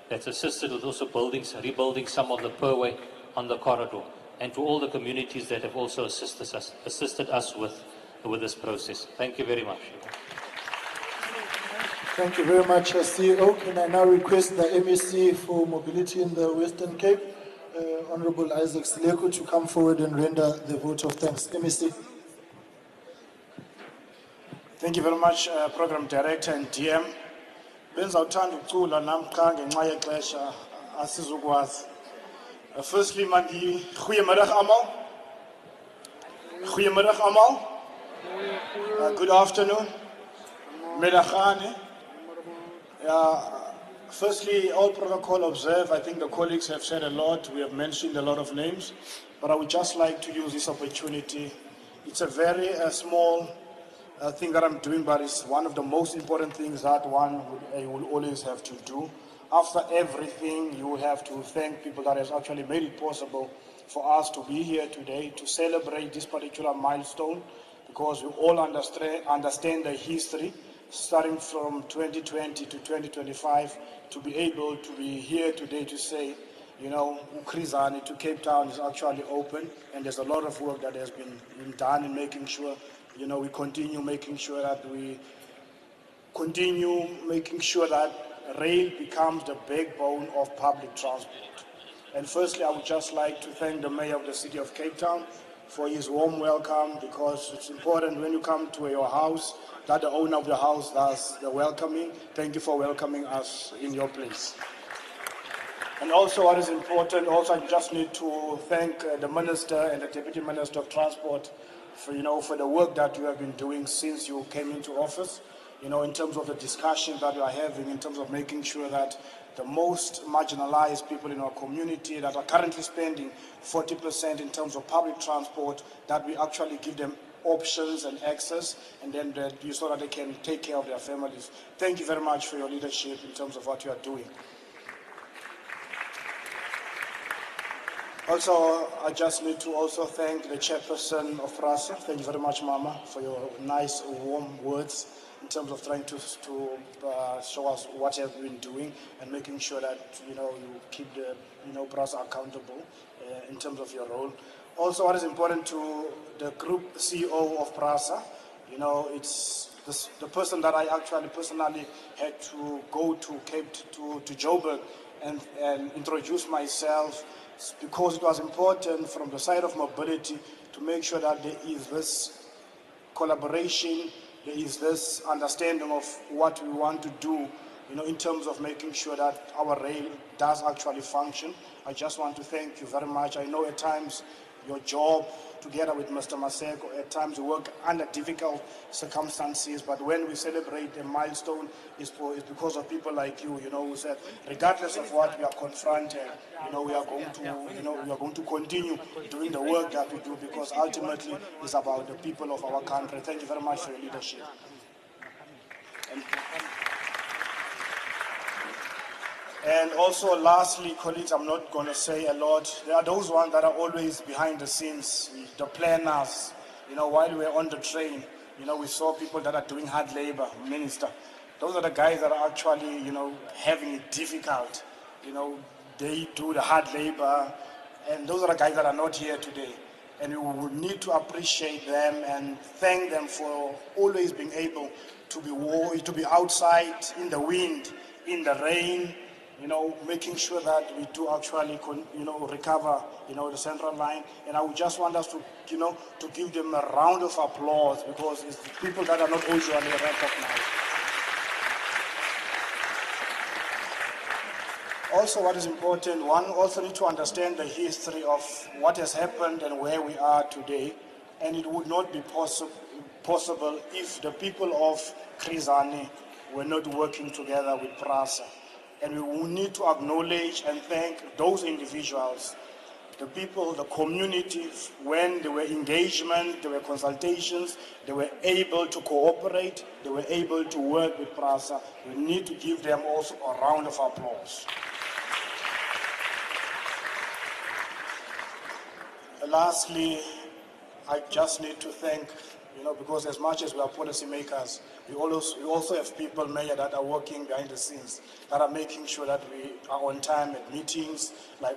that's assisted with also rebuilding some of the perway on the corridor, and to all the communities that have also assisted us with this process. Thank you very much. Thank you very much, CEO. Can I now request the MEC for Mobility in the Western Cape, Honorable Isaac Mkhuleko, to come forward and render the vote of thanks. MEC. Thank you very much, Program Director and DM. Benzawuthanda ukucula namqa ngenxa yexesha asizukwazi. Firstly, mandi goeiemiddag almal. Goeiemiddag almal. Good afternoon. Middag. Firstly, all protocol observed. I think the colleagues have said a lot. We have mentioned a lot of names, but I would just like to use this opportunity. It's a very small thing that I'm doing, but it's one of the most important things that one will always have to do. After everything, you have to thank people that has actually made it possible for us to be here today to celebrate this particular milestone, because we all understand the history, starting from 2020 to 2025, to be able to be here today to say, you know, Chris Hani to Cape Town is actually open, and there's a lot of work that has been done in making sure, you know, we continue making sure that rail becomes the backbone of public transport. And firstly, I would just like to thank the Mayor of the City of Cape Town for his warm welcome, because it's important when you come to your house that the owner of the house does the welcoming. Thank you for welcoming us in your place. And also what is important, also I just need to thank the Minister and the Deputy Minister of Transport for the work that you have been doing since you came into office, in terms of the discussion that we are having, in terms of making sure that the most marginalized people in our community that are currently spending 40% in terms of public transport, that we actually give them options and access, and then so that they can take care of their families. Thank you very much for your leadership in terms of what you are doing. Also, I just need to also thank the chairperson of Prasa. Thank you very much, Mama, for your nice, warm words in terms of trying to show us what you have been doing and making sure that you keep the Prasa accountable in terms of your role. Also, what is important to the group CEO of Prasa, it's the person that I actually personally had to go to Joburg and introduce myself, because it was important from the side of mobility to make sure that there is this collaboration, there is this understanding of what we want to do, in terms of making sure that our rail does actually function. I just want to thank you very much. I know at times, your job, together with Mr. Mkhuleko. At times we work under difficult circumstances, but when we celebrate a milestone, it's because of people like you, who said, regardless of what we are confronted, we are going to continue doing the work that we do, because ultimately it's about the people of our country. Thank you very much for your leadership. And also, lastly, colleagues, I'm not going to say a lot. There are those ones that are always behind the scenes, the planners. While we were on the train, we saw people that are doing hard labor, Minister. Those are the guys that are actually, having it difficult. They do the hard labor, and those are the guys that are not here today. And we would need to appreciate them and thank them for always being able to be outside in the wind, in the rain, making sure that we do actually, recover, the central line. And I would just want us to, to give them a round of applause, because it's the people that are not usually recognized. Also, what is important, one also need to understand the history of what has happened and where we are today. And it would not be possible if the people of Chris Hani were not working together with Prasa. And we will need to acknowledge and thank those individuals, the people, the communities, when there were engagement, there were consultations, they were able to cooperate, they were able to work with Prasa. We need to give them also a round of applause. Lastly, I just need to thank, because as much as we are policymakers, we also have people, Mayor, that are working behind the scenes, that are making sure that we are on time at meetings, like